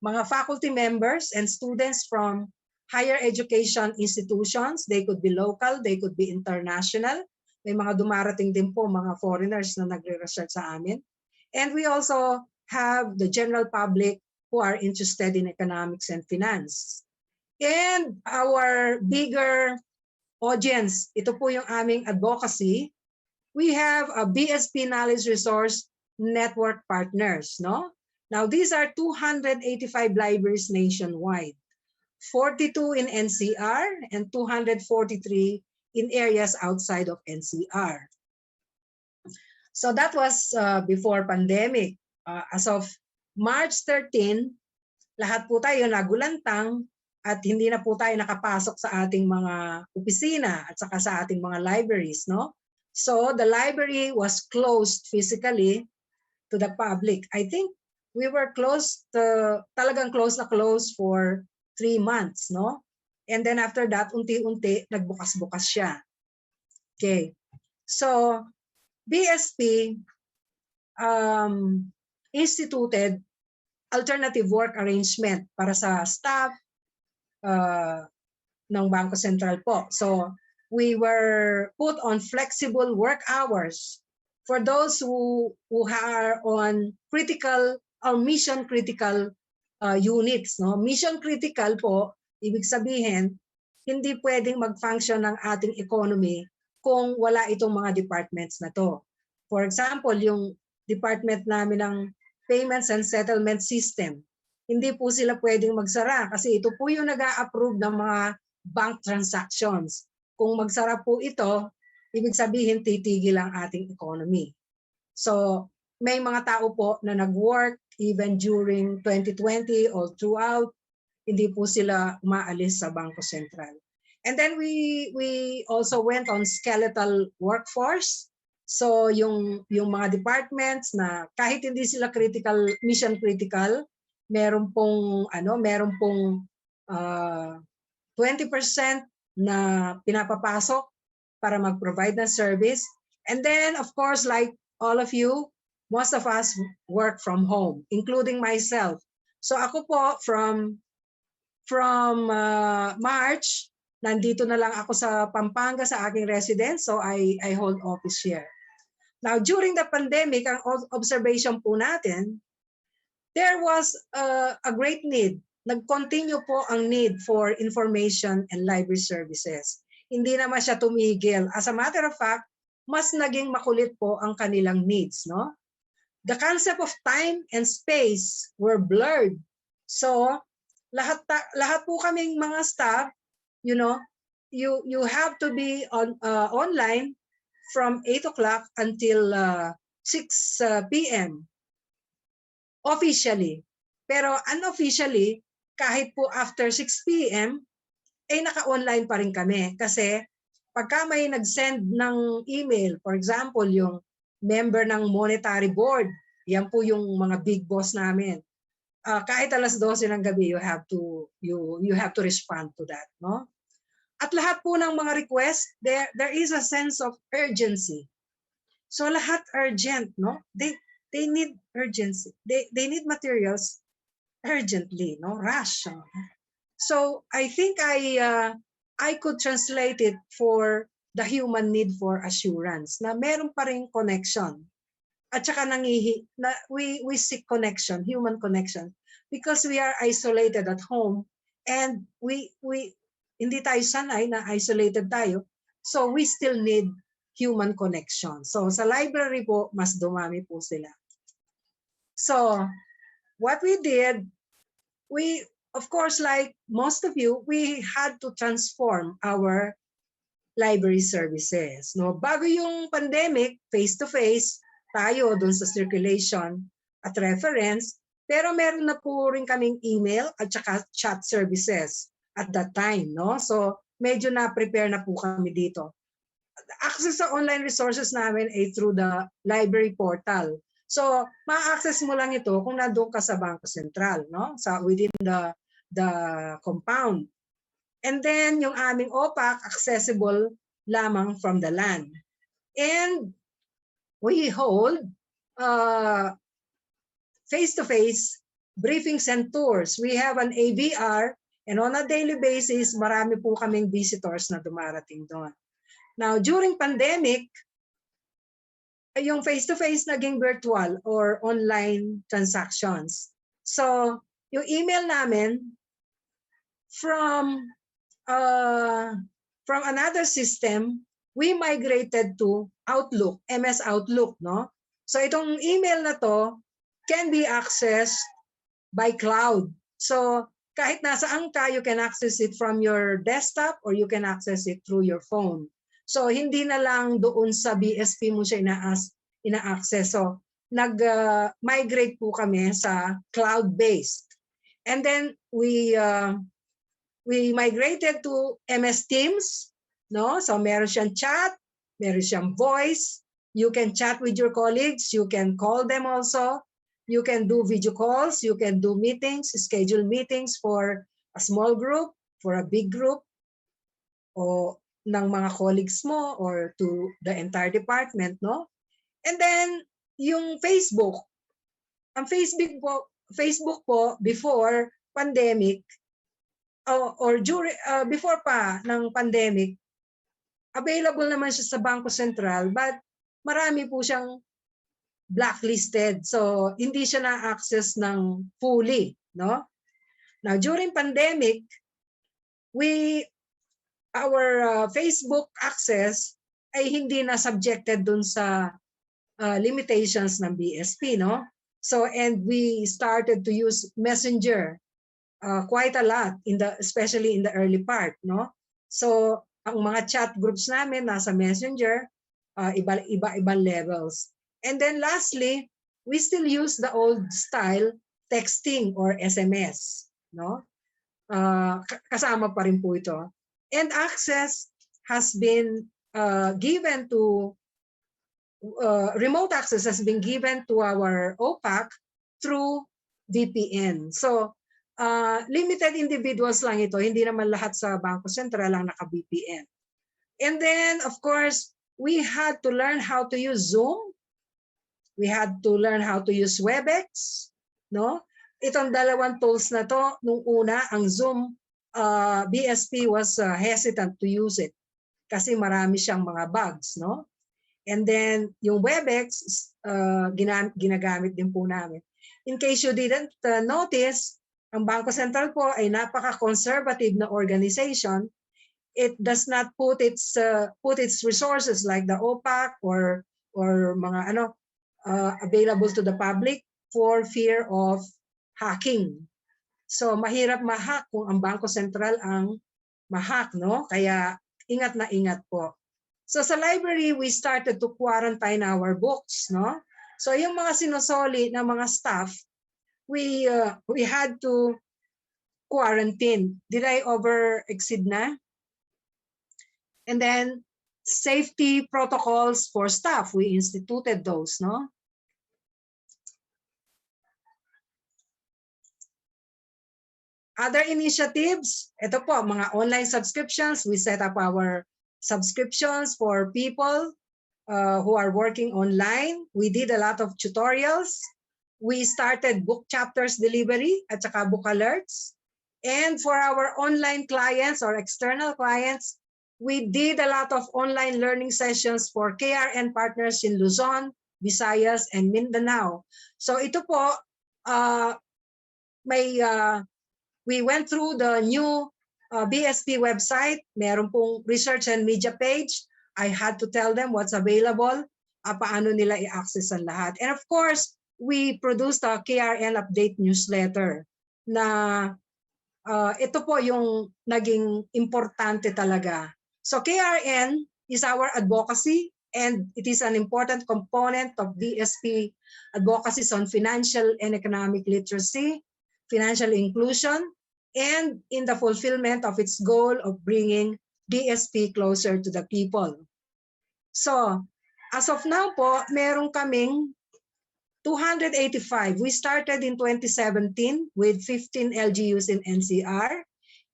Mga faculty members and students from higher education institutions. They could be local, they could be international. May mga dumarating din po mga foreigners na nagre-research sa amin. And we also have the general public who are interested in economics and finance. And our bigger audience, ito po yung aming advocacy. We have a BSP Knowledge Resource Network partners, no? Now, these are 285 libraries nationwide, 42 in NCR and 243 in areas outside of NCR. So that was before pandemic. As of March 13, lahat po tayo nagulantang at hindi na po tayo nakapasok sa ating mga opisina at saka sa ating mga libraries, no? So the library was closed physically to the public. I think we were closed, talagang close na close for 3 months, no? And then after that, unti-unti nagbukas-bukas siya. Okay. So BSP instituted alternative work arrangement para sa staff ng Bangko Sentral po. So we were put on flexible work hours for those who are on critical or mission critical units. No? Mission critical po, ibig sabihin, hindi pwedeng mag-function ng ating economy kung wala itong mga departments na to. For example, yung department namin ng Payments and Settlement System, hindi po sila pwedeng magsara kasi ito po yung nag-a-approve ng mga bank transactions. Kung magsara po ito, ibig sabihin titigil ang ating economy. So may mga tao po na nag-work even during 2020 or throughout, hindi po sila umaalis sa Bangko Sentral. And then we also went on skeletal workforce. So yung mga departments na kahit hindi sila critical, mission critical, meron pong 20% na pinapapasok para mag-provide ng service. And then of course, like all of you, most of us work from home, including myself. So ako po from March, nandito na lang ako sa Pampanga sa aking residence, so I hold office here. Now, during the pandemic, ang observation po natin, there was a great need. Nag-continue po ang need for information and library services. Hindi naman siya tumigil. As a matter of fact, mas naging makulit po ang kanilang needs, no? The concept of time and space were blurred. So, lahat po kaming mga staff, you know, you have to be online from 8 o'clock until 6 p.m. officially. Pero unofficially, kahit po after 6 p.m., naka-online pa rin kami. Kasi pagka may nag-send ng email, for example, yung member ng monetary board, yan po yung mga big boss namin. Kahit alas 12 ng gabi, you have to respond to that, no? At lahat po ng mga request, there is a sense of urgency. So lahat urgent, no? They need urgency. They need materials urgently, no? Rush. So I think I could translate it for the human need for assurance na meron pa ring connection. At saka we seek connection, human connection, because we are isolated at home And hindi tayo sanay na isolated tayo. So we still need human connection. So sa library po, mas dumami po sila. So what we did, of course, like most of you, we had to transform our library services. No? Bago yung pandemic, face-to-face, tayo dun sa circulation at reference, pero meron na po rin kaming email at saka chat services at that time. No? So medyo na-prepare na po kami dito. Access sa online resources namin ay through the library portal. So ma-access mo lang ito kung nandoon ka sa Bangko Sentral, no? Within the compound. And then yung aming OPAC accessible lamang from the LAN. And we hold face-to-face briefings and tours. We have an AVR, and on a daily basis, marami po kaming visitors na dumarating doon. Now, during pandemic, yung face-to-face naging virtual or online transactions. So, yung email namin from another system, we migrated to Outlook, MS Outlook, no? So itong email na to can be accessed by cloud. So kahit nasaan ka, you can access it from your desktop or you can access it through your phone. So hindi na lang doon sa BSP mo siya ina-access. So nag-migrate po kami sa cloud-based. And then we migrated to MS Teams, no? So meron siyang chat, meron siyang voice. You can chat with your colleagues, you can call them also. You can do video calls, you can do meetings, schedule meetings for a small group, for a big group, o ng mga colleagues mo or to the entire department, no? And then yung Facebook. Ang Facebook po before pandemic, or during before pa ng pandemic, available naman siya sa Bangko Sentral, but marami po siyang blacklisted. So hindi siya na-access ng fully, no? Now during pandemic, our Facebook access ay hindi na subjected dun sa limitations ng BSP, no? So and we started to use Messenger quite a lot especially in the early part, no? So ang mga chat groups namin nasa Messenger, iba-ibang levels. And then lastly, we still use the old style texting or SMS, no? Kasama pa rin po ito. And access has been given to remote access has been given to our OPAC through VPN. So limited individuals lang ito, hindi naman lahat sa Bangko Sentral lang naka-VPN. And then, of course, we had to learn how to use Zoom. We had to learn how to use WebEx, no? Itong dalawang tools na to, nung una, ang Zoom, BSP was hesitant to use it kasi marami siyang mga bugs, no? And then, yung WebEx, ginagamit din po namin. In case you didn't notice, ang Bangko Sentral po ay napaka-conservative na organization. It does not put its resources like the OPAC or mga available to the public for fear of hacking. So mahirap ma-hack kung ang Bangko Sentral ang ma-hack, no? Kaya ingat na ingat po. So sa library, we started to quarantine our books, no? So yung mga sinusoli ng mga staff, we had to quarantine. Did I over-exceed na? And then safety protocols for staff, we instituted those, no? Other initiatives, ito po, mga online subscriptions. We set up our subscriptions for people who are working online. We did a lot of tutorials. We started book chapters delivery at saka book alerts. And for our online clients or external clients, we did a lot of online learning sessions for KRN partners in Luzon, Visayas, and Mindanao. So ito po, may we went through the new BSP website. Meron pong research and media page. I had to tell them what's available, paano nila i-access ang lahat. And of course, we produced a KRN update newsletter na ito po yung naging importante talaga. So KRN is our advocacy, and it is an important component of BSP advocacies on financial and economic literacy, financial inclusion, and in the fulfillment of its goal of bringing BSP closer to the people. So, as of now po, meron kaming 285. We started in 2017 with 15 LGUs in NCR,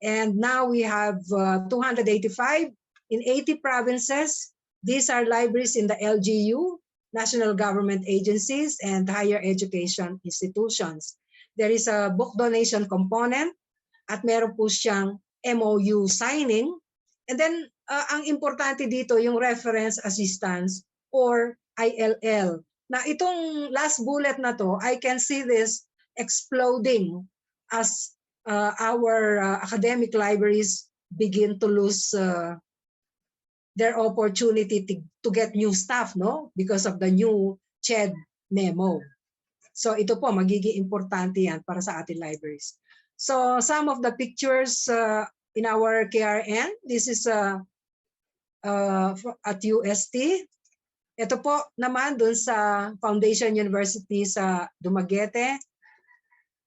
and now we have 285 in 80 provinces. These are libraries in the LGU, national government agencies, and higher education institutions. There is a book donation component at meron po siyang MOU signing. And then, ang importante dito yung reference assistance or ILL. Na itong last bullet na to, I can see this exploding as our academic libraries begin to lose their opportunity to get new staff, no? Because of the new CHED memo. So ito po, magiging importante yan para sa ating libraries. So some of the pictures in our KRN, this is at UST. Ito po naman dun sa Foundation University sa Dumaguete.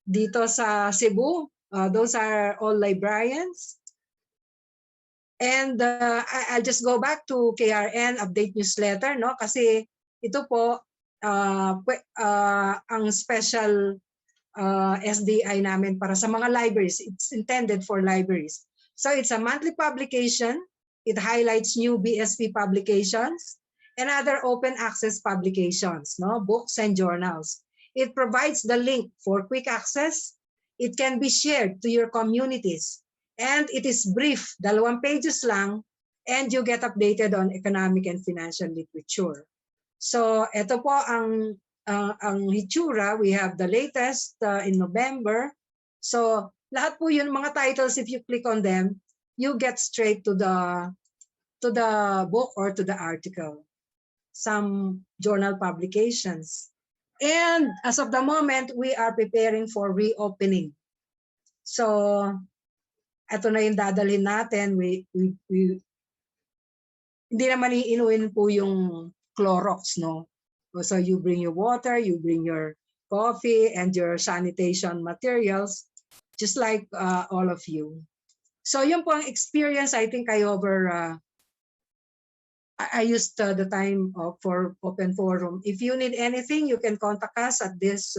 Dito sa Cebu, those are all librarians. And I'll just go back to KRN update newsletter, no? Kasi ito po ang special SDI namin para sa mga libraries. It's intended for libraries. So it's a monthly publication. It highlights new BSP publications and other open access publications, no? Books and journals. It provides the link for quick access. It can be shared to your communities. And it is brief, 2 pages lang, and you get updated on economic and financial literature. So ito po ang hitsura. We have the latest in November. So lahat po yun mga titles, if you click on them, you get straight to the book or to the article. Some journal publications. And as of the moment, we are preparing for reopening. So ito na yung dadalhin natin. Hindi naman iinuin po yung Clorox, no? So you bring your water, you bring your coffee and your sanitation materials, just like all of you. So yun po ang experience. I think I used the time for open forum. If you need anything, you can contact us at this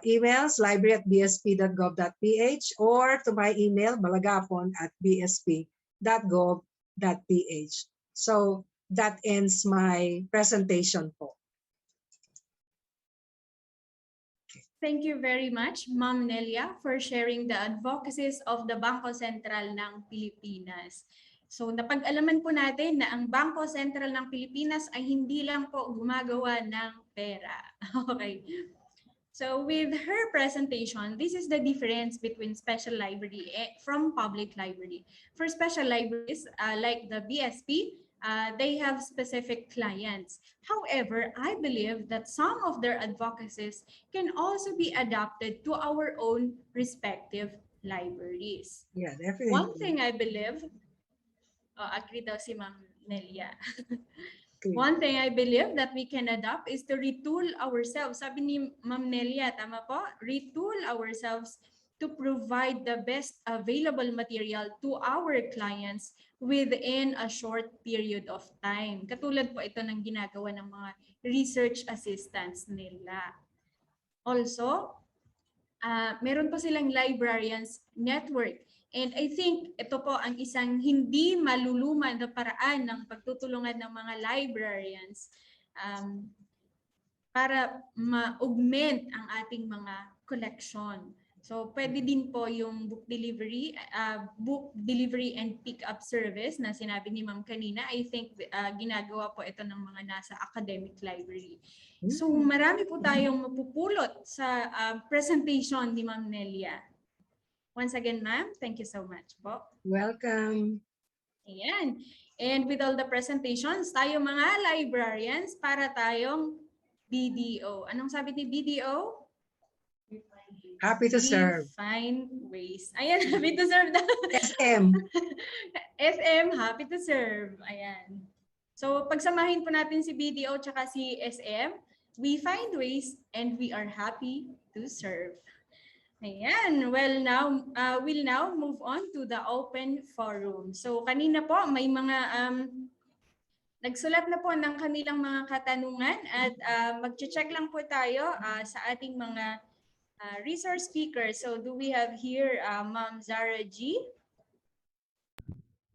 emails, library@bsp.gov.ph, or to my email, balagapon@bsp.gov.ph. So that ends my presentation po. Thank you very much, Ma'am Nelia, for sharing the advocacies of the Bangko Sentral ng Pilipinas. So napag-alaman po natin na ang Bangko Sentral ng Pilipinas ay hindi lang po gumagawa ng pera. Okay. So with her presentation, this is the difference between special library from public library. For special libraries like the BSP, they have specific clients. However, I believe that some of their advocacies can also be adapted to our own respective libraries. Yeah, definitely. One thing I believe, agree daw si Ma'am Nelia. One thing I believe that we can adapt is to retool ourselves. Sabi ni Ma'am Nelia, tama po? Retool ourselves to provide the best available material to our clients within a short period of time. Katulad po ito ng ginagawa ng mga research assistants nila. Also, meron po silang Librarians network. And I think ito po ang isang hindi maluluman na paraan ng pagtutulungan ng mga librarians para ma-augment ang ating mga collection. So pwede din po yung book delivery and pick-up service na sinabi ni Ma'am kanina. I think ginagawa po ito ng mga nasa academic library. So marami po tayong mapupulot sa presentation ni Ma'am Nelia. Once again, ma'am, thank you so much po. Welcome. Ayan. And with all the presentations, tayo mga librarians, para tayong BDO. Anong sabi ni BDO? Happy to serve. Find ways. Ayan, happy to serve. SM. SM, happy to serve. Ayan. So, pagsamahin po natin si BDO tsaka si SM. We find ways and we are happy to serve. Ayan. Well, now, we'll now move on to the open forum. So, kanina po, may mga nagsulat na po ng kanilang mga katanungan at mag-check lang po tayo sa ating mga resource speakers. So, do we have here Ma'am Zarah G?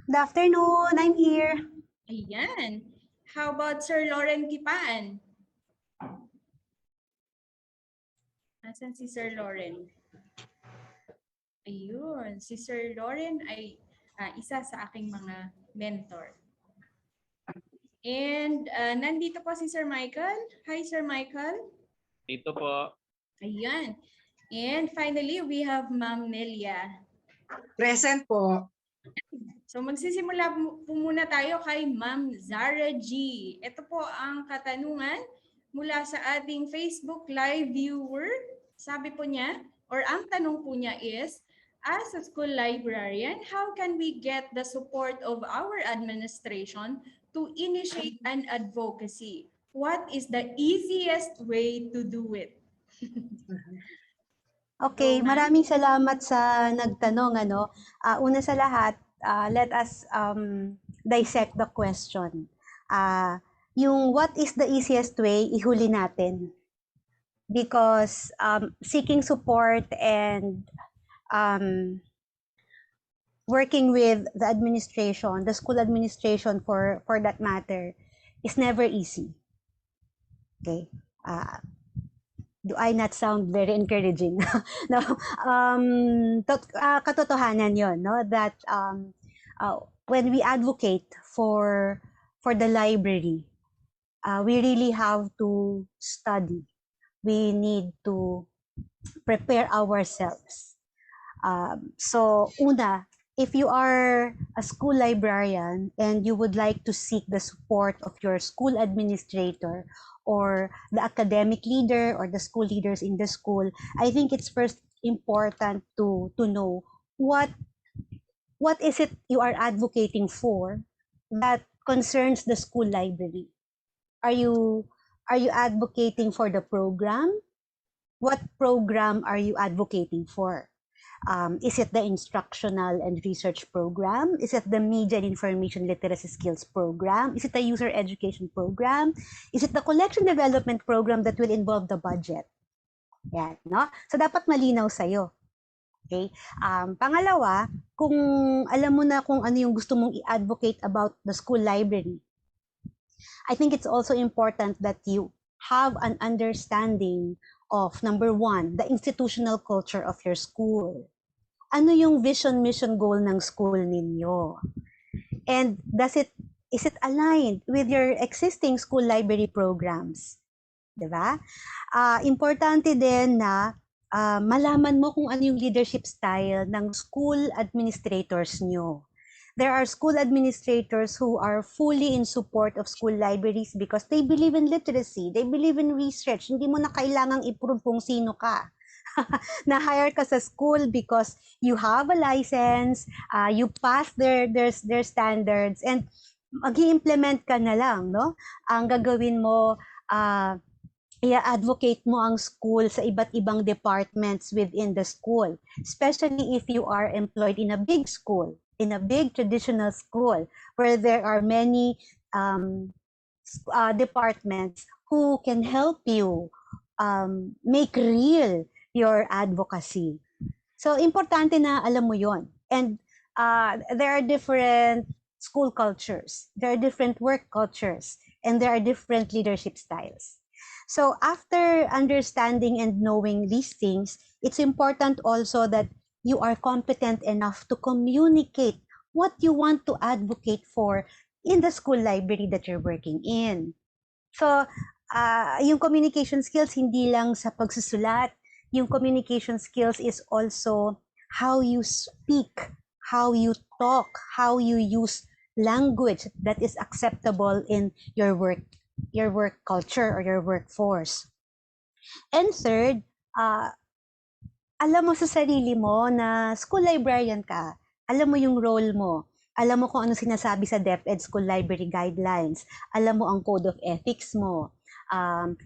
Good afternoon, I'm here. Ayan. How about Sir Lauren Kipaan? Asan si Sir Lauren? Ayun, si Sir Lauren ay isa sa aking mga mentor. And nandito po si Sir Michael. Hi, Sir Michael. Dito po. Ayan. And finally, we have Ma'am Nelia. Present po. So magsisimula po muna tayo kay Ma'am Zarah G. Ito po ang katanungan mula sa ating Facebook Live viewer. Sabi po niya, or ang tanong po niya is, as a school librarian, how can we get the support of our administration to initiate an advocacy? What is the easiest way to do it? Okay, maraming salamat sa nagtanong. Una sa lahat, let us dissect the question. Yung what is the easiest way, ihuli natin. Because seeking support and working with the administration, the school administration for that matter, is never easy. Okay. Do I not sound very encouraging? No, katotohanan yon, no? That when we advocate for the library, we really have to study. We need to prepare ourselves. So, una, if you are a school librarian and you would like to seek the support of your school administrator or the academic leader or the school leaders in the school, I think it's first important to know what is it you are advocating for that concerns the school library. Are you advocating for the program? What program are you advocating for? Is it the instructional and research program? Is it the media and information literacy skills program? Is it the user education program? Is it the collection development program that will involve the budget? Yan, no? So, dapat malinaw sa'yo. Okay? Pangalawa, kung alam mo na kung ano yung gusto mong i-advocate about the school library, I think it's also important that you have an understanding of, number one, the institutional culture of your school. Ano yung vision, mission, goal ng school ninyo? And is it aligned with your existing school library programs? Diba? Importante din na malaman mo kung ano yung leadership style ng school administrators nyo. There are school administrators who are fully in support of school libraries because they believe in literacy, they believe in research. Hindi mo na kailangang i-prove kung sino ka. Na-hire ka sa school because you have a license, you pass their standards, and mag-i-implement ka na lang, no? Ang gagawin mo, i-advocate mo ang school sa iba't ibang departments within the school, especially if you are employed in a big school, in a big traditional school, where there are many departments who can help you make real your advocacy. So, importante na alam mo yon. And there are different school cultures, there are different work cultures, and there are different leadership styles. So, after understanding and knowing these things, it's important also that you are competent enough to communicate what you want to advocate for in the school library that you're working in. So, yung communication skills, hindi lang sa pagsusulat. Yung communication skills is also how you speak, how you talk, how you use language that is acceptable in your work culture or your workforce. And third, alam mo sa sarili mo na school librarian ka. Alam mo yung role mo. Alam mo kung ano sinasabi sa DepEd School Library Guidelines. Alam mo ang Code of Ethics mo.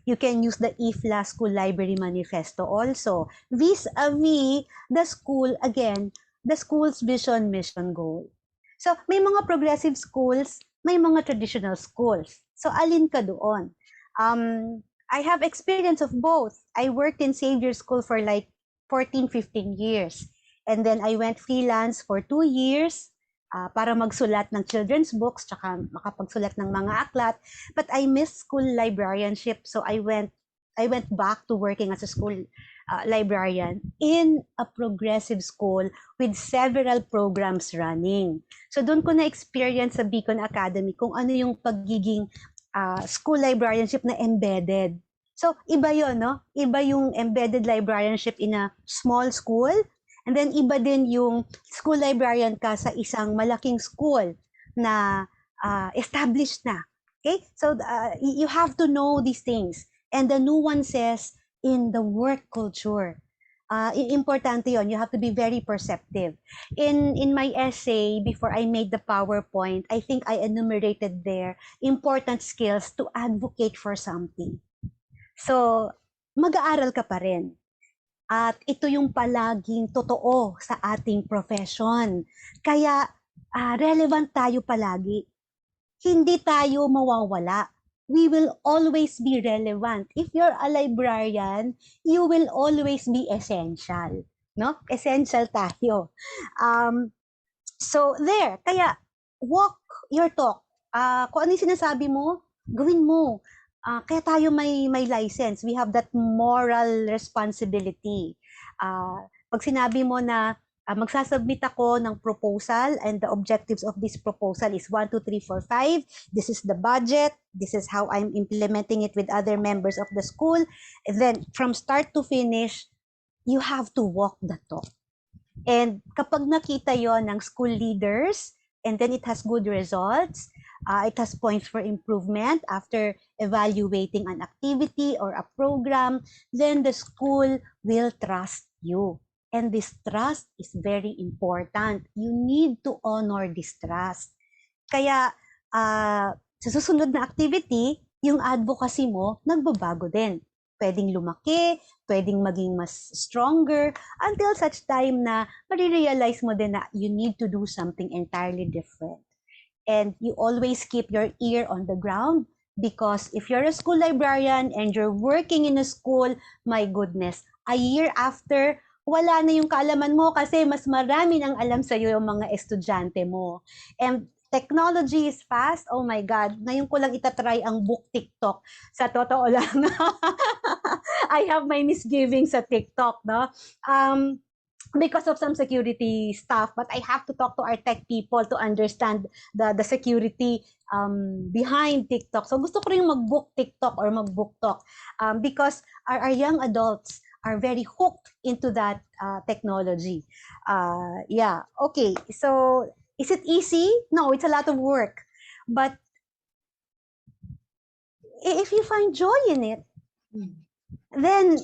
You can use the IFLA School Library Manifesto also. Vis-a-vis the school, again, the school's vision, mission, goal. So, may mga progressive schools, may mga traditional schools. So, alin ka doon? I have experience of both. I worked in Xavier School for like 14, 15 years. And then I went freelance for 2 years para magsulat ng children's books tsaka makapagsulat ng mga aklat. But I missed school librarianship, so I went back to working as a school librarian in a progressive school with several programs running. So doon ko na-experience sa Beacon Academy kung ano yung pagiging school librarianship na embedded. So, iba yun, no? Iba yung embedded librarianship in a small school, and then iba din yung school librarian ka sa isang malaking school na established na. Okay? So, you have to know these things. And the nuances in the work culture. Importante yun. You have to be very perceptive. In my essay, before I made the PowerPoint, I think I enumerated there important skills to advocate for something. So, mag-aaral ka pa rin. At ito yung palaging totoo sa ating profession. Kaya, relevant tayo palagi. Hindi tayo mawawala. We will always be relevant. If you're a librarian, you will always be essential. No? Essential tayo. So, there. Kaya, walk your talk. Kung ano yung sinasabi mo, gawin mo. Kaya tayo may license. We have that moral responsibility. Pag sinabi mo na magsasubmit ako ng proposal and the objectives of this proposal is 1, 2, 3, 4, 5. This is the budget. This is how I'm implementing it with other members of the school. And then from start to finish, you have to walk the talk. And kapag nakita yon ng school leaders, and then it has good results, it has points for improvement after evaluating an activity or a program, then the school will trust you. And this trust is very important. You need to honor this trust. Kaya sa susunod na activity, yung advocacy mo, nagbabago din. Pwedeng lumaki, pwedeng maging mas stronger, until such time na marirealize mo din na you need to do something entirely different. And you always keep your ear on the ground, because if you're a school librarian and you're working in a school, my goodness, a year after, wala na yung kaalaman mo kasi mas marami nang alam sa'yo yung mga estudyante mo. And technology is fast. Oh my God. Ngayon ko lang itatry ang book TikTok. Sa totoo lang. I have my misgivings sa TikTok, no? Because of some security stuff, but I have to talk to our tech people to understand the security behind TikTok. So gusto ko rin mag-book TikTok or mag-book talk because our young adults are very hooked into that technology. Yeah, okay. So is it easy? No, it's a lot of work. But if you find joy in it, then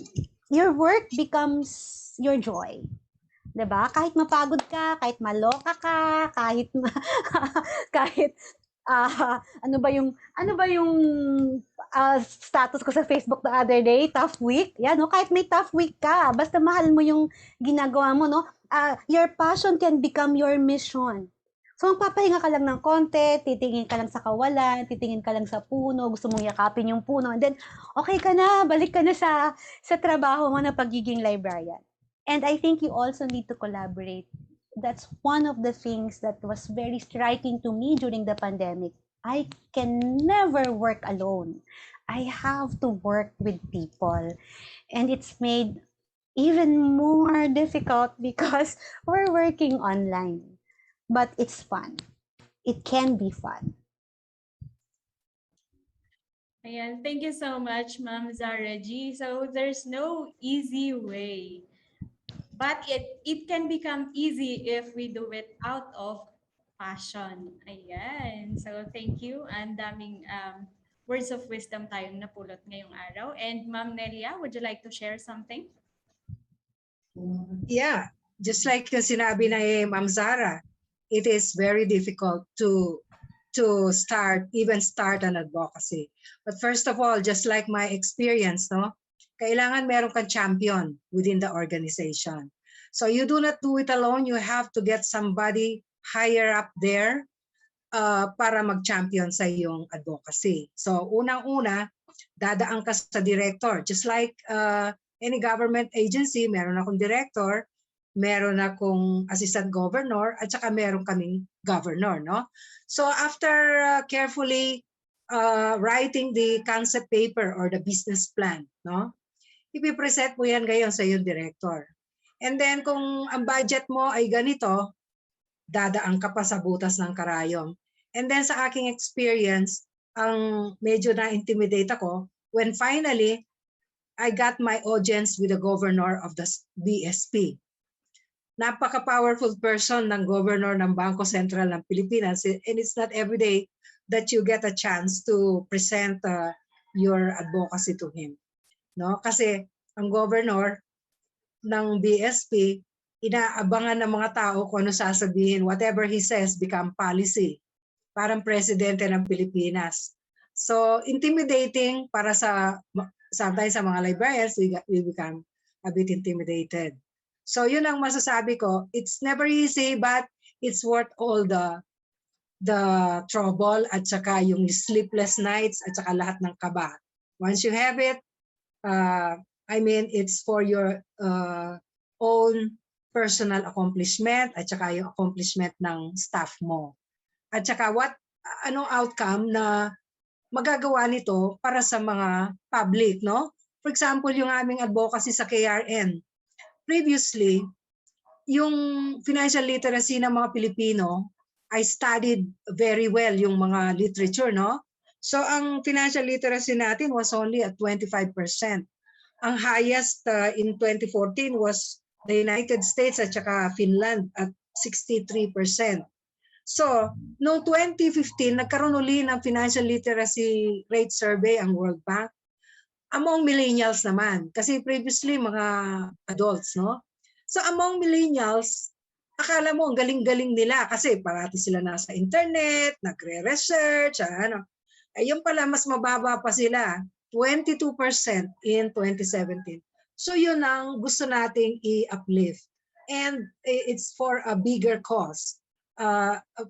your work becomes your joy. Diba? Kahit mapagod ka, kahit maloka ka, kahit ano ba yung status ko sa Facebook the other day, tough week. Yeah, no, kahit may tough week ka, basta mahal mo yung ginagawa mo, no? Your passion can become your mission. So, magpapahinga ka lang ng konti, titingin ka lang sa kawalan, titingin ka lang sa puno, gusto mong yakapin yung puno, and then, okay ka na, balik ka na sa trabaho mo na pagiging librarian. And I think you also need to collaborate. That's one of the things that was very striking to me during the pandemic. I can never work alone. I have to work with people. And it's made even more difficult because we're working online. But it's fun. It can be fun. Ayan, thank you so much, Ma'am Zarah G. So there's no easy way. but it can become easy if we do it out of passion. Ayan. So thank you. Ang daming words of wisdom tayong napulot ngayong araw. And Ma'am Nelia, would you like to share something? Yeah, just like yung sinabi na Ma'am Zarah, it is very difficult to start an advocacy. But first of all, just like my experience, no, kailangan meron kang champion within the organization. So you do not do it alone. You have to get somebody higher up there para mag-champion sa iyong advocacy. So unang-una, dadaan ka sa director. Just like any government agency, meron akong director, meron akong assistant governor, at saka meron kaming governor, no? So after carefully writing the concept paper or the business plan, no? Ipipresent mo yan ngayon sa iyong director. And then kung ang budget mo ay ganito, dadaan ka pa sa butas ng karayom. And then sa aking experience, ang medyo na-intimidate ako when finally I got my audience with the governor of the BSP. Napaka-powerful person ng governor ng Bangko Sentral ng Pilipinas, and it's not every day that you get a chance to present your advocacy to him. No? Kasi ang governor ng BSP, inaabangan ng mga tao kung ano sasabihin. Whatever he says become policy. Parang presidente ng Pilipinas. So intimidating para sometimes sa mga librarians, we become a bit intimidated. So yun ang masasabi ko. It's never easy, but it's worth all the trouble at saka yung sleepless nights at saka lahat ng kaba. Once you have it, I mean, it's for your own personal accomplishment at saka yung accomplishment ng staff mo. At saka anong outcome na magagawa nito para sa mga public, no? For example, yung aming advocacy sa KRN. Previously, yung financial literacy ng mga Pilipino, I studied very well yung mga literature, no? So ang financial literacy natin was only at 25%. Ang highest in 2014 was the United States at saka Finland at 63%. So, noong 2015, nagkaroon uli ng financial literacy rate survey ang World Bank among millennials naman. Kasi previously, mga adults, no? So, among millennials, akala mo ang galing-galing nila kasi parati sila nasa internet, nagre-research, ano. Ayun pala, mas mababa pa sila, 22% in 2017. So, yun ang gusto nating i-uplift. And it's for a bigger cause.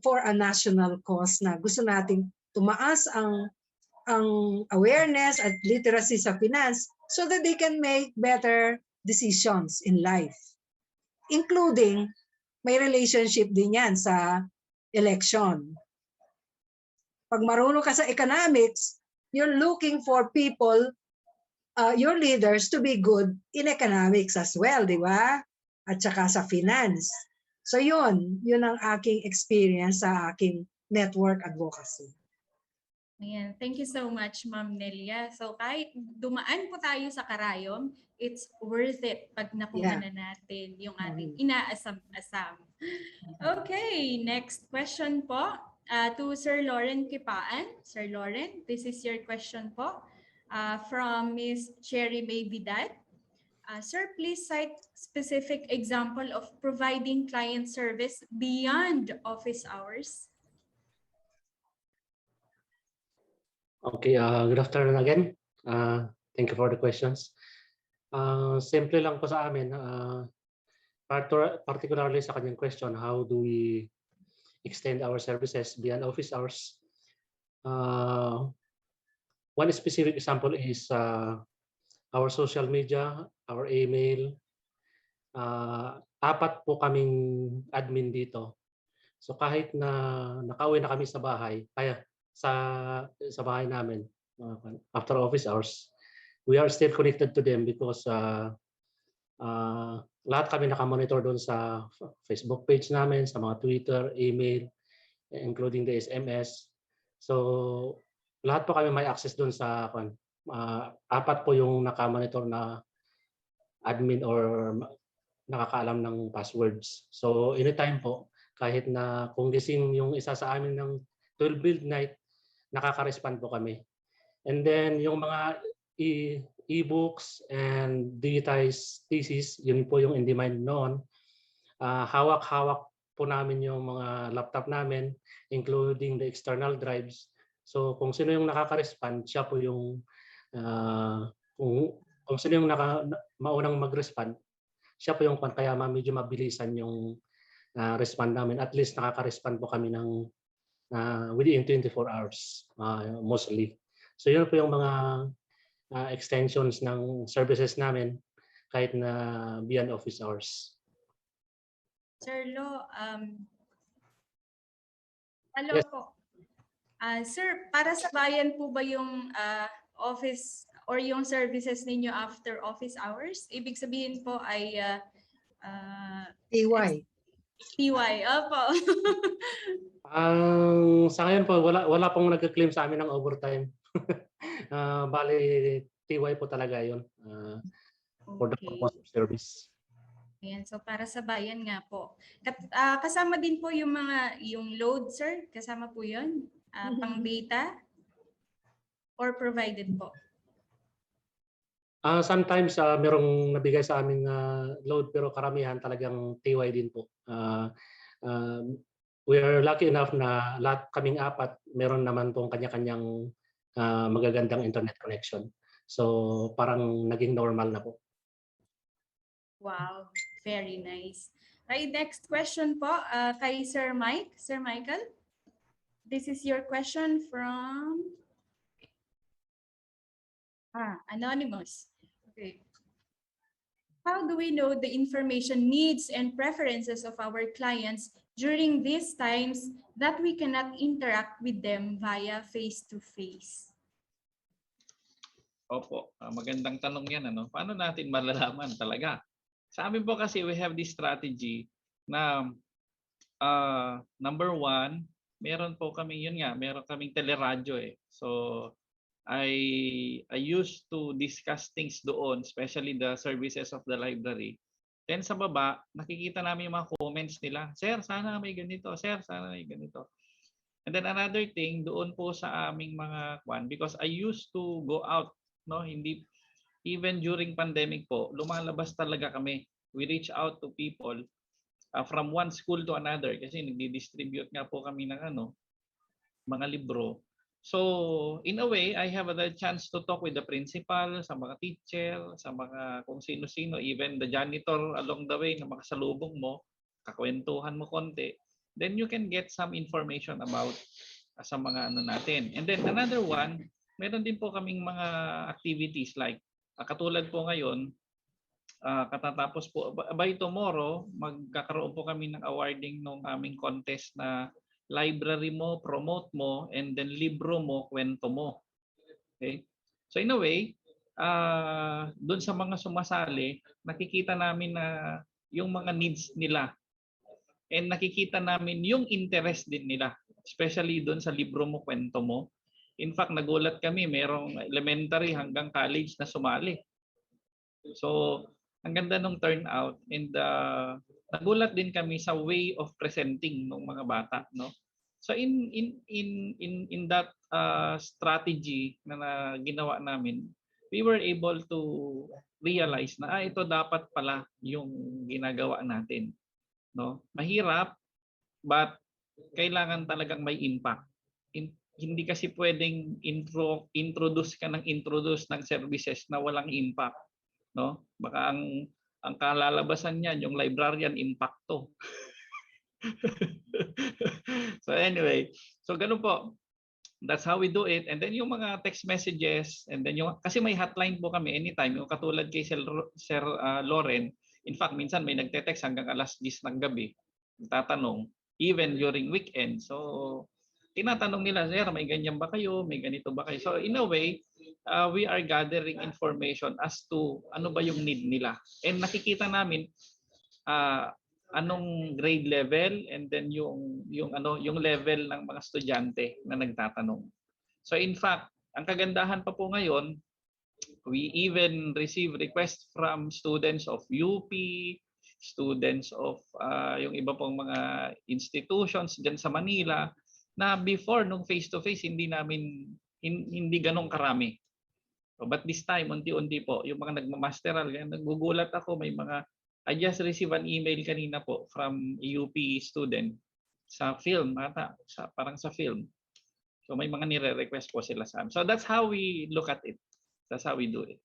For a national cause na gusto nating tumaas ang awareness at literacy sa finance so that they can make better decisions in life. Including, may relationship din yan sa election. Pag marunong ka sa economics, you're looking for people, your leaders to be good in economics as well, di ba? At saka sa finance. So yun ang aking experience sa aking network advocacy. Ayan. Thank you so much, Ma'am Nelia. So kahit dumaan po tayo sa karayom, it's worth it pag nakuha na natin yung ating inaasam-asam. Okay, next question po to Sir Lauren Kipaan. Sir Lauren, this is your question po from Ms. Cherry May Vidal. Sir, please cite specific example of providing client service beyond office hours. Okay, good afternoon again. Thank you for the questions. Simple lang po sa amin, particularly sa kanyang question, how do we extend our services beyond office hours? One specific example is our social media, our email. 4 po kaming admin dito. So kahit na nakauwi na kami sa bahay, sa bahay namin after office hours, we are still connected to them because lahat kami nakamonitor doon sa Facebook page namin, sa mga Twitter, email, including the SMS. So lahat po kami may access doon sa 4 po yung nakamonitor na admin or nakakaalam ng passwords. So anytime po, kahit na kung gising yung isa sa amin ng 12 midnight, nakaka-respond po kami. And then yung mga e-books and digitized thesis, yun po yung in demand noon. Hawak-hawak po namin yung mga laptop namin, including the external drives. So kung sino yung nakaka-respond, siya po yung kung sino yung maunang mag-respond, siya po yung kaya medyo mabilisan yung respond namin. At least nakaka-respond po kami ng within 24 hours mostly. So yun po yung mga extensions ng services namin kahit na beyond office hours. Sir Lo, hello Yes. po. Sir, para sa bayan po ba yung office or yung services ninyo after office hours? Ibig sabihin po ay TY. TY, opo. Sa ngayon po, wala pong nag-claim sa amin ng overtime. Bali, TY po talaga yun for the purpose of service. Ayan, so para sa bayan nga po. Kasama din po yung load, sir? Kasama po yun? Pang data? Or provided po? Sometimes merong nabigay sa aming load pero karamihan talagang TY din po. We are lucky enough na lahat kaming apat meron naman pong kanya-kanyang magagandang internet connection. So parang naging normal na po. Wow, very nice. Right, next question po kay Sir Mike. Sir Michael, this is your question from Anonymous. Okay. How do we know the information needs and preferences of our clients during these times that we cannot interact with them via face-to-face? Opo, magandang tanong yan. Paano natin malalaman talaga? Sa amin po kasi we have this strategy na number one, meron po kami, meron kaming teleradyo eh. So I used to discuss things doon, especially the services of the library. Then sa baba, nakikita namin yung mga comments nila. Sir, sana may ganito. Sir, sana may ganito. And then another thing, doon po sa aming mga because I used to go out, hindi even during pandemic po, lumalabas talaga kami. We reach out to people from one school to another kasi nagdi-distribute nga po kami ng mga libro. So, in a way, I have the chance to talk with the principal, sa mga teacher, sa mga kung sino-sino, even the janitor along the way na makasalubong mo, kakwentuhan mo konti, then you can get some information about sa mga natin. And then another one, meron din po kaming mga activities like katulad po ngayon, katatapos po, by tomorrow, magkakaroon po kami ng awarding ng aming contest na library mo, promote mo, and then libro mo, kwento mo. Okay? So in a way, doon sa mga sumasali, nakikita namin na yung mga needs nila. And nakikita namin yung interest din nila, especially doon sa libro mo, kwento mo. In fact, nagulat kami, merong elementary hanggang college na sumali. So, ang ganda ng turnout and nagulat din kami sa way of presenting ng mga bata, So in that strategy na ginawa namin, we were able to realize na ito dapat pala yung ginagawa natin, Mahirap but kailangan talagang may impact. Hindi kasi pwedeng introduce ng services na walang impact, Baka ang kalalabasan niyan yung librarian impacto. So anyway, so ganun po. That's how we do it. And then yung mga text messages, and then kasi may hotline po kami anytime, yung katulad kay Sir Loren. In fact, minsan may nagte-text hanggang alas 10 ng gabi. Tatanong, even during weekend. So tinatanong nila, Sir, may ganyan ba kayo? May ganito ba kayo? So in a way, we are gathering information as to ano ba yung need nila. And nakikita namin anong grade level and then yung level ng mga estudyante na nagtatanong. So in fact, ang kagandahan pa po ngayon, we even receive requests from students of UP, students of yung iba pong mga institutions dyan sa Manila na before nung face-to-face hindi ganong karami. So, but this time, unti-unti po, yung mga nagmamasteral, nagugulat ako, I just received an email kanina po from a UP student sa film, parang sa film. So may mga nire-request po sila sa amin. So that's how we look at it. That's how we do it.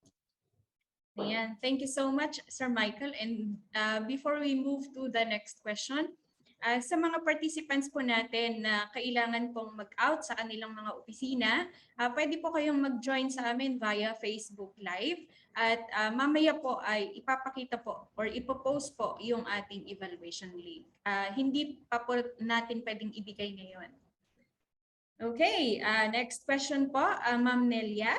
Ayan. Thank you so much, Sir Michael. And before we move to the next question, sa mga participants po natin na kailangan pong mag-out sa kanilang mga opisina, pwede po kayong mag-join sa amin via Facebook Live. At mamaya po ay ipapakita po or ipopost po yung ating evaluation link. Hindi pa po natin pwedeng ibigay ngayon. Okay, next question po, Ma'am Nelia.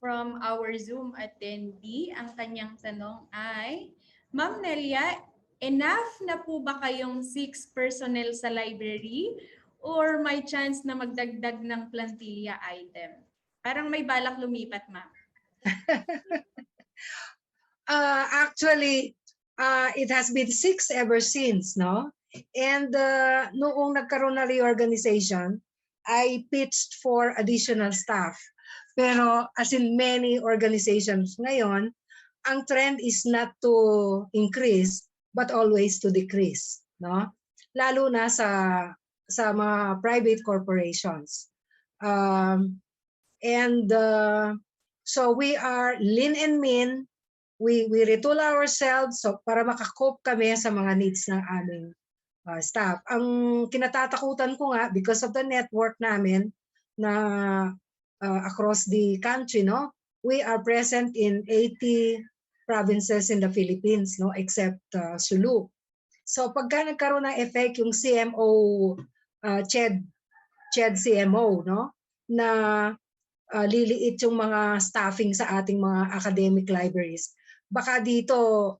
From our Zoom attendee, ang kanyang tanong ay, Ma'am Nelia, enough na po ba kayong 6 personnel sa library or may chance na magdagdag ng plantilla item? Parang may balak lumipat, ma'am. Actually, it has been 6 ever since, no? And noong nagkaroon na reorganization, I pitched for additional staff. Pero as in many organizations ngayon, ang trend is not to increase but always to decrease, no? Lalo na sa mga private corporations. So we are lean and mean. We retool ourselves so para makakope kami sa mga needs ng aming staff. Ang kinatatakutan ko nga because of the network namin na across the country, no? We are present in 80 provinces in the Philippines, no? Except Sulu. So pagka nagkaroon ng effect yung CMO, CHED CMO, no? Na liliit yung mga staffing sa ating mga academic libraries, baka dito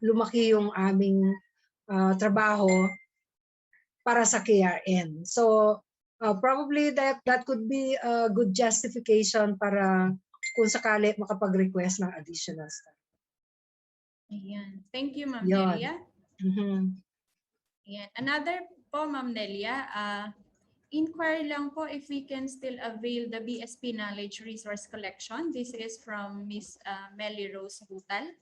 lumaki yung aming trabaho para sa KRN. So probably that could be a good justification para kung sakali makapag-request ng additional staff. Ayan. Thank you, Ma'am Nelia. Ayan. Another po, Ma'am Nelia, inquire lang po if we can still avail the BSP Knowledge Resource Collection. This is from Miss Melly Rose Butal.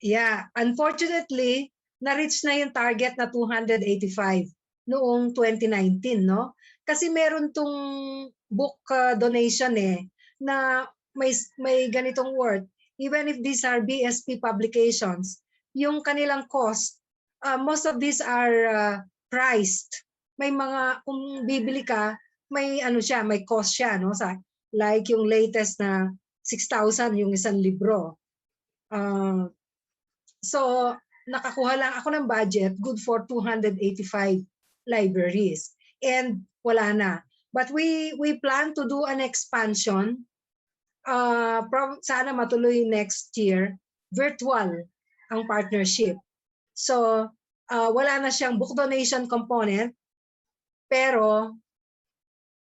Yeah. Unfortunately, na-reach na yung target na 285 noong 2019, no? Kasi meron tong book donation na may ganitong word. Even if these are BSP publications, yung kanilang cost, most of these are priced. May mga, kung bibili ka, may may cost siya, no? Like yung latest na 6,000 yung isang libro. So, nakakuha lang ako ng budget, good for 285 libraries. And wala na. But we plan to do an expansion. Sana matuloy next year. Virtual ang partnership. So, wala na siyang book donation component, pero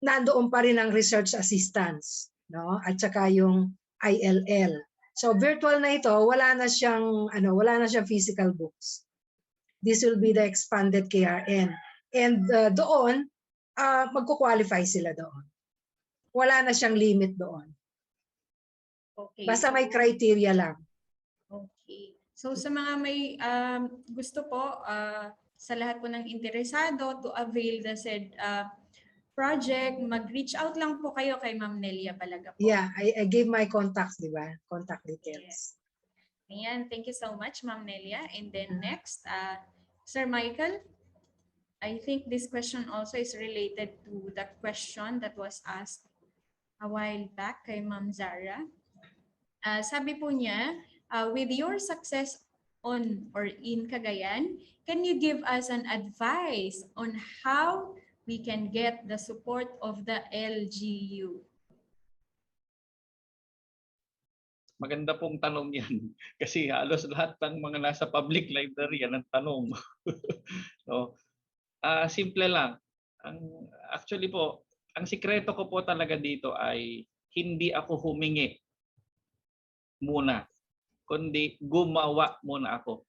nandoon pa rin ang research assistance, no? At saka yung ILL. So virtual na ito, wala na siyang physical books. This will be the expanded KRN. And doon magko-qualify sila doon. Wala na siyang limit doon. Okay. Basta may criteria lang. Okay. So sa mga may gusto po sa lahat po ng interesado to avail the said project, mag-reach out lang po kayo kay Ma'am Nelia Balagapo. Yeah, I gave my contacts, di ba? Contact details. Yes. Ayan, thank you so much, Ma'am Nelia. And then next, Sir Michael, I think this question also is related to the question that was asked a while back kay Ma'am Zarah. Sabi po niya, with your success on or in Cagayan, can you give us an advice on how we can get the support of the LGU? Maganda pong tanong yan. Kasi halos lahat ng mga nasa public library yan ang tanong. So, simple lang. Actually po, ang sikreto ko po talaga dito ay hindi ako humingi muna, kundi gumawa muna ako.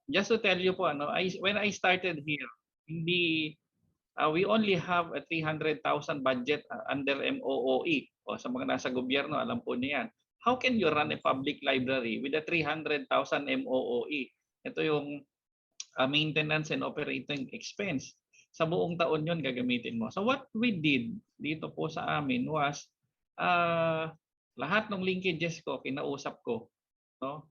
just to tell you po, when I started here, hindi, we only have a 300,000 budget under MOOE. O sa mga nasa gobyerno, alam po niyo yan. How can you run a public library with a 300,000 MOOE? Ito yung maintenance and operating expense. Sa buong taon yun gagamitin mo. So what we did dito po sa amin was, lahat ng linkages ko, kinausap ko, no?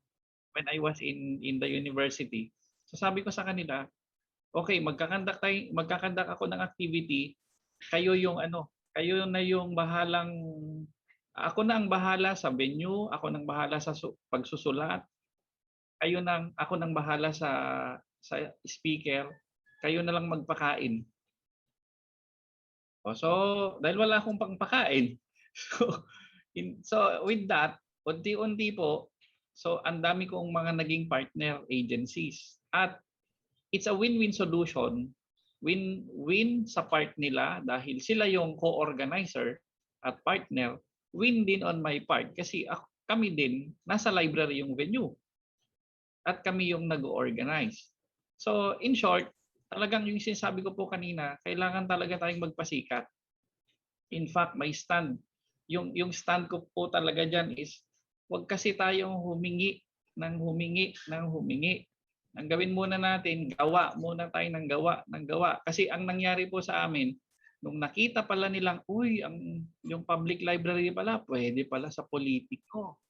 When I was in the university. So sabi ko sa kanila, okay, magkakandak ako ng activity, kayo na yung bahalang, ako na ang bahala sa venue, ako nang bahala sa pagsusulat, ako nang bahala sa speaker, kayo na lang magpakain. So dahil wala akong pangpakain, so with that, unti-unti po, so ang dami kong mga naging partner agencies. At it's a win-win solution. Win-win sa part nila dahil sila yung co-organizer at partner. Win din on my part kasi kami din, nasa library yung venue. At kami yung nag-organize. So in short, talagang yung sinasabi ko po kanina, kailangan talaga tayong magpasikat. In fact, my stand, yung stand ko po talaga dyan is, wag kasi tayong humingi. Ang gawin muna natin, gawa muna tayo ng gawa. Kasi ang nangyari po sa amin, nung nakita pala nilang, yung public library pala, pwede pala sa politiko.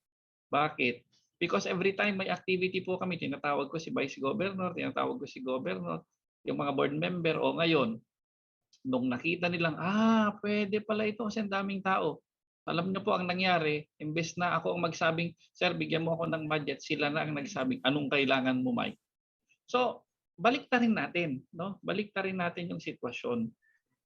Bakit? Because every time may activity po kami, tinatawag ko si Vice Governor, tinatawag ko si Governor, yung mga board member, o ngayon, nung nakita nilang, pwede pala ito kasi ang daming tao. Alam niyo po ang nangyari, imbes na ako ang magsabing, sir, bigyan mo ako ng budget, sila na ang nagsabing, anong kailangan mo, Mike? So, baliktarin natin, no? Baliktarin natin yung sitwasyon.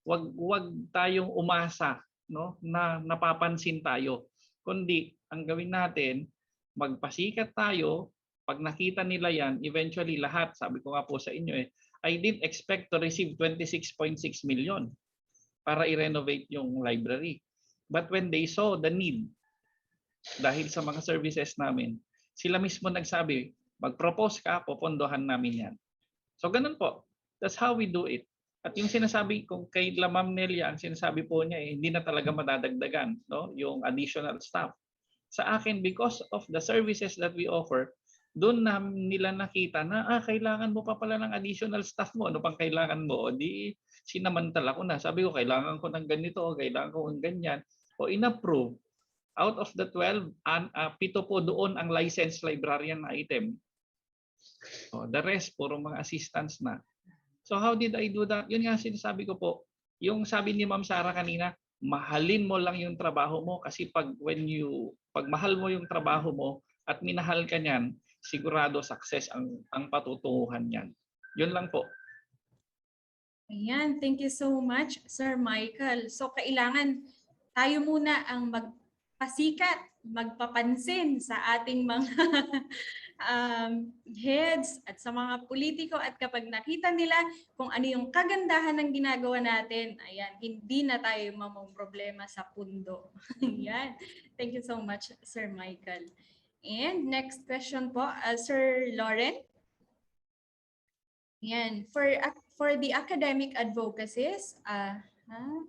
Wag tayong umasa, no, na napapansin tayo. Kundi ang gawin natin, magpasikat tayo. Pag nakita nila yan, eventually lahat, sabi ko nga po sa inyo I did expect to receive 26.6 million para i-renovate yung library. But when they saw the need, dahil sa mga services namin, sila mismo nagsabi, mag-propose ka, popondohan namin yan. So ganun po. That's how we do it. At yung sinasabi kong kay Ma'am Nelia, ang sinasabi po niya, hindi na talaga madadagdagan, no? Yung additional staff. Sa akin, because of the services that we offer, doon na nila nakita na, kailangan mo pa pala ng additional staff mo. Ano pang kailangan mo? O di, sinamantala ko na. Sabi ko, kailangan ko ng ganito, kailangan ko ng ganyan. O in-approve. Out of the 12, 7 po doon ang licensed librarian na item. O, the rest, puro mga assistants na. So how did I do that? Yun nga sinasabi ko po. Yung sabi ni Ma'am Zarah kanina, mahalin mo lang yung trabaho mo kasi pag mahal mo yung trabaho mo at minahal ka niyan, sigurado success ang patutunguhan niyan. Yun lang po. Ayan, thank you so much, Sir Michael. So kailangan tayo muna ang magpasikat, magpapansin sa ating mga heads at sa mga politiko, at kapag nakita nila kung ano yung kagandahan ng ginagawa natin, ayan, hindi na tayo mamomroblema sa pundo. Ayan. Thank you so much, Sir Michael. And next question po, Sir Lauren. Ayan, for the academic advocacies,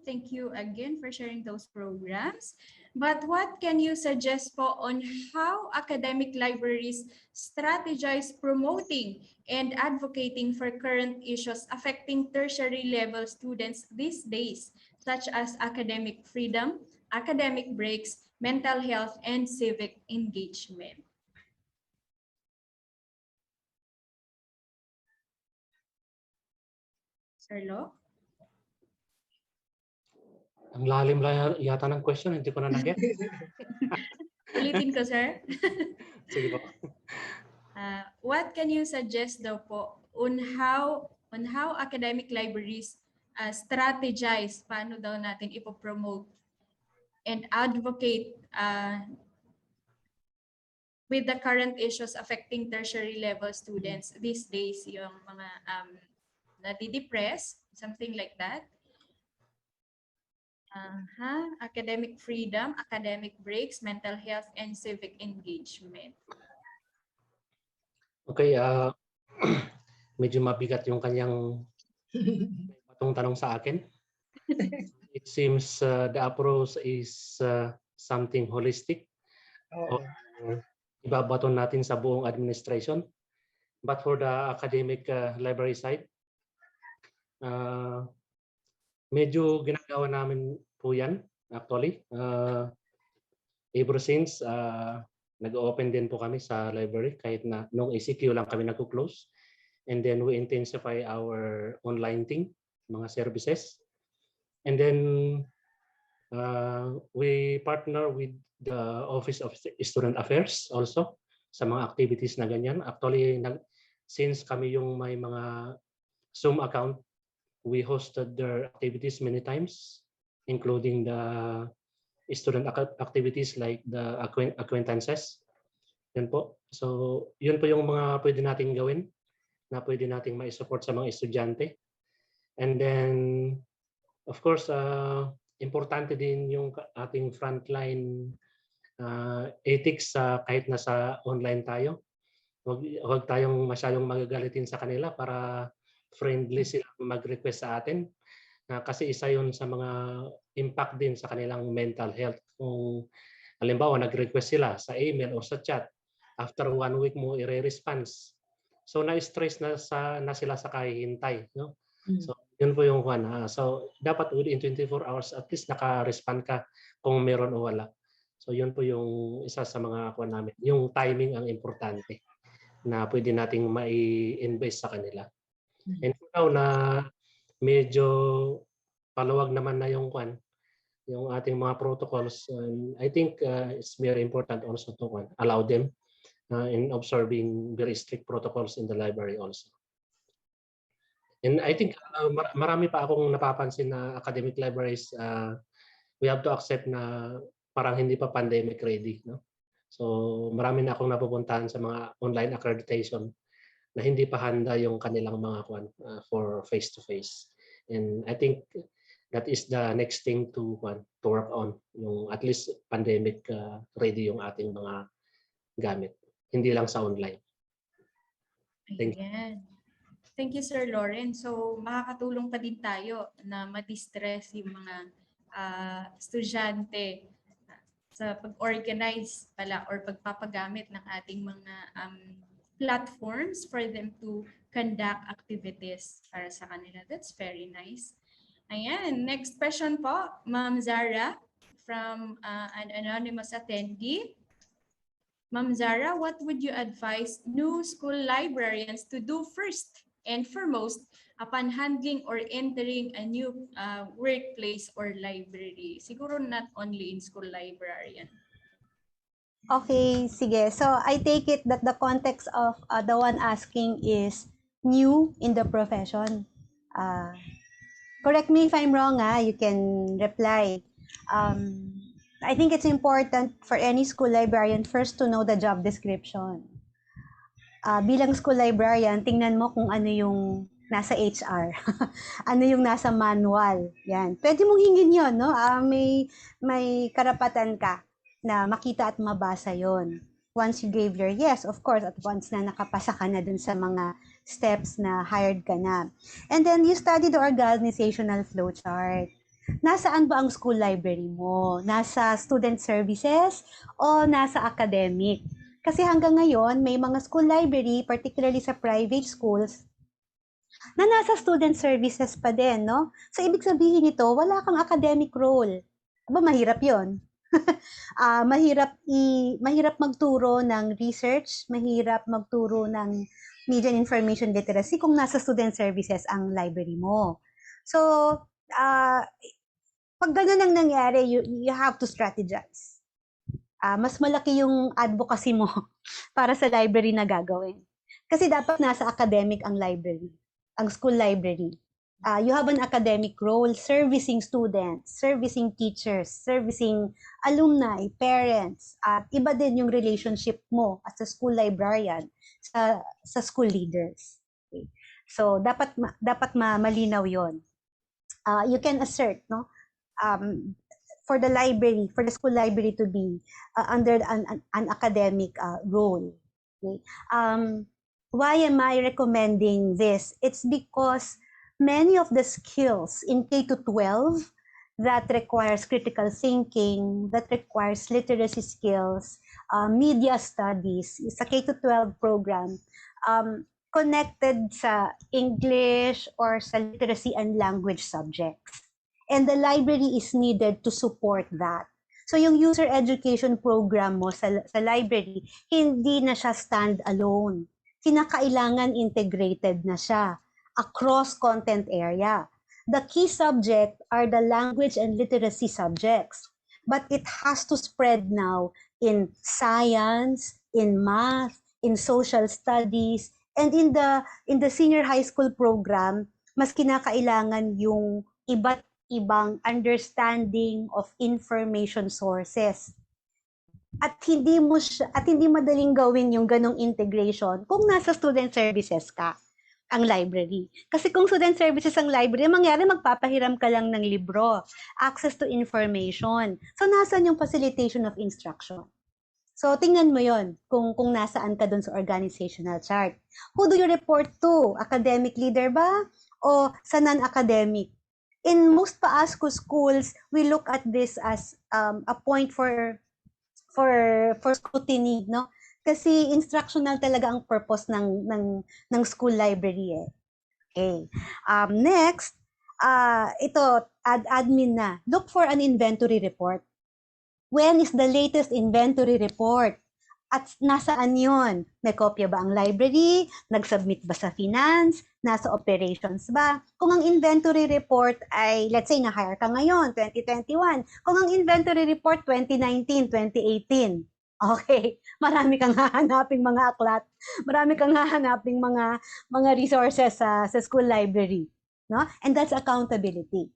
thank you again for sharing those programs. But what can you suggest po on how academic libraries strategize promoting and advocating for current issues affecting tertiary level students these days, such as academic freedom, academic breaks, mental health, and civic engagement? Sir Lo? Ang lalim lang yata ng question, hindi ko na na-get. Ulitin ko, sir. Sige po. What can you suggest daw po on how academic libraries strategize, paano daw natin ipopromote and advocate with the current issues affecting tertiary level students these days, yung mga nadidepress, something like that. Academic freedom, academic breaks, mental health, and civic engagement. Okay, medyo mabigat yung kanyang batong tanong sa akin. It seems the approach is something holistic. Ibabaton natin sa buong administration. But for the academic library side, medyo ginagawa namin po yan actually. Ever since nag-open din po kami sa library kahit na nung ECQ lang kami nag-close. And then we intensify our online thing, mga services. And then we partner with the Office of Student Affairs also sa mga activities na ganyan. Actually, since kami yung may mga Zoom account, we hosted their activities many times, including the student activities like the acquaintances. Yan po. So, yun po yung mga pwede nating gawin na pwede nating ma-support sa mga estudyante. And then, of course, importante din yung ating frontline ethics kahit nasa online tayo. Huwag tayong masyadong magagalitin sa kanila para friendly sila mag-request sa atin. Kasi isa yun sa mga impact din sa kanilang mental health. Kung halimbawa nag-request sila sa email o sa chat, after 1 week mo i-response. So na-stress na sila sa kahihintay. No? So yun po yung one. So dapat within 24 hours at least naka-respond ka kung meron o wala. So yun po yung isa sa mga kuha namin. Yung timing ang importante na pwede nating mai-invest sa kanila. And for now na medyo paluwag naman na yung yung ating mga protocols, I think it's very important also to allow them in observing very strict protocols in the library also. And I think marami pa akong napapansin na academic libraries, we have to accept na parang hindi pa pandemic ready. No? So marami na akong napupuntahan sa mga online accreditation na hindi pa handa yung kanilang mga for face-to-face. And I think that is the next thing to work on, yung at least pandemic ready yung ating mga gamit, hindi lang sa online. Thank you. Thank you, Sir Lauren. So makakatulong pa din tayo na ma-distress yung mga estudyante sa pag-organize pala or pagpapagamit ng ating mga platforms for them to conduct activities para sa kanila. That's very nice. Ayan, next question po, Ma'am Zarah from an anonymous attendee. Ma'am Zarah, what would you advise new school librarians to do first and foremost upon handling or entering a new workplace or library? Siguro not only in school librarian. Okay, sige. So I take it that the context of the one asking is new in the profession. Correct me if I'm wrong, you can reply. I think it's important for any school librarian first to know the job description. Bilang school librarian, tingnan mo kung ano yung nasa HR, ano yung nasa manual. Yan. Pwede mong hingin yun, no? May karapatan ka na makita at mabasa yon. Once you gave your yes, of course, at once na nakapasa ka na dun sa mga steps na hired ka na. And then you study the organizational flowchart. Nasaan ba ang school library mo? Nasa student services o nasa academic? Kasi hanggang ngayon, may mga school library, particularly sa private schools, na nasa student services pa din, no? So, ibig sabihin nito, wala kang academic role. Aba, mahirap yon. Mahirap magturo ng research, mahirap magturo ng media and information literacy kung nasa student services ang library mo. So, pag ganun ang nangyari, you have to strategize. Mas malaki yung advocacy mo para sa library na gagawin. Kasi dapat nasa academic ang library, ang school library. You have an academic role servicing students, servicing teachers, servicing alumni, parents, at iba din yung relationship mo as a school librarian sa school leaders. Okay. So dapat malinaw yon. You can assert, no, for the library, for the school library to be under an academic role. Okay. why am I recommending this? It's because many of the skills in K to 12 that requires critical thinking, that requires literacy skills, media studies, sa K to 12 program, connected sa English or sa literacy and language subjects. And the library is needed to support that. So yung user education program mo sa library, hindi na siya stand-alone. Kinakailangan integrated na siya across content area. The key subject are the language and literacy subjects, but it has to spread now in science, in math, in social studies, and in the senior high school program, mas kinakailangan yung iba't ibang understanding of information sources. At hindi madaling gawin yung ganong integration kung nasa student services ka ang library. Kasi kung student services ang library, mangyari magpapahiram ka lang ng libro, access to information. So nasaan yung facilitation of instruction? So tingnan mo yon kung nasaan ka dun sa organizational chart. Who do you report to? Academic leader ba? O sa non-academic? In most PAASCO schools, we look at this as a point for scrutiny, no? Kasi instructional talaga ang purpose ng school library eh. Okay. Next, ito, admin na. Look for an inventory report. When is the latest inventory report? At nasaan yun? May kopya ba ang library? Nag-submit ba sa finance? Nasa operations ba? Kung ang inventory report ay, let's say, na-hire ka ngayon, 2021. Kung ang inventory report, 2019, 2018. Okay, marami kang hahanaping mga aklat, marami kang hahanaping mga resources sa school library, no? And that's accountability.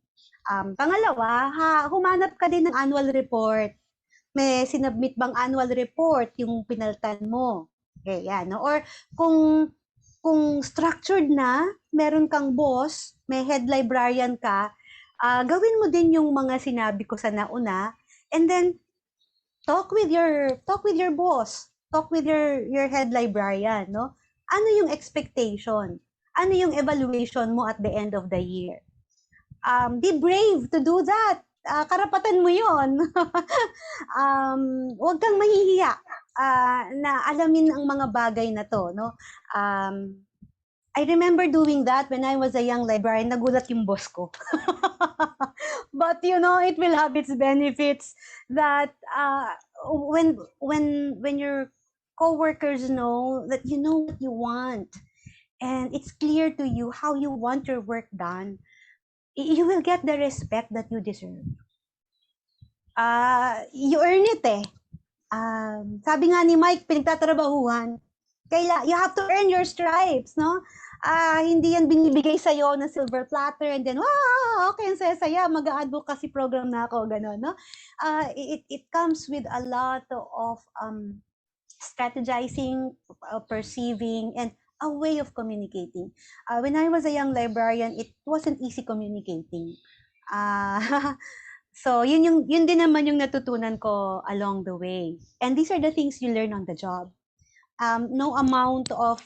Pangalawa, humanap ka din ng annual report. May sinubmit bang annual report yung pinaltan mo? Okay, yan, no? Or kung structured na, meron kang boss, may head librarian ka, gawin mo din yung mga sinabi ko sa nauna, and then talk with your boss, talk with your head librarian, no? Ano yung expectation? Ano yung evaluation mo at the end of the year? Be brave to do that. Karapatan mo yon. Huwag kang mahihiya na alamin ang mga bagay na to, no? I remember doing that when I was a young librarian. Nagulat yung boss ko. But you know, it will have its benefits that when your coworkers know that you know what you want and it's clear to you how you want your work done, you will get the respect that you deserve. You earn it eh. Sabi nga ni Mike, pinagtatrabahuhan. You have to earn your stripes, no? Hindi yan binibigay sa'yo na silver platter and then, wow, okay, ang saya-saya, mag-advocacy program na ako, gano'n, no? It comes with a lot of strategizing, perceiving, and a way of communicating. When I was a young librarian, it wasn't easy communicating. So, yun din naman yung natutunan ko along the way. And these are the things you learn on the job. No amount of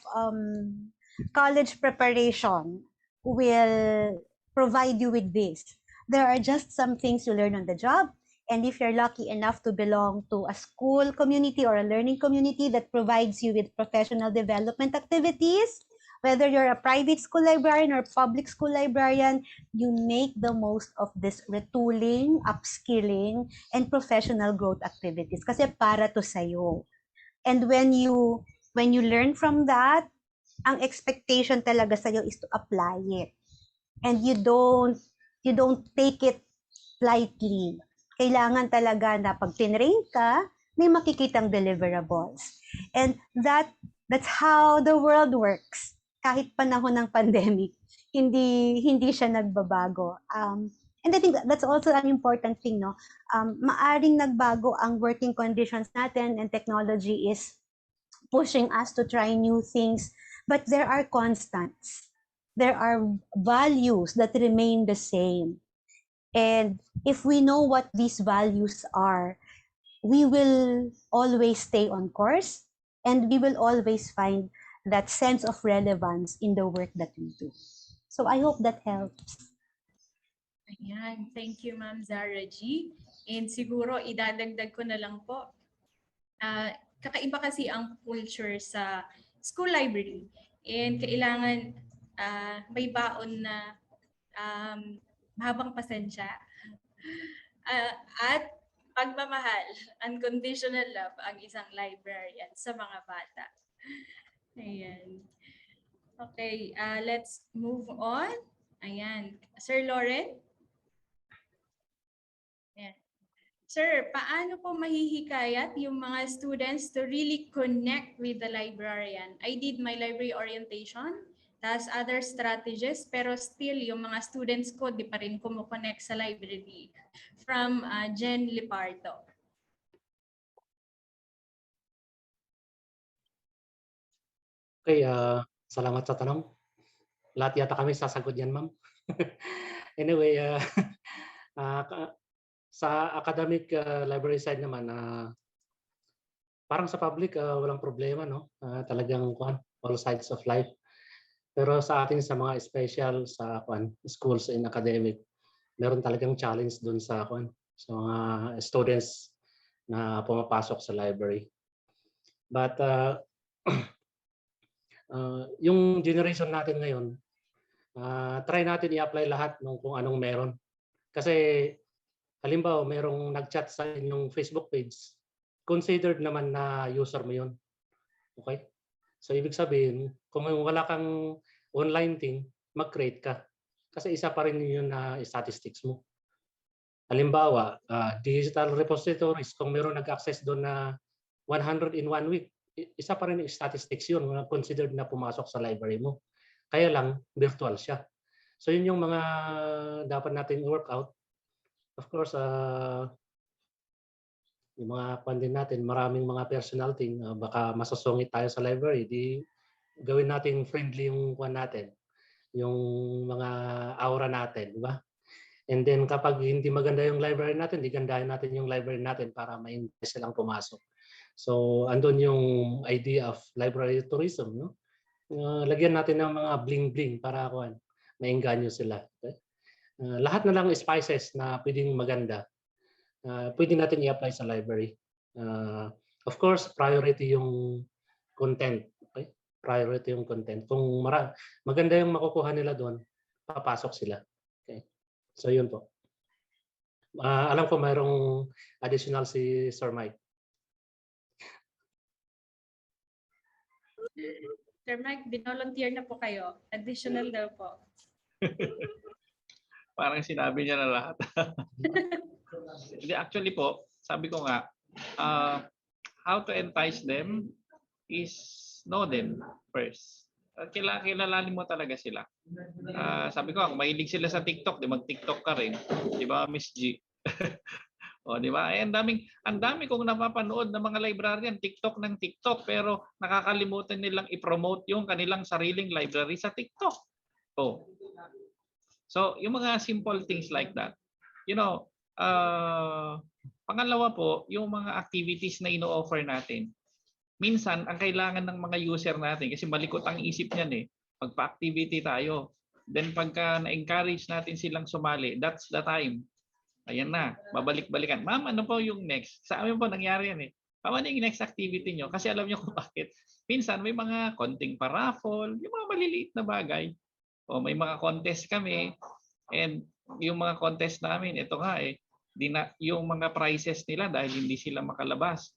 college preparation will provide you with this. There are just some things you learn on the job. And if you're lucky enough to belong to a school community or a learning community that provides you with professional development activities, whether you're a private school librarian or public school librarian, you make the most of this retooling, upskilling, and professional growth activities kasi para to sa'yo. And when you learn from that, ang expectation talaga sa'yo is to apply it. And you don't take it lightly. Kailangan talaga na pag tinrain ka, may makikitang deliverables. And that's how the world works. Kahit panahon ng pandemic, hindi siya nagbabago. And I think that's also an important thing, no? Maaring nagbago ang working conditions natin and technology is pushing us to try new things, but there are constants. There are values that remain the same. And if we know what these values are, we will always stay on course and we will always find that sense of relevance in the work that we do. So I hope that helps. Ayan, thank you Ma'am Zarah G. And siguro idadagdag ko na lang po, kakaiba kasi ang culture sa school library. And kailangan may baon na mahabang pasensya at pagmamahal, unconditional love ang isang librarian sa mga bata. Ayan. Okay, let's move on. Ayan. Sir Lauren? Ayan. Sir, paano po mahihikayat yung mga students to really connect with the librarian? I did my library orientation, tas other strategies, pero still yung mga students ko di pa rin kumukonect sa library. From Jen Lipardo. Okay, salamat sa tanong. Lahat yata kami sasagot yan, ma'am. Anyway, sa academic library side naman, parang sa public, walang problema, no? Talagang all sides of life. Pero sa atin, sa mga special, sa schools in academic, meron talagang challenge dun sa mga students na pumapasok sa library. But yung generation natin ngayon, try natin i-apply lahat ng kung anong meron. Kasi halimbawa, merong nag-chat sa inyong Facebook page, considered naman na user mo yun. Okay? So ibig sabihin, kung wala kang online thing, mag-create ka. Kasi isa pa rin yun na statistics mo. Halimbawa, digital repositories, kung meron nag-access doon na 100 in 1 week, isa pa rin yung statistics yun, considered na pumasok sa library mo. Kaya lang, virtual siya. So yun yung mga dapat natin work out. Of course, yung mga din natin, maraming mga personal thing, baka masasungit tayo sa library, di gawin natin friendly yung natin, yung mga aura natin, di ba? And then kapag hindi maganda yung library natin, di gandahin natin yung library natin para ma-invite silang pumasok. So, andun yung idea of library tourism, no? Lagyan natin ng mga bling-bling para maengganyo sila. Okay? Lahat na lang spices na pwedeng maganda, pwede natin i-apply sa library. Of course, priority yung content. Okay? Priority yung content. Kung maganda yung makukuha nila doon, papasok sila. Okay? So, yun po. Alam ko mayroong additional si Sir Mike. Sir Mike, binolunteer na po kayo. Additional daw po. Parang sinabi niya na lahat. Actually po, sabi ko nga, how to entice them is know them first. Kilalanin mo talaga sila. Sabi ko, kung mahilig sila sa TikTok, di mag-TikTok ka rin. Di ba, Miss G? O, di ba? Ang dami kong napapanood ng mga librarian, TikTok ng TikTok, pero nakakalimutan nilang i-promote yung kanilang sariling library sa TikTok. Oh. So, yung mga simple things like that. You know, pangalawa po, yung mga activities na ino-offer natin. Minsan, ang kailangan ng mga user natin, kasi malikot ang isip niyan magpa-activity tayo. Then pagka na-encourage natin silang sumali, that's the time. Ayan na, babalik-balikan. Ma'am, ano po yung next? Sa amin po nangyari yan Ma'am, ano yung next activity nyo? Kasi alam nyo kung bakit. Minsan may mga konting paraffol, yung mga maliliit na bagay. O may mga contest kami. And yung mga contest namin, ito nga yung mga prizes nila dahil hindi sila makalabas,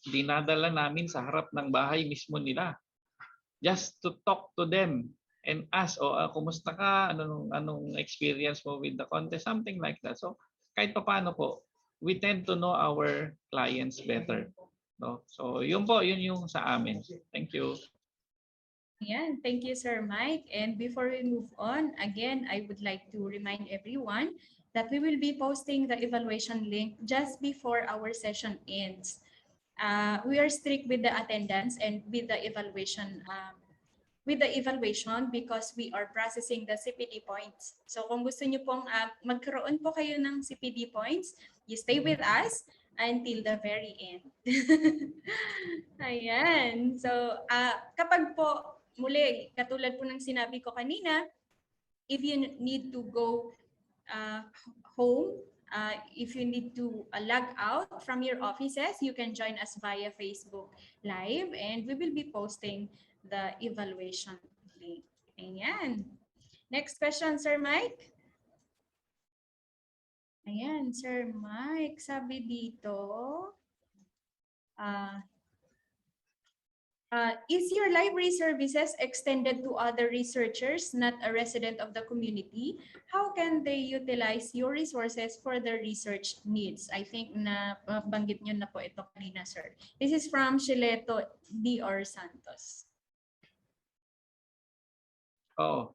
dinadala namin sa harap ng bahay mismo nila. Just to talk to them and ask, kumusta ka? Anong experience mo with the contest? Something like that. So, kahit paano po, we tend to know our clients better. No? So, yun yung sa amin. Thank you. Yan. Thank you, Sir Mike. And before we move on, again, I would like to remind everyone that we will be posting the evaluation link just before our session ends. We are strict with the attendance and with the evaluation because we are processing the CPD points. So kung gusto niyo pong magkaroon po kayo ng CPD points, you stay with us. until the very end. Ayan. So, kapag po, muli, katulad po ng sinabi ko kanina, if you need to go home, if you need to log out from your offices, you can join us via Facebook Live and we will be posting the evaluation link. Ayan. Next question, Sir Mike. Ayan, Sir Mike, sabi dito, is your library services extended to other researchers, not a resident of the community? How can they utilize your resources for their research needs? I think na banggit nyo na po ito kanina, sir. This is from Shileto D.R. Santos. Oh,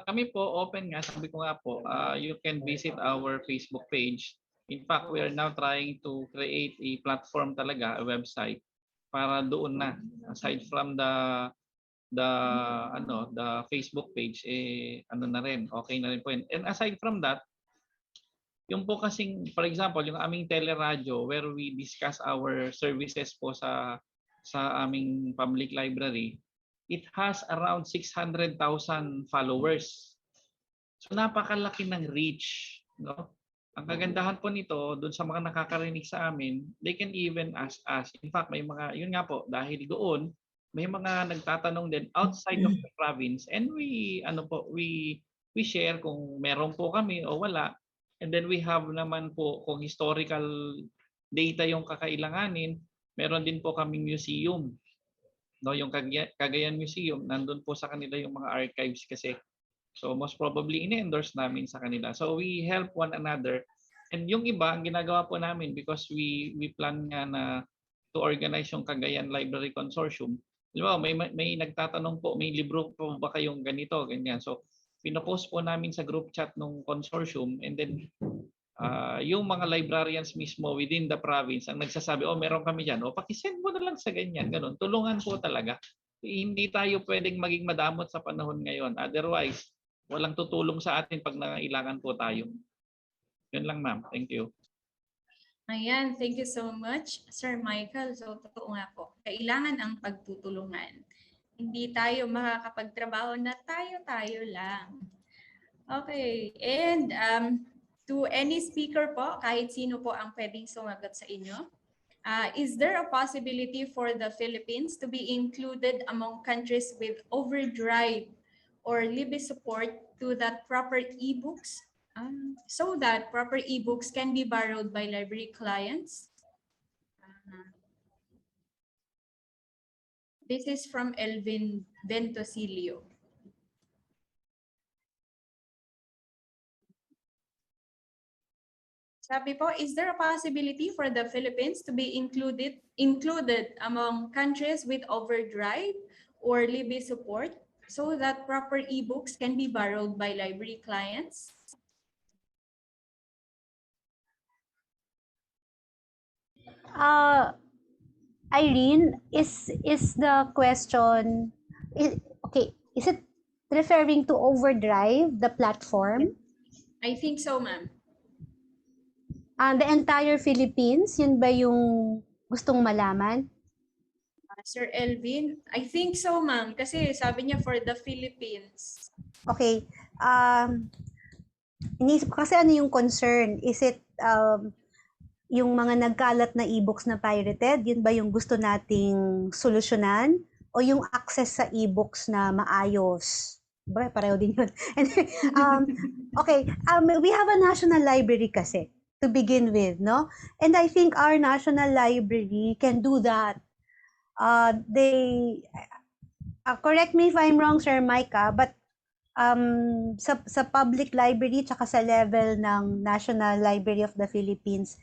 kami po open nga, sabi ko nga po, you can visit our Facebook page. In fact, we are now trying to create a platform talaga, a website para doon na, aside from the Facebook page, ano na rin, okay na rin po yun. And aside from that, yung po kasing, for example, yung aming teleradyo where we discuss our services po sa aming public library, it has around 600,000 followers. So napakalaki ng reach, no? Ang kagandahan po nito, doon sa mga nakakarinig sa amin, they can even ask us. In fact, may mga, yun nga po, dahil doon, may mga nagtatanong din outside of the province and we share kung meron po kami o wala. And then we have naman po kung historical data yung kakailanganin, meron din po kaming museum. No, yung Cagayan Museum, nandun po sa kanila yung mga archives kasi. So most probably ini-endorse namin sa kanila. So we help one another. And yung iba, ang ginagawa po namin because we plan nga na to organize yung Cagayan Library Consortium. Di ba, may nagtatanong po, may libro po ba kayong ganito, ganyan. So pinopost po namin sa group chat ng consortium and then yung mga librarians mismo within the province ang nagsasabi, oh meron kami dyan, o pakisend mo na lang sa ganyan, ganun. Tulungan po talaga. Hindi tayo pwedeng maging madamot sa panahon ngayon. Otherwise, walang tutulong sa atin pag nangailangan po tayo. Yun lang ma'am. Thank you. Ayan, thank you so much, Sir Michael. So, totoo nga po, kailangan ang pagtutulungan. Hindi tayo makakapagtrabaho na tayo-tayo lang. Okay, and to any speaker po, kahit sino po ang pwedeng sumagot sa inyo, is there a possibility for the Philippines to be included among countries with overdrive or LIBI support to that proper e-books, so that proper e-books can be borrowed by library clients? This is from Elvin Ventosilio. Sabi po, is there a possibility for the Philippines to be included among countries with overdrive or LIBI support so that proper e-books can be borrowed by library clients? Irene, is the question, okay, is it referring to Overdrive, the platform? I think so, ma'am. The entire Philippines, yun ba yung gustong malaman? Sir Elvin, I think so, ma'am. Kasi sabi niya for the Philippines. Okay. Inisip ko kasi ano yung concern? Is it yung mga nagkalat na e-books na pirated, yun ba yung gusto nating solusyonan? O yung access sa e-books na maayos? Ba, pareho din yun. Okay, we have a national library kasi to begin with, no? And I think our national library can do that. Correct me if I'm wrong, Sir Micah, but sa public library tsaka sa level ng National Library of the Philippines,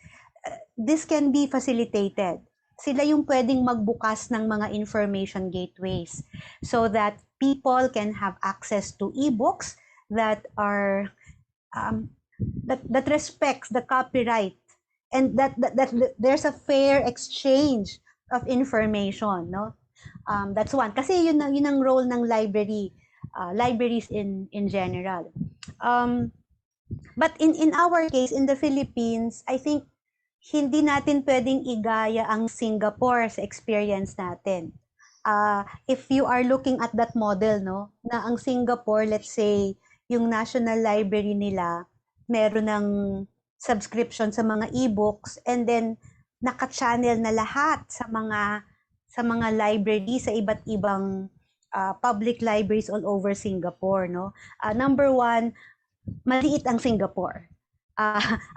this can be facilitated. Sila yung pwedeng magbukas ng mga information gateways so that people can have access to e-books that are that respects the copyright and that there's a fair exchange of information, no? That's one. Kasi yun ang role ng libraries in general. But in our case, in the Philippines, I think hindi natin pwedeng igaya ang Singapore sa experience natin. If you are looking at that model, no, na ang Singapore, let's say, yung National Library nila, meron ng subscription sa mga e-books, and then naka-channel na lahat sa mga library sa iba't ibang public libraries all over Singapore, no. Number one, maliit ang Singapore.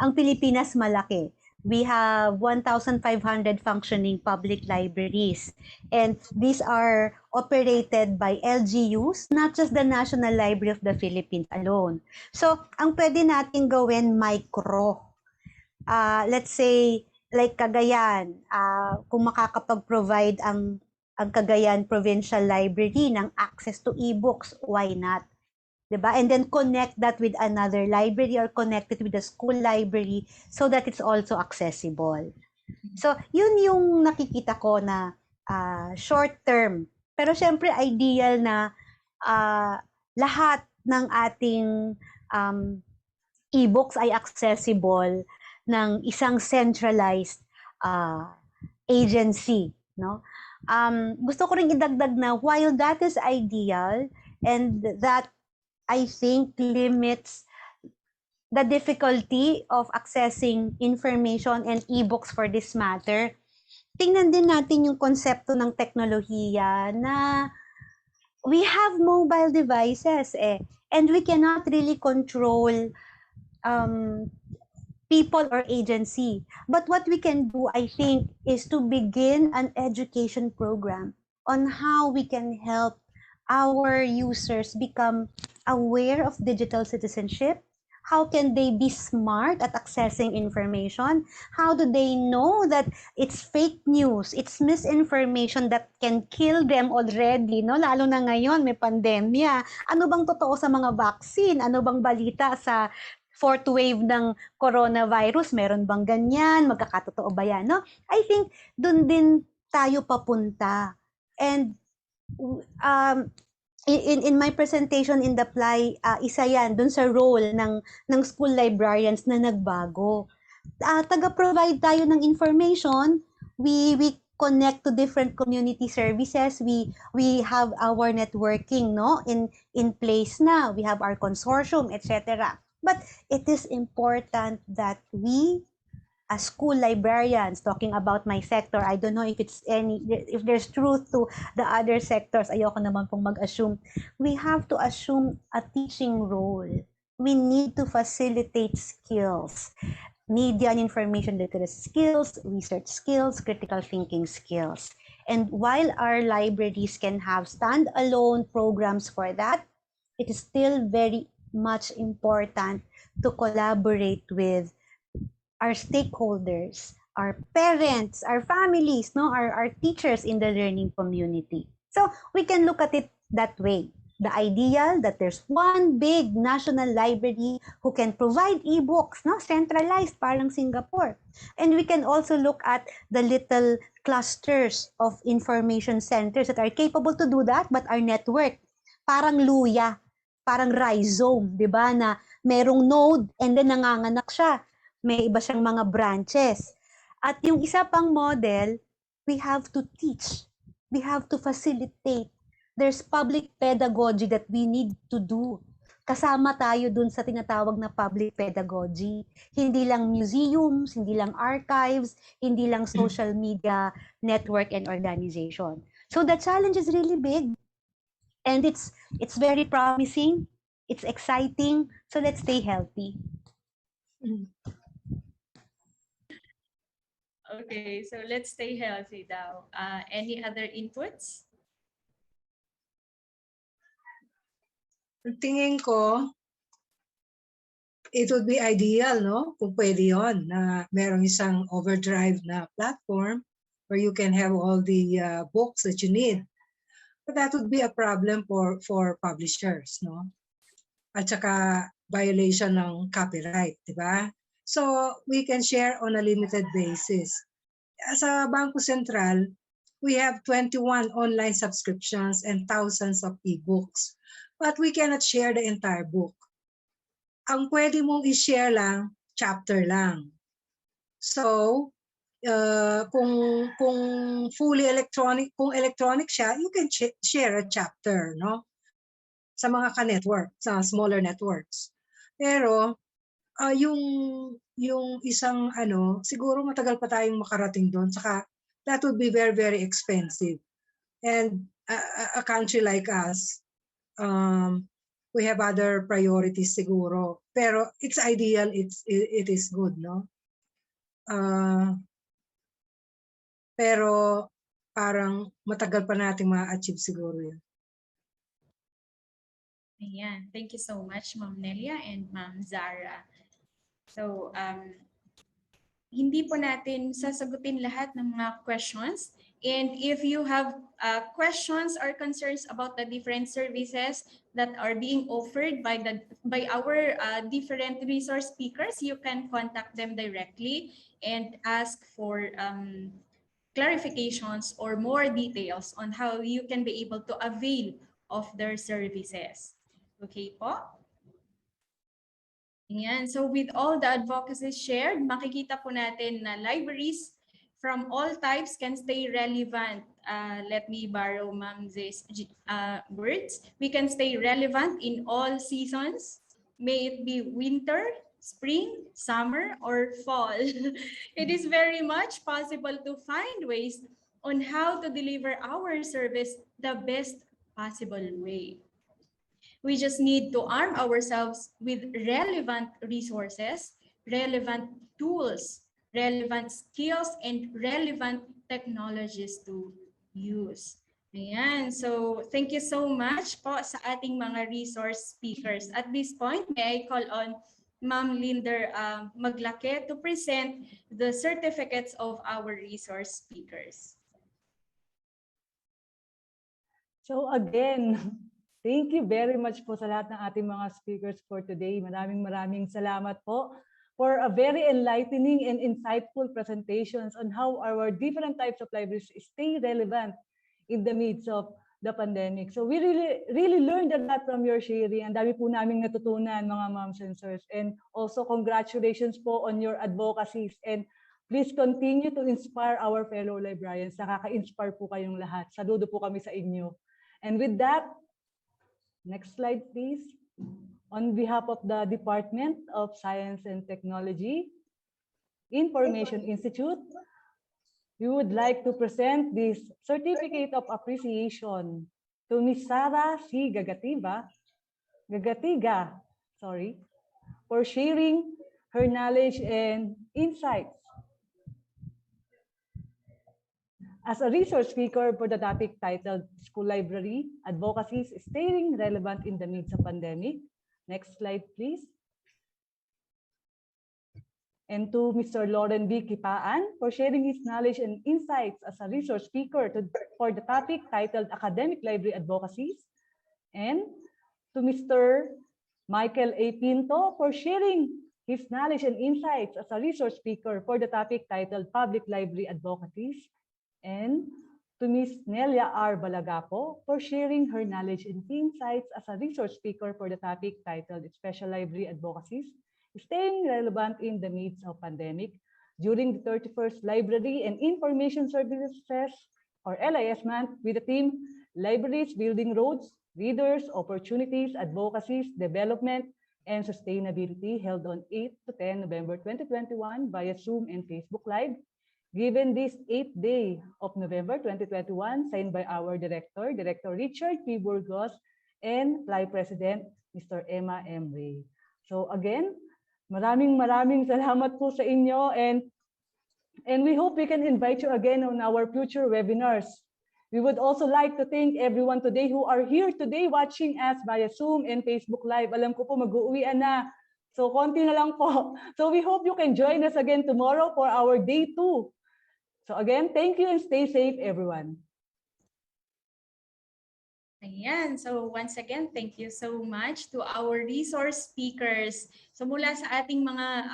Ang Pilipinas malaki. We have 1,500 functioning public libraries, and these are operated by LGUs, not just the National Library of the Philippines alone. So, ang pwede natin gawin micro. Let's say, like Cagayan, kung makakapag-provide ang Cagayan Provincial Library ng access to e-books, why not? Diba? And then connect that with another library or connect it with the school library so that it's also accessible. So, yun yung nakikita ko na short term. Pero syempre, ideal na lahat ng ating e-books ay accessible ng isang centralized agency. No? Gusto ko rin idagdag na while that is ideal and that I think limits the difficulty of accessing information and e-books for this matter, tingnan din natin yung konsepto ng teknolohiya na we have mobile devices and we cannot really control people or agency. But what we can do, I think, is to begin an education program on how we can help our users become aware of digital citizenship. How can they be smart at accessing information? How do they know that it's fake news, it's misinformation that can kill them already, no? Lalo na ngayon, may pandemya. Ano bang totoo sa mga vaccine? Ano bang balita sa fourth wave ng coronavirus? Meron bang ganyan? Magkakatotoo ba yan, no? I think dun din tayo papunta. And in my presentation in the PLAI, isa yan dun sa role ng school librarians na nagbago. Taga-provide tayo ng information, we connect to different community services, we have our networking, no, in place na, we have our consortium, etc. But it is important that we as school librarians, talking about my sector, I don't know if there's truth to the other sectors, ayoko naman pong mag-assume. We have to assume a teaching role. We need to facilitate skills, media and information literacy skills, research skills, critical thinking skills. And while our libraries can have standalone programs for that, it is still very much important to collaborate with our stakeholders, our parents, our families, no, our teachers in the learning community. So we can look at it that way. The ideal that there's one big national library who can provide e-books, no, centralized, parang Singapore. And we can also look at the little clusters of information centers that are capable to do that but are networked. Parang luya, parang rhizome, di ba, na merong node and then nanganganak siya. May iba siyang mga branches. At yung isa pang model, we have to teach. We have to facilitate. There's public pedagogy that we need to do. Kasama tayo dun sa tinatawag na public pedagogy. Hindi lang museums, hindi lang archives, hindi lang social media network and organization. So the challenge is really big. And it's very promising. It's exciting. So let's stay healthy. Okay, so let's stay healthy daw. Any other inputs? Tingin ko, it would be ideal, no? Kung pwede yun, na merong isang overdrive na platform where you can have all the books that you need. But that would be a problem for publishers, no? At saka violation ng copyright, di ba? So we can share on a limited basis. Sa Bangko Sentral, we have 21 online subscriptions and thousands of e-books. But we cannot share the entire book. Ang pwede mong i-share lang, chapter lang. So, kung fully electronic, kung electronic siya, you can share a chapter, no? Sa mga ka-network, sa smaller networks. Pero yung isang siguro matagal pa tayong makarating doon, saka that would be very, very expensive. And a country like us, we have other priorities siguro. Pero it's ideal, it is good, no? Pero parang matagal pa nating ma-achieve siguro yun. Ayan. Thank you so much, Ma'am Nelia and Ma'am Zarah. So, hindi po natin sasagutin lahat ng mga questions. And if you have questions or concerns about the different services that are being offered by our different resource speakers, you can contact them directly and ask for clarifications or more details on how you can be able to avail of their services. Okay po? Ayan. So with all the advocacies shared, makikita po natin na libraries from all types can stay relevant. Let me borrow Ma'am Zay's words. We can stay relevant in all seasons. May it be winter, spring, summer, or fall. It is very much possible to find ways on how to deliver our service the best possible way. We just need to arm ourselves with relevant resources, relevant tools, relevant skills, and relevant technologies to use. Ayan. So, thank you so much po sa ating mga resource speakers. At this point, may I call on Ma'am Linder Maglake to present the certificates of our resource speakers. So again, thank you very much po sa lahat ng ating mga speakers for today. Maraming salamat po for a very enlightening and insightful presentations on how our different types of libraries stay relevant in the midst of the pandemic. So we really learned a lot from your sharing. Ang dami po naming natutunan, mga moms and sirs. And also congratulations po on your advocacies. And please continue to inspire our fellow librarians. Nakaka-inspire po kayong lahat. Saludo po kami sa inyo. And with that, next slide, please. On behalf of the Department of Science and Technology, Information Institute, we would like to present this Certificate of Appreciation to Ms. Zarah C. Gagatiga, for sharing her knowledge and insights as a resource speaker for the topic titled School Library Advocacies Staying Relevant in the Midst of Pandemic. Next slide, please. And to Mr. Lauren B. Kipaan for sharing his knowledge and insights as a resource speaker for the topic titled Academic Library Advocacies. And to Mr. Michael A. Pinto for sharing his knowledge and insights as a resource speaker for the topic titled Public Library Advocacies. And to Ms. Nelia R. Balagapo for sharing her knowledge and insights as a resource speaker for the topic titled Special Library Advocacies, Staying Relevant in the Midst of Pandemic during the 31st Library and Information Services, or LIS month, with the theme Libraries Building Roads, Readers, Opportunities, Advocacies, Development, and Sustainability, held on 8 to 10 November 2021 via Zoom and Facebook Live. Given this 8th day of November 2021, signed by our Director Richard P. Burgos, and PLAI President, Mr. Emma M. Ray. So again, maraming salamat po sa inyo, and we hope we can invite you again on our future webinars. We would also like to thank everyone today who are here today watching us via Zoom and Facebook Live. Alam ko po mag-uuwian na, so konti na lang po. So we hope you can join us again tomorrow for our day 2. So again, thank you and stay safe, everyone. Ayan. So once again, thank you so much to our resource speakers. So mula sa ating mga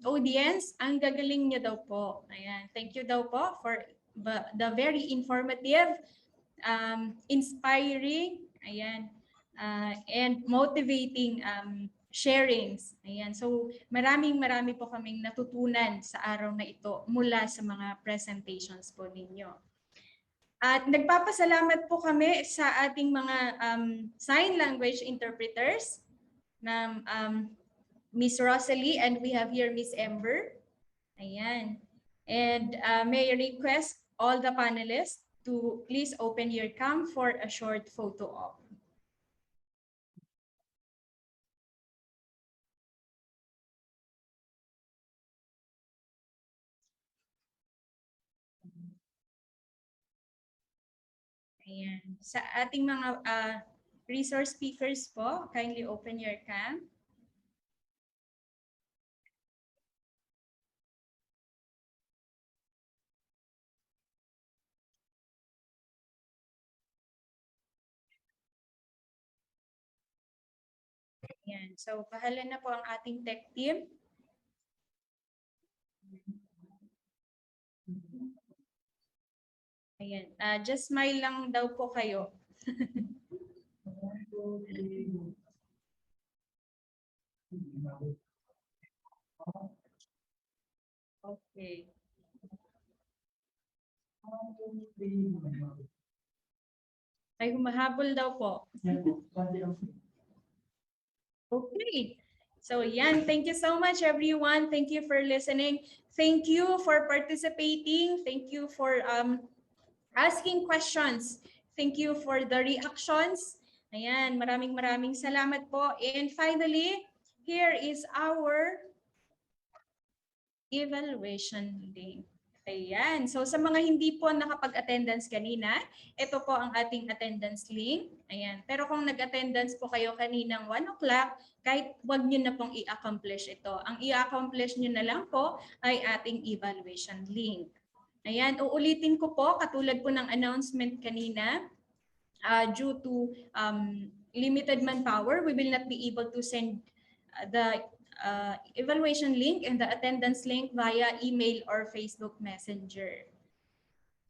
audience, ang gagaling niyo daw po. Ayan. Thank you daw po for the very informative, inspiring, and motivating sharings. Ayan. So marami po kaming natutunan sa araw na ito mula sa mga presentations po ninyo. At nagpapasalamat po kami sa ating mga sign language interpreters na Miss Rosalie, and we have here Miss Ember. Ayan. And may I request all the panelists to please open your cam for a short photo op. Ayan. Sa ating mga resource speakers po, kindly open your cam. Ayan. So, bahala na po ang ating tech team. Ayan. Just smile lang daw po kayo. Okay. Ay, humahabol daw po. Okay. So yan, thank you so much everyone. Thank you for listening. Thank you for participating. Thank you for asking questions. Thank you for the reactions. Ayan, maraming salamat po. And finally, here is our evaluation link. Ayan. So sa mga hindi po nakapag-attendance kanina, ito po ang ating attendance link. Ayan. Pero kung nag-attendance po kayo kaninang 1 o'clock, kahit wag nyo na pong i-accomplish ito. Ang i-accomplish nyo na lang po ay ating evaluation link. Ayan. Uulitin ko po, katulad po ng announcement kanina, due to limited manpower, we will not be able to send the evaluation link and the attendance link via email or Facebook Messenger.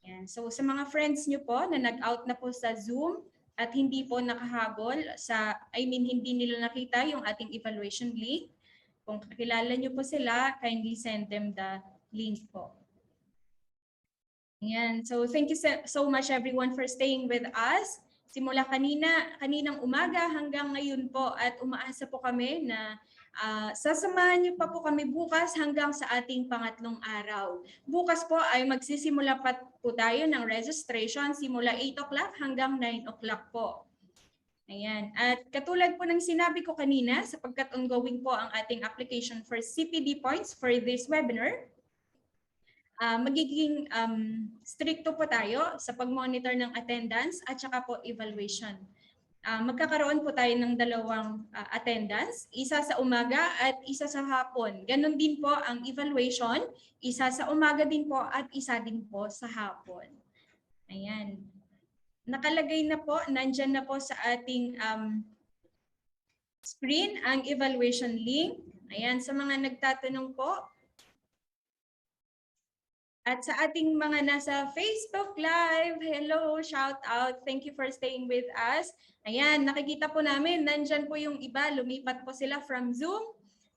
Yan. So sa mga friends nyo po na nag-out na po sa Zoom at hindi po nakahabol sa, hindi nila nakita yung ating evaluation link, kung kakilala nyo po sila, kindly send them the link po. Yan. So thank you so much everyone for staying with us. Simula kaninang umaga hanggang ngayon po, at umaasa po kami na sasamahan niyo pa po kami bukas hanggang sa ating pangatlong araw. Bukas po ay magsisimula pa po tayo ng registration simula 8 o'clock hanggang 9 o'clock po. Ayan. At katulad po ng sinabi ko kanina, sapagkat ongoing po ang ating application for CPD points for this webinar, magiging stricto po tayo sa pag-monitor ng attendance at saka po evaluation. Magkakaroon po tayo ng dalawang attendance, isa sa umaga at isa sa hapon. Ganon din po ang evaluation, isa sa umaga din po at isa din po sa hapon. Ayan. Nakalagay na po, nandyan na po sa ating screen ang evaluation link. Ayan, sa mga nagtatanong po, at sa ating mga nasa Facebook Live, hello, shout out. Thank you for staying with us. Ayan, nakikita po namin, nandyan po yung iba, lumipat po sila from Zoom.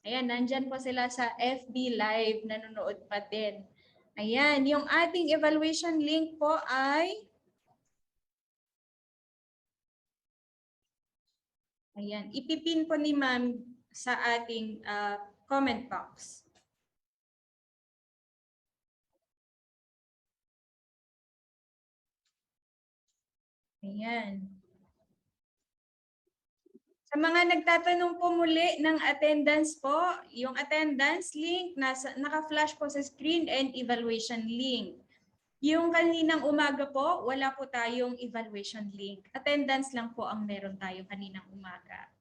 Ayan, nandyan po sila sa FB Live, nanonood pa din. Ayan, yung ating evaluation link po ay, ayan, ipipin po ni ma'am sa ating comment box. Ayan. Sa mga nagtatanong po muli ng attendance po, yung attendance link naka-flash po sa screen and evaluation link. Yung kaninang umaga po, wala po tayong evaluation link. Attendance lang po ang meron tayo kaninang umaga.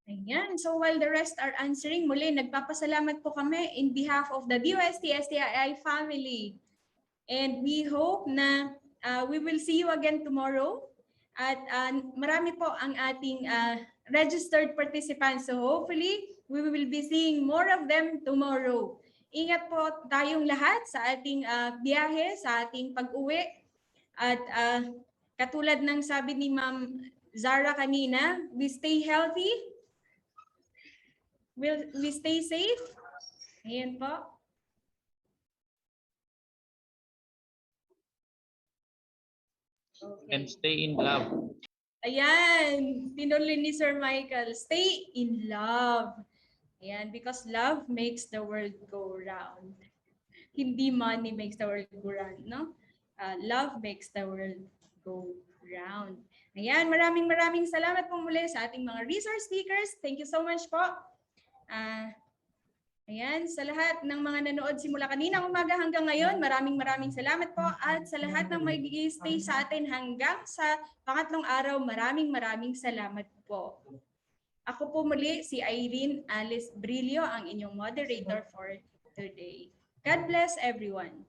Ayan. So while the rest are answering, muli nagpapasalamat po kami in behalf of the DOST-STII family. And we hope na we will see you again tomorrow. At marami po ang ating registered participants. So hopefully, we will be seeing more of them tomorrow. Ingat po tayong lahat sa ating biyahe, sa ating pag-uwi. At katulad ng sabi ni Ma'am Zarah kanina, we stay healthy? Will we stay safe? Ayan po. And stay in love. Ayan, tinuloy ni Sir Michael, stay in love. Ayan, because love makes the world go round. Hindi money makes the world go round, no? Love makes the world go round. Ayan, maraming salamat po muli sa ating mga resource speakers. Thank you so much po. Ayan, sa lahat ng mga nanood simula kaninang umaga hanggang ngayon, maraming salamat po. At sa lahat ng mag-i-stay sa atin hanggang sa pangatlong araw, maraming salamat po. Ako po muli si Irene Alice Brillo, ang inyong moderator for today. God bless everyone.